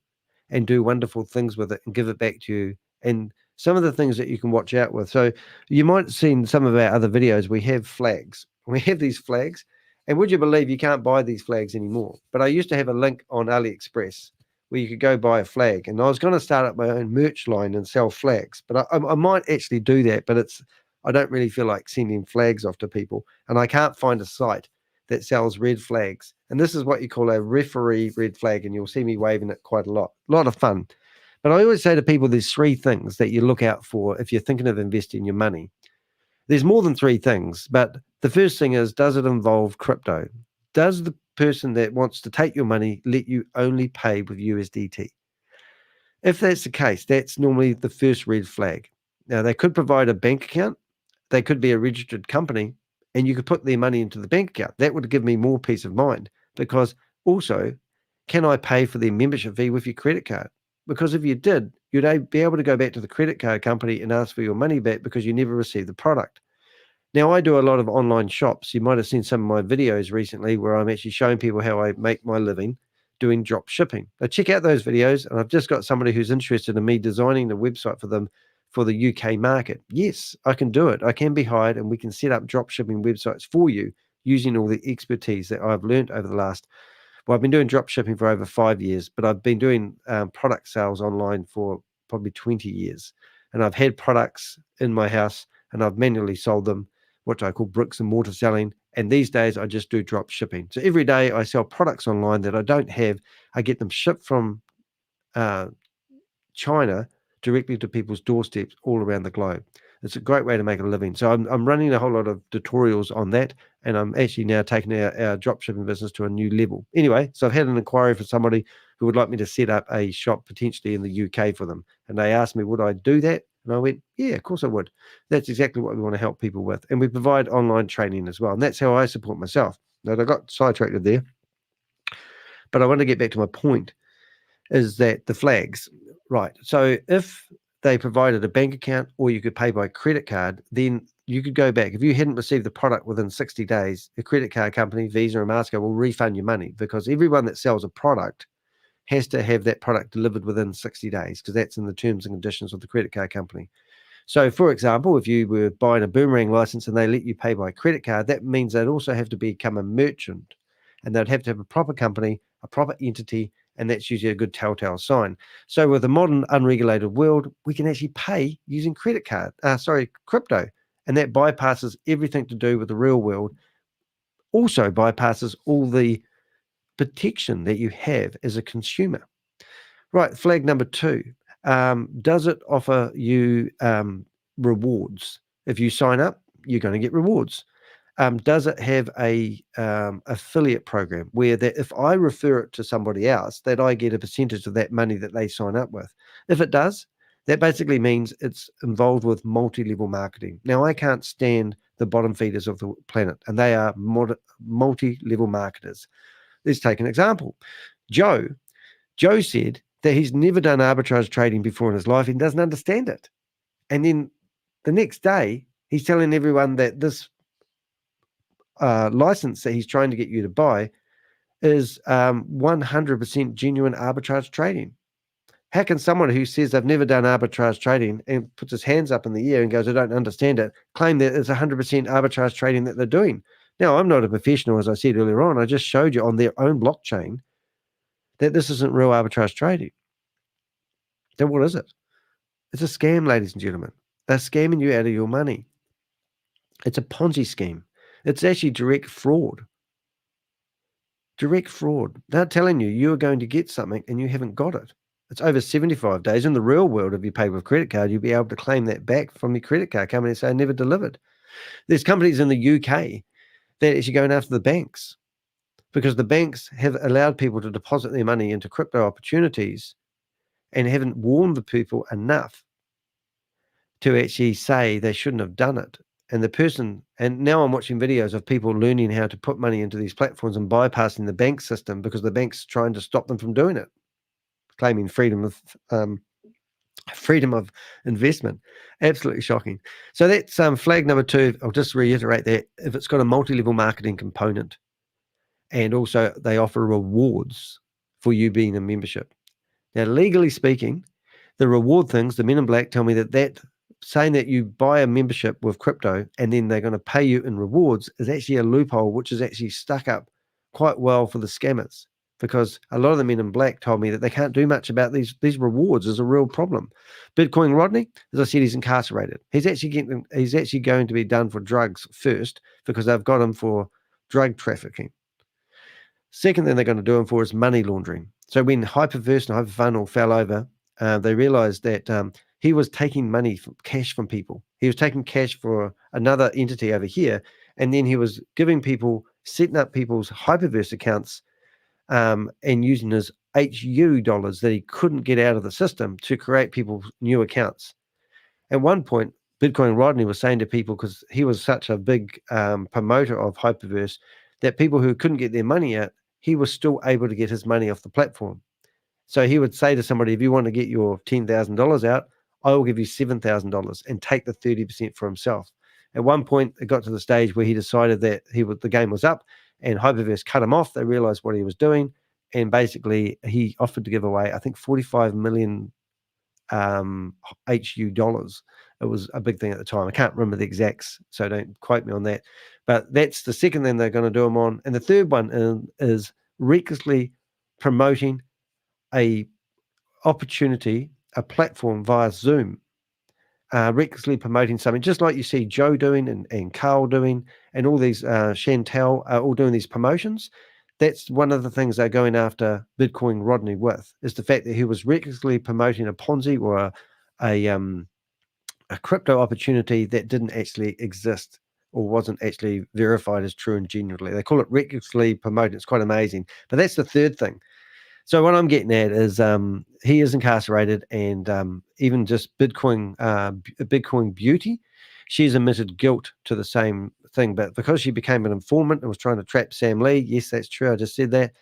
and do wonderful things with it and give it back to you. And some of the things that you can watch out with. So you might have seen some of our other videos. We have flags. We have these flags. And would you believe you can't buy these flags anymore? But I used to have a link on AliExpress where you could go buy a flag. And I was going to start up my own merch line and sell flags. But I might actually do that. But I don't really feel like sending flags off to people. And I can't find a site that sells red flags. And this is what you call a referee red flag. And you'll see me waving it quite a lot. A lot of fun. But I always say to people, there's 3 things that you look out for if you're thinking of investing your money. There's more than 3 things, but the first thing is, does it involve crypto? Does the person that wants to take your money let you only pay with USDT? If that's the case, that's normally the first red flag. Now, they could provide a bank account. They could be a registered company, and you could put their money into the bank account. That would give me more peace of mind, because also, can I pay for their membership fee with your credit card? Because if you did, you'd be able to go back to the credit card company and ask for your money back because you never received the product. Now, I do a lot of online shops. You might have seen some of my videos recently where I'm actually showing people how I make my living doing drop shipping. Now, check out those videos. And I've just got somebody who's interested in me designing the website for them for the UK market. Yes, I can do it. I can be hired, and we can set up drop shipping websites for you using all the expertise that I've learned over the last. Well, I've been doing drop shipping for over 5 years, but I've been doing product sales online for probably 20 years. And I've had products in my house and I've manually sold them, what I call bricks and mortar selling. And these days I just do drop shipping. So every day I sell products online that I don't have. I get them shipped from China directly to people's doorsteps all around the globe. It's a great way to make a living. So I'm running a whole lot of tutorials on that, and I'm actually now taking our dropshipping business to a new level. Anyway, so I've had an inquiry for somebody who would like me to set up a shop potentially in the UK for them. And they asked me, would I do that? And I went, yeah, of course I would. That's exactly what we want to help people with. And we provide online training as well. And that's how I support myself. Now, I got sidetracked there, but I want to get back to my point, is that the flags, right? So if they provided a bank account or you could pay by credit card, then you could go back. If you hadn't received the product within 60 days, a credit card company, Visa or MasterCard, will refund your money, because everyone that sells a product has to have that product delivered within 60 days, because that's in the terms and conditions of the credit card company. So, for example, if you were buying a Boomerang license and they let you pay by credit card, that means they'd also have to become a merchant, and they'd have to have a proper company, a proper entity, and that's usually a good telltale sign. So with a modern unregulated world, we can actually pay using crypto, and that bypasses everything to do with the real world. Also bypasses all the protection that you have as a consumer. Right, flag number 2. Does it offer you rewards? If you sign up, you're going to get rewards. Does it have a affiliate program where that if I refer it to somebody else, that I get a percentage of that money that they sign up with? If it does, that basically means it's involved with multi-level marketing. Now, I can't stand the bottom feeders of the planet, and they are multi-level marketers. Let's take an example. Joe said that he's never done arbitrage trading before in his life. He doesn't understand it. And then the next day, he's telling everyone that this license that he's trying to get you to buy is 100% genuine arbitrage trading. How can someone who says they've never done arbitrage trading and puts his hands up in the air and goes, I don't understand it, claim that it's 100% arbitrage trading that they're doing? Now, I'm not a professional, as I said earlier on. I just showed you on their own blockchain that this isn't real arbitrage trading. Then what is it? It's a scam, ladies and gentlemen. They're scamming you out of your money. It's a Ponzi scheme. It's actually direct fraud. Direct fraud. They're telling you you're going to get something and you haven't got it. It's over 75 days. In the real world, if you pay with credit card, you'll be able to claim that back from your credit card company and say, I never delivered. There's companies in the UK that are actually going after the banks because the banks have allowed people to deposit their money into crypto opportunities and haven't warned the people enough to actually say they shouldn't have done it. And now I'm watching videos of people learning how to put money into these platforms and bypassing the bank system because the bank's trying to stop them from doing it, claiming freedom of investment. Absolutely shocking. So that's flag number 2. I'll just reiterate that if it's got a multi-level marketing component, and also they offer rewards for you being a membership. Now, legally speaking, the reward things, the men in black tell me that saying that you buy a membership with crypto and then they're going to pay you in rewards is actually a loophole, which is actually stuck up quite well for the scammers, because a lot of the men in black told me that they can't do much about these rewards. Is a real problem. Bitcoin Rodney, as I said, he's incarcerated. He's actually going to be done for drugs first because they've got him for drug trafficking. Second thing they're going to do him for is money laundering. So when Hyperverse and Hyperfunnel fell over, they realized that he was taking cash from people. He was taking cash for another entity over here, and then he was giving people, setting up people's Hyperverse accounts and using his HU dollars that he couldn't get out of the system to create people's new accounts. At one point, Bitcoin Rodney was saying to people, because he was such a big promoter of Hyperverse, that people who couldn't get their money out, he was still able to get his money off the platform. So he would say to somebody, if you want to get your $10,000 out, I will give you $7,000 and take the 30% for himself. At one point, it got to the stage where he decided that the game was up and Hyperverse cut him off. They realized what he was doing. And basically, he offered to give away, I think, 45 million HU dollars. It was a big thing at the time. I can't remember the exacts, so don't quote me on that. But that's the second thing they're going to do him on. And the third one is recklessly promoting a opportunity, a platform via Zoom, recklessly promoting something, just like you see Joe doing and Carl doing, and all these Chantal are all doing these promotions. That's one of the things they're going after Bitcoin Rodney with, is the fact that he was recklessly promoting a Ponzi or a crypto opportunity that didn't actually exist or wasn't actually verified as true and genuinely. They call it recklessly promoting. It's quite amazing. But that's the third thing. So what I'm getting at is he is incarcerated, and even just Bitcoin Beauty, she's admitted guilt to the same thing. But because she became an informant and was trying to trap Sam Lee, yes, that's true. I just said that.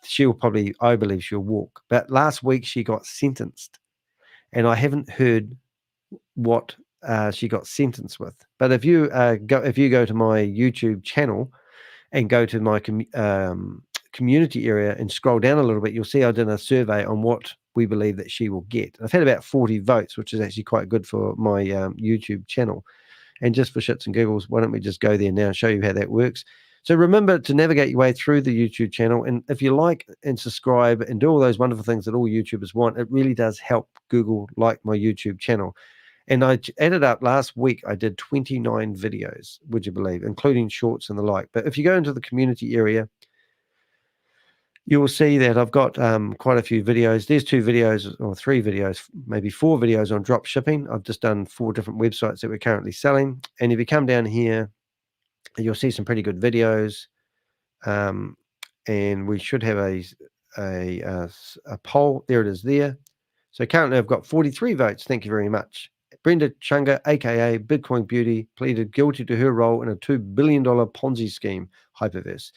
She'll probably, I believe she'll walk. But last week she got sentenced, and I haven't heard what she got sentenced with. But if you go to my YouTube channel and go to my community area and scroll down a little bit, you'll see I did a survey on what we believe that she will get. I've had about 40 votes, which is actually quite good for my YouTube channel. And just for shits and giggles, why don't we just go there now and show you how that works? So remember to navigate your way through the YouTube channel. And if you like and subscribe and do all those wonderful things that all YouTubers want, it really does help Google like my YouTube channel. And I added up last week, I did 29 videos, would you believe, including shorts and the like. But if you go into the community area, you will see that I've got quite a few videos. There's 2 videos or 3 videos, maybe 4 videos on drop shipping. I've just done 4 different websites that we're currently selling. And if you come down here, you'll see some pretty good videos. And we should have a poll. There it is there. So currently I've got 43 votes. Thank you very much. Brenda Chunga, aka Bitcoin Beauty, pleaded guilty to her role in a $2 billion Ponzi scheme, Hyperverse.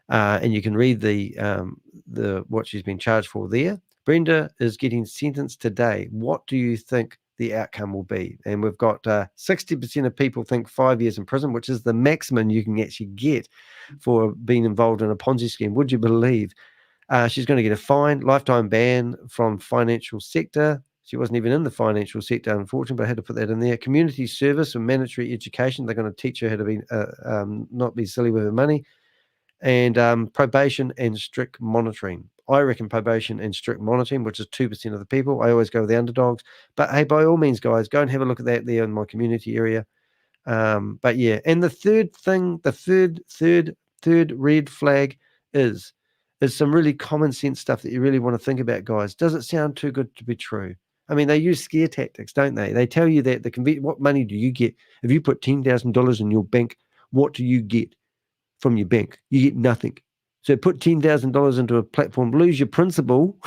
And you can read the what she's been charged for there. Brenda is getting sentenced today. What do you think the outcome will be. And we've got 60% of people think 5 years in prison, which is the maximum you can actually get for being involved in a Ponzi scheme. Would you believe? She's going to get a fine, lifetime ban from financial sector. She wasn't even in the financial sector, unfortunately, but I had to put that in there. Community service and mandatory education. They're going to teach her how to be not be silly with her money. And probation and strict monitoring. I reckon probation and strict monitoring, which is 2% of the people. I always go with the underdogs. But hey, by all means, guys, go and have a look at that there in my community area. But yeah, and the third thing, the third red flag is some really common sense stuff that you really want to think about, guys. Does it sound too good to be true? I mean, they use scare tactics, don't they? They tell you that what money do you get if you put $10,000 in your bank? What do you get from your bank? You get nothing. So put $10,000 into a platform, lose your principal,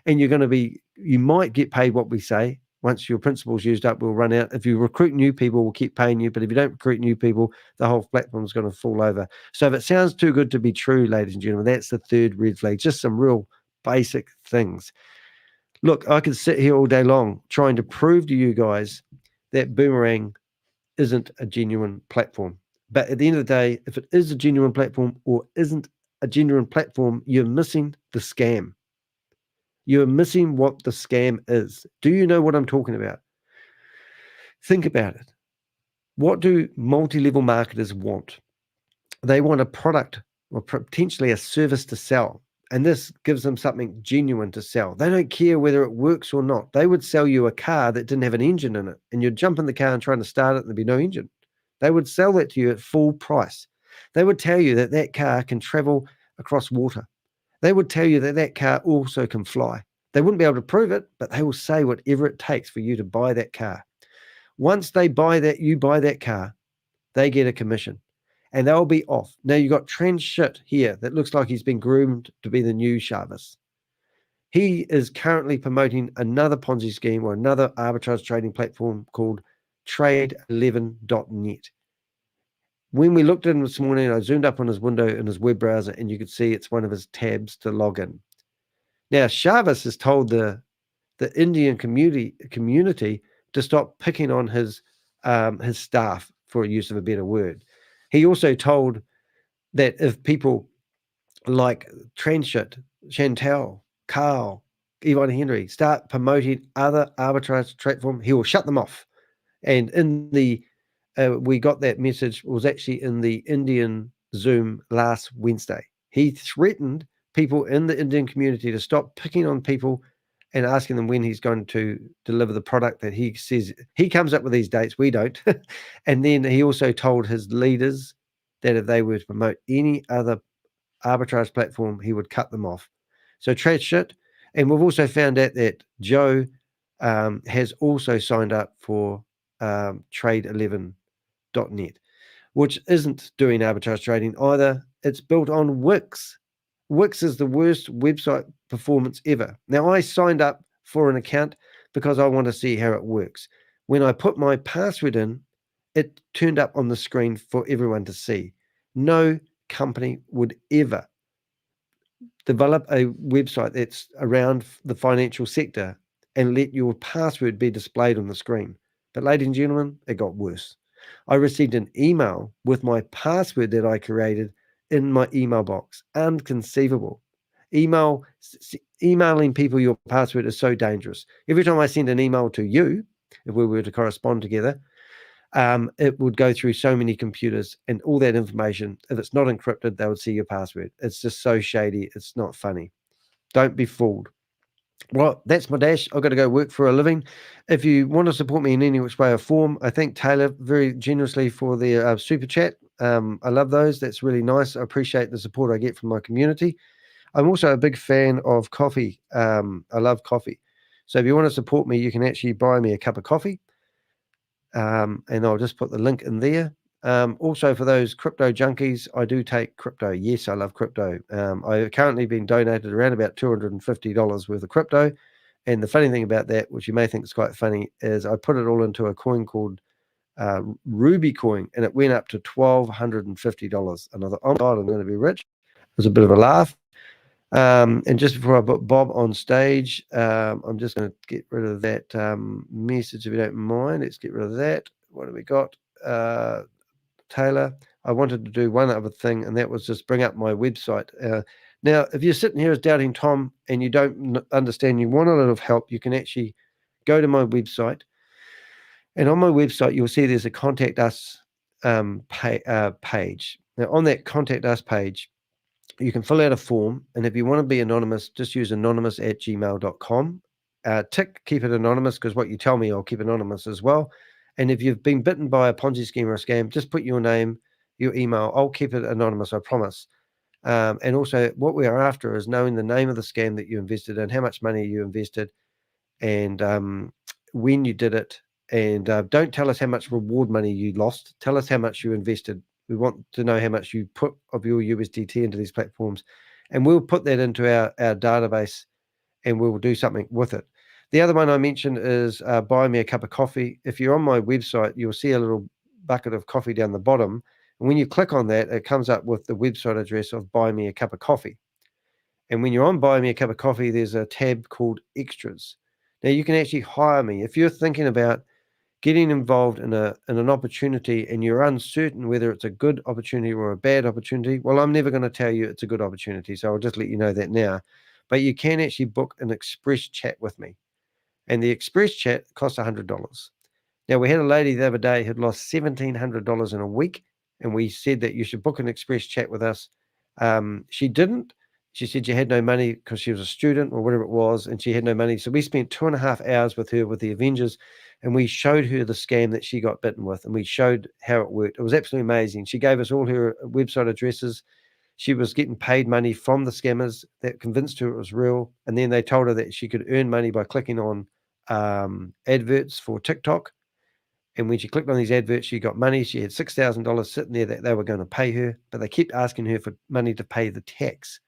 and you might get paid what we say. Once your principal's used up, we'll run out. If you recruit new people, we'll keep paying you. But if you don't recruit new people, the whole platform is going to fall over. So if it sounds too good to be true, ladies and gentlemen, that's the third red flag. Just some real basic things. Look, I could sit here all day long trying to prove to you guys that Boomerang isn't a genuine platform. But at the end of the day, if it is a genuine platform or isn't a genuine platform, you're missing the scam. You're missing what the scam is. Do you know what I'm talking about? Think about it. What do multi-level marketers want? They want a product or potentially a service to sell. And this gives them something genuine to sell. They don't care whether it works or not. They would sell you a car that didn't have an engine in it. And you'd jump in the car and trying to start it and there'd be no engine. They would sell that to you at full price. They would tell you that that car can travel across water. They would tell you that that car also can fly. They wouldn't be able to prove it, but they will say whatever it takes for you to buy that car. Once they buy that, you buy that car, they get a commission and they'll be off. Now you've got trend shit here that looks like he's been groomed to be the new Shavez. He is currently promoting another Ponzi scheme or another arbitrage trading platform called trade11.net. When we looked at him this morning, I zoomed up on his window in his web browser and you could see it's one of his tabs to log in. Now, Shavez has told the Indian community to stop picking on his staff, for use of a better word. He also told that if people like Transit, Chantal, Carl, Yvonne Henry start promoting other arbitrage platform, he will shut them off. And in the we got that message, it was actually in the Indian Zoom last Wednesday. He threatened people in the Indian community to stop picking on people and asking them when he's going to deliver the product that he says. He comes up with these dates, we don't. And then he also told his leaders that if they were to promote any other arbitrage platform, he would cut them off. So trade shit. And we've also found out that Joe has also signed up for trade11.net, which isn't doing arbitrage trading either. It's built on Wix. Wix is the worst website performance ever. Now, I signed up for an account because I want to see how it works. When I put my password in, it turned up on the screen for everyone to see. No company would ever develop a website that's around the financial sector and let your password be displayed on the screen. But ladies and gentlemen, it got worse. I received an email with my password that I created in my email box. Inconceivable. Emailing people your password is so dangerous. Every time I send an email to you, if we were to correspond together, it would go through so many computers and all that information. If it's not encrypted, they would see your password. It's just so shady. It's not funny. Don't be fooled. Well, that's my dash. I've got to go work for a living. If you want to support me in any which way or form, I thank Taylor very generously for the super chat. I love those. That's really nice. I appreciate the support I get from my community. I'm also a big fan of coffee. I love coffee. So if you want to support me, you can actually buy me a cup of coffee. And I'll just put the link in there. Also, for those crypto junkies, I do take crypto. Yes, I love crypto. I've currently been donated around about $250 worth of crypto. And the funny thing about that, which you may think is quite funny, is I put it all into a coin called Ruby coin, and it went up to $1,250. And I thought, oh my God, I'm going to be rich. It was a bit of a laugh. And just before I put Bob on stage, I'm just going to get rid of that message if you don't mind. Let's get rid of that. What have we got? Taylor, I wanted to do one other thing, and that was just bring up my website. Now, if you're sitting here as Doubting Tom and you don't understand, you want a little help, you can actually go to my website. And on my website, you'll see there's a Contact Us page. Now, on that Contact Us page, you can fill out a form. And if you want to be anonymous, just use anonymous@gmail.com. Tick, keep it anonymous, because what you tell me, I'll keep anonymous as well. And if you've been bitten by a Ponzi scheme or a scam, just put your name, your email. I'll keep it anonymous, I promise. And also, what we are after is knowing the name of the scam that you invested in, how much money you invested, and when you did it. And don't tell us how much reward money you lost. Tell us how much you invested. We want to know how much you put of your USDT into these platforms. And we'll put that into our database, and we'll do something with it. The other one I mentioned is buy me a cup of coffee. If you're on my website, you'll see a little bucket of coffee down the bottom. And when you click on that, it comes up with the website address of Buy Me a Cup of Coffee. And when you're on Buy Me a Cup of Coffee, there's a tab called Extras. Now, you can actually hire me. If you're thinking about getting involved in an opportunity and you're uncertain whether it's a good opportunity or a bad opportunity, well, I'm never going to tell you it's a good opportunity. So I'll just let you know that now. But you can actually book an express chat with me. And the express chat costs $100. Now, we had a lady the other day who'd lost $1,700 in a week, and we said that you should book an express chat with us. She didn't. She said she had no money because she was a student or whatever it was, and she had no money. So we spent 2.5 hours with her with the Avengers, and we showed her the scam that she got bitten with, and we showed how it worked. It was absolutely amazing. She gave us all her website addresses. She was getting paid money from the scammers that convinced her it was real, and then they told her that she could earn money by clicking on adverts for TikTok. And when she clicked on these adverts, she got money. She had $6,000 sitting there that they were going to pay her, but they kept asking her for money to pay the tax.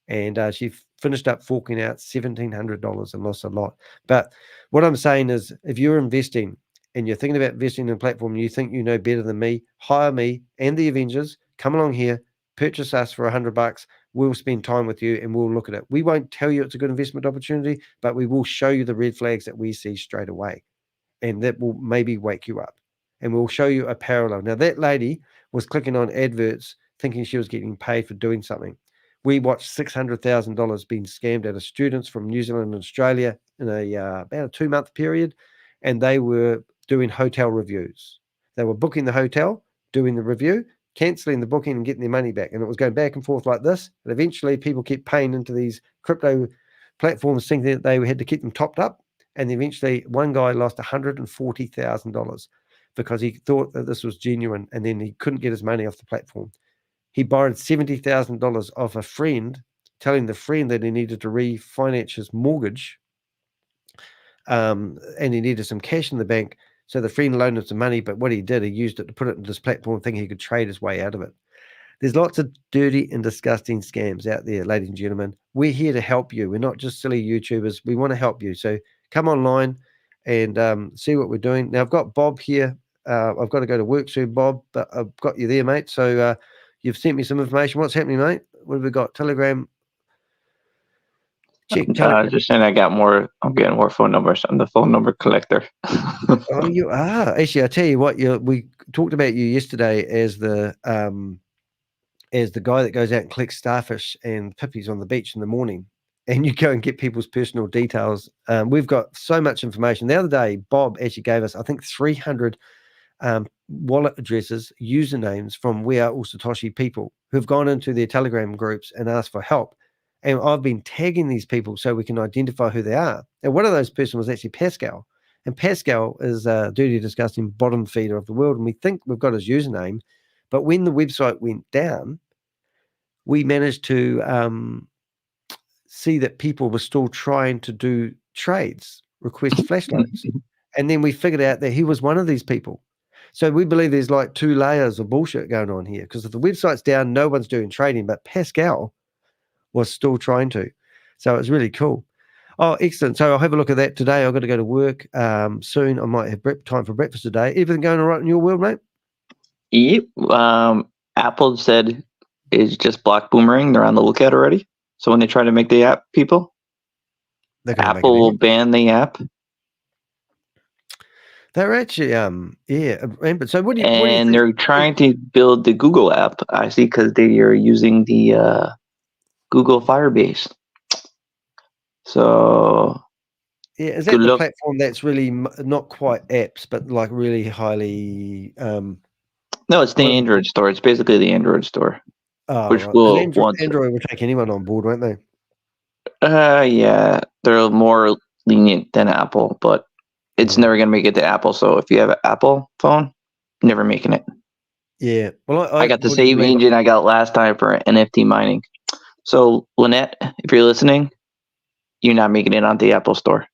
And she finished up forking out $1,700 and lost a lot. But what I'm saying is, if you're investing and you're thinking about investing in a platform and you think you know better than me, hire me and the Avengers. Come along here, purchase us for $100. We'll spend time with you and we'll look at it. We won't tell you it's a good investment opportunity, but we will show you the red flags that we see straight away. And that will maybe wake you up. And we'll show you a parallel. Now, that lady was clicking on adverts thinking she was getting paid for doing something. We watched $600,000 being scammed out of students from New Zealand and Australia in about a 2-month period. And they were doing hotel reviews. They were booking the hotel, doing the review, cancelling the booking and getting their money back. And it was going back and forth like this. And eventually people kept paying into these crypto platforms thinking that they had to keep them topped up. And eventually one guy lost $140,000 because he thought that this was genuine, and then he couldn't get his money off the platform. He borrowed $70,000 off a friend, telling the friend that he needed to refinance his mortgage, and he needed some cash in the bank. So the friend loaned him some money, but what he did, he used it to put it into this platform thinking he could trade his way out of it. There's lots of dirty and disgusting scams out there, ladies and gentlemen. We're here to help you. We're not just silly YouTubers. We want to help you. So come online and see what we're doing. Now, I've got Bob here. I've got to go to work soon, Bob, but I've got you there, mate. So you've sent me some information. What's happening, mate? What have we got? Telegram? Check Telegram. Just saying I'm getting more phone numbers. I'm the phone number collector. Oh, you are. Actually, I tell you what, we talked about you yesterday as the guy that goes out and collects starfish and pippies on the beach in the morning, and you go and get people's personal details. We've got so much information. The other day, Bob actually gave us, I think, 300 wallet addresses, usernames from We Are All Satoshi people who've gone into their Telegram groups and asked for help. And I've been tagging these people so we can identify who they are. And one of those persons was actually Pascal. And Pascal is a dirty, disgusting bottom feeder of the world. And we think we've got his username. But when the website went down, we managed to see that people were still trying to do trades, request flashlights. And then we figured out that he was one of these people. So we believe there's like 2 layers of bullshit going on here, because if the website's down, no one's doing trading, but Pascal was still trying to. So it's really cool. Oh, excellent. So I'll have a look at that today. I've got to go to work soon. I might have time for breakfast today. Everything going all right in your world, mate? Yep. Apple said is just blocked Boomerang. They're on the lookout already. So when they try to make the app, people, Apple will ban the app. They're actually, but so what do you? And they're trying to build the Google app. I see, because they are using the Google Firebase. So yeah, is that the platform that's really not quite apps, but like really highly? No, it's the Android store. It's basically the Android store. Oh, which right. will Android will take anyone on board, won't they? Yeah, they're more lenient than Apple, but it's never gonna make it to Apple. So if you have an Apple phone, never making it. Yeah, well, I got the same engine I got last time for NFT mining. So Lynette, if you're listening, you're not making it onto the Apple store.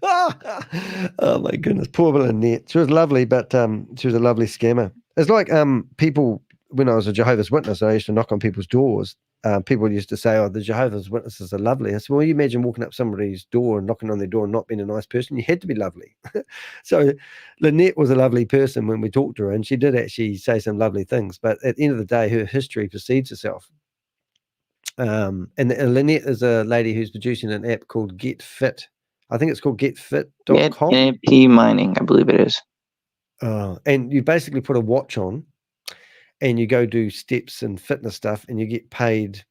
Oh my goodness, poor Lynette. She was lovely, but she was a lovely scammer. It's like people, when I was a Jehovah's Witness, I used to knock on people's doors. People used to say, "Oh, the Jehovah's Witnesses are lovely." I said, "Well, you imagine walking up somebody's door and knocking on their door and not being a nice person. You had to be lovely." So Lynette was a lovely person when we talked to her, and she did actually say some lovely things. But at the end of the day, her history precedes herself. And Lynette is a lady who's producing an app called Get Fit. I think it's called getfit.com. NFT mining, I believe it is. And you basically put a watch on and you go do steps and fitness stuff and you get paid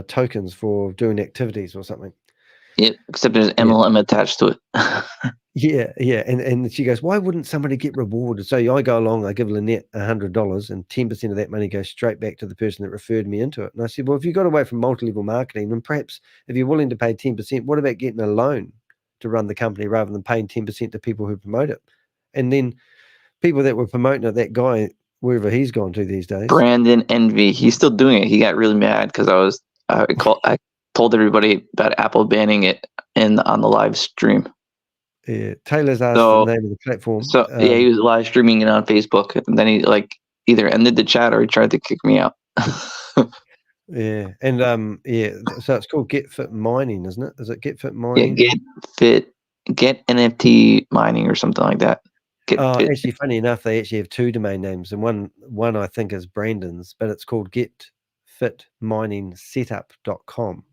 tokens for doing activities or something. Yeah, except there's MLM attached to it. Yeah. And she goes, why wouldn't somebody get rewarded? So I go along, I give Lynette $100 and 10% of that money goes straight back to the person that referred me into it. And I said, well, if you got away from multi-level marketing, then perhaps if you're willing to pay 10%, what about getting a loan to run the company rather than paying 10% to people who promote it? And then people that were promoting it, that guy, wherever he's gone to these days. Brandon Envy, he's still doing it. He got really mad because I told everybody about Apple banning it on the live stream. Yeah, Taylor's asked the name of the platform. So he was live streaming it on Facebook, and then he either ended the chat or he tried to kick me out. Yeah, and so it's called Get Fit Mining, isn't it? Is it Get Fit Mining? Yeah, Get NFT mining or something like that. Actually, funny enough, they actually have two domain names, and one I think is Brandon's, but it's called getfitminingsetup.com.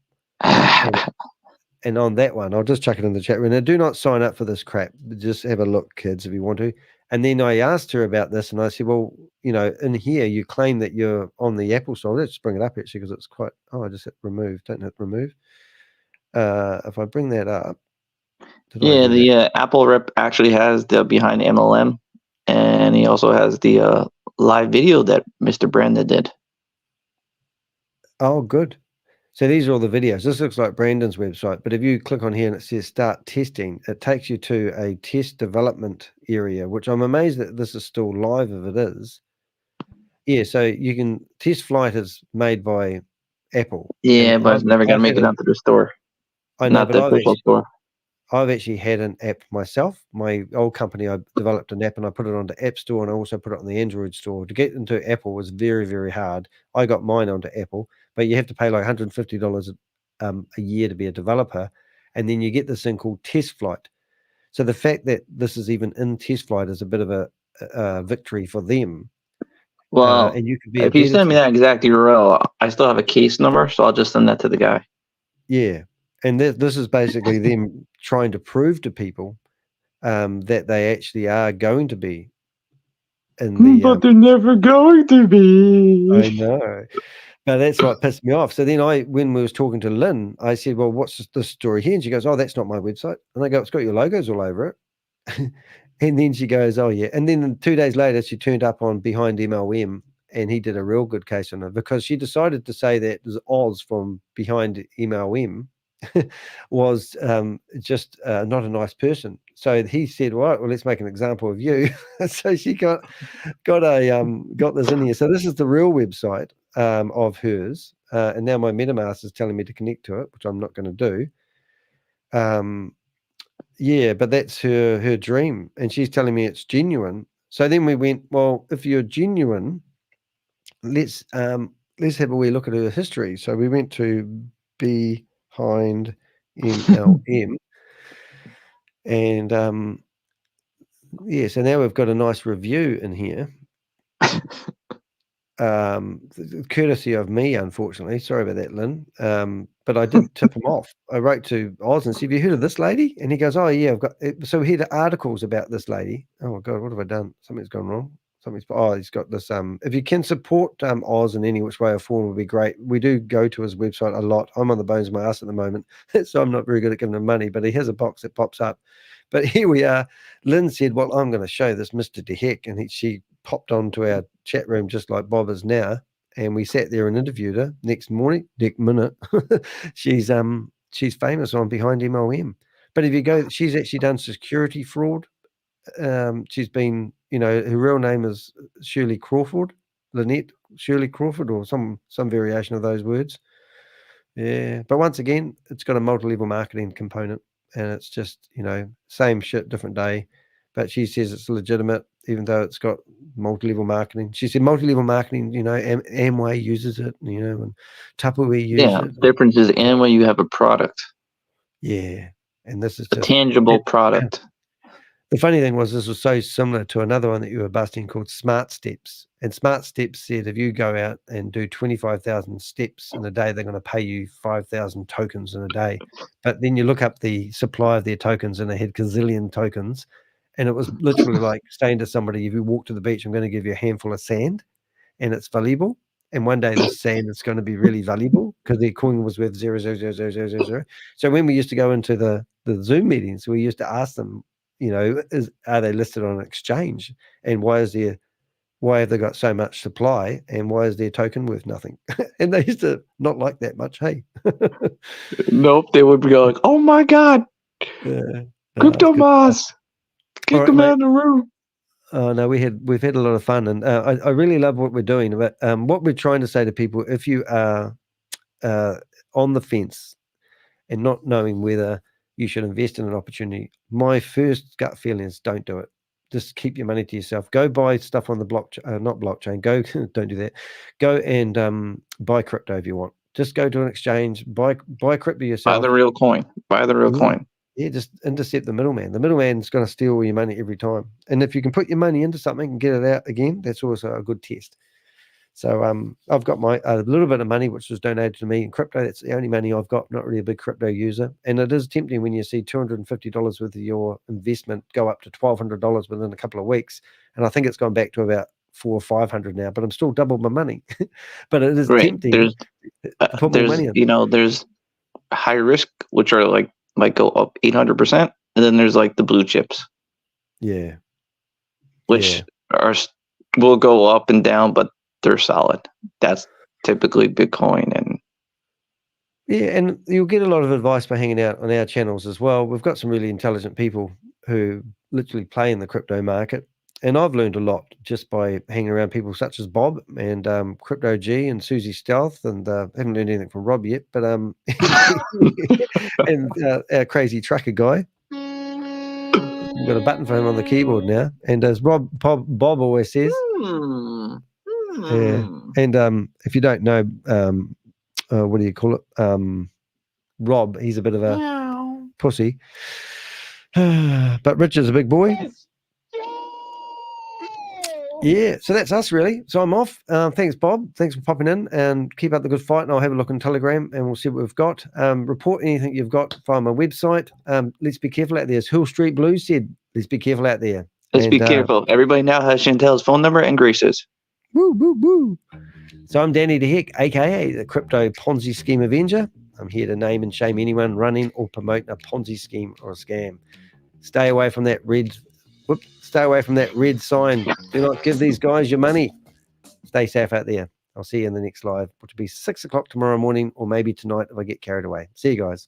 And on that one, I'll just chuck it in the chat room. Now, do not sign up for this crap. Just have a look, kids, if you want to. And then I asked her about this, and I said, well, in here, you claim that you're on the Apple store. Let's bring it up, actually, because it's quite... Oh, I just hit remove. Don't hit remove. If I bring that up... the Apple rep actually has the behind MLM, and he also has the live video that Mr. Brandon did. Oh, good. So these are all the videos. This looks like Brandon's website, but if you click on here and it says start testing, it takes you to a test development area, which I'm amazed that this is still live if it is. Yeah, so you can... Test Flight is made by Apple. Yeah, but it's never going to make it onto the store. I know, but I've actually had an app myself. My old company, I developed an app and I put it onto App Store and I also put it on the Android store. To get into Apple was very, very hard. I got mine onto Apple, but you have to pay like $150 a year to be a developer. And then you get this thing called Test Flight. So the fact that this is even in Test Flight is a bit of a victory for them. Well, and you could be if you send me that exact URL, I still have a case number, so I'll just send that to the guy. Yeah. And this is basically them trying to prove to people that they actually are going to be in the... But they're never going to be. I know. But that's what pissed me off. So then when we was talking to Lynn, I said, well, what's the story here? And she goes, oh, that's not my website. And I go, it's got your logos all over it. And then she goes, oh, yeah. And then 2 days later, she turned up on Behind MLM, and he did a real good case on it because she decided to say that Oz from Behind MLM was just not a nice person. So he said, all right, well, let's make an example of you. So she got this in here. So this is the real website of hers. And now my MetaMask is telling me to connect to it, which I'm not going to do. Yeah, but that's her dream. And she's telling me it's genuine. So then we went, well, if you're genuine, let's have a wee look at her history. So we went to Behind MLM. And so now we've got a nice review in here. courtesy of me, unfortunately. Sorry about that, Lynn. But I did tip him off. I wrote to Oz and said, have you heard of this lady? And he goes, oh, yeah, I've got it. So we had articles about this lady. Oh, my God, what have I done? Something's gone wrong. He's got this. If you can support Oz in any which way or form, would be great. We do go to his website a lot. I'm on the bones of my ass at the moment, so I'm not very good at giving him money, but he has a box that pops up. But here we are. Lynn said, well, I'm going to show this Mr. DeHeck. And she popped onto our chat room just like Bob is now. And we sat there and interviewed her. Next minute, she's famous on Behind MLM. But if you go, she's actually done security fraud. She's been, her real name is Shirley Crawford, Lynette Shirley Crawford, or some variation of those words. Yeah. But once again, it's got a multi-level marketing component. And it's just, same shit, different day. But she says it's legitimate, even though it's got multi-level marketing. She said multi-level marketing, Amway uses it, and Tupperware uses it. The difference is Amway, you have a product. Yeah. And this is a tangible product. The funny thing was this was so similar to another one that you were busting called Smart Steps. And Smart Steps said if you go out and do 25,000 steps in a day, they're going to pay you 5,000 tokens in a day. But then you look up the supply of their tokens and they had gazillion tokens. And it was literally like saying to somebody, if you walk to the beach, I'm going to give you a handful of sand and it's valuable. And one day this sand is going to be really valuable because their coin was worth 0.00000. So when we used to go into the Zoom meetings, we used to ask them, are they listed on an exchange, and why have they got so much supply, and why is their token worth nothing? And they used to not like that much. Hey, nope, they would be like, "Oh my God, Crypto Boss, kick them out of the room." Oh no, we've had a lot of fun, and I really love what we're doing. But what we're trying to say to people, if you are on the fence and not knowing whether you should invest in an opportunity, my first gut feeling is don't do it. Just keep your money to yourself. Go buy stuff on the blockchain, not blockchain. Go, don't do that. Go and buy crypto if you want. Just go to an exchange, buy crypto yourself. Buy the real coin. Buy the real coin. Yeah, just intercept the middleman. The middleman's going to steal all your money every time. And if you can put your money into something and get it out again, that's also a good test. So I've got a little bit of money which was donated to me in crypto. That's the only money I've got. Not really a big crypto user, and it is tempting when you see $250 worth of your investment go up to $1,200 within a couple of weeks. And I think it's gone back to about $400 or $500 now. But I'm still doubled my money. But it is tempting. There's to put more money in. There's high risk, which are like go up 800%, and then there's like the blue chips. Yeah. Which will go up and down, but they're solid. That's typically Bitcoin. And and you'll get a lot of advice by hanging out on our channels as well. We've got some really intelligent people who literally play in the crypto market, and I've learned a lot just by hanging around people such as Bob and Crypto G and Susie Stealth, and haven't learned anything from Rob yet, but and our crazy trucker guy. We've got a button for him on the keyboard now, and as Bob always says. Yeah. And if you don't know, what do you call it? Rob, he's a bit of a pussy. But Richard's a big boy. Yeah, so that's us really. So I'm off. Thanks, Bob. Thanks for popping in, and keep up the good fight. And I'll have a look on Telegram and we'll see what we've got. Report anything you've got via my website. Let's be careful out there. As Hill Street Blues said, let's be careful out there. Let's be careful. Everybody now has Chantal's phone number and Grease's. Woo, woo, woo. So I'm Danny DeHeck, aka the Crypto Ponzi Scheme Avenger. I'm here to name and shame anyone running or promoting a Ponzi scheme or a scam. Stay away from that red sign. Do not give these guys your money. Stay safe out there. I'll see you in the next live, which will be 6 o'clock tomorrow morning, or maybe tonight if I get carried away. See you guys.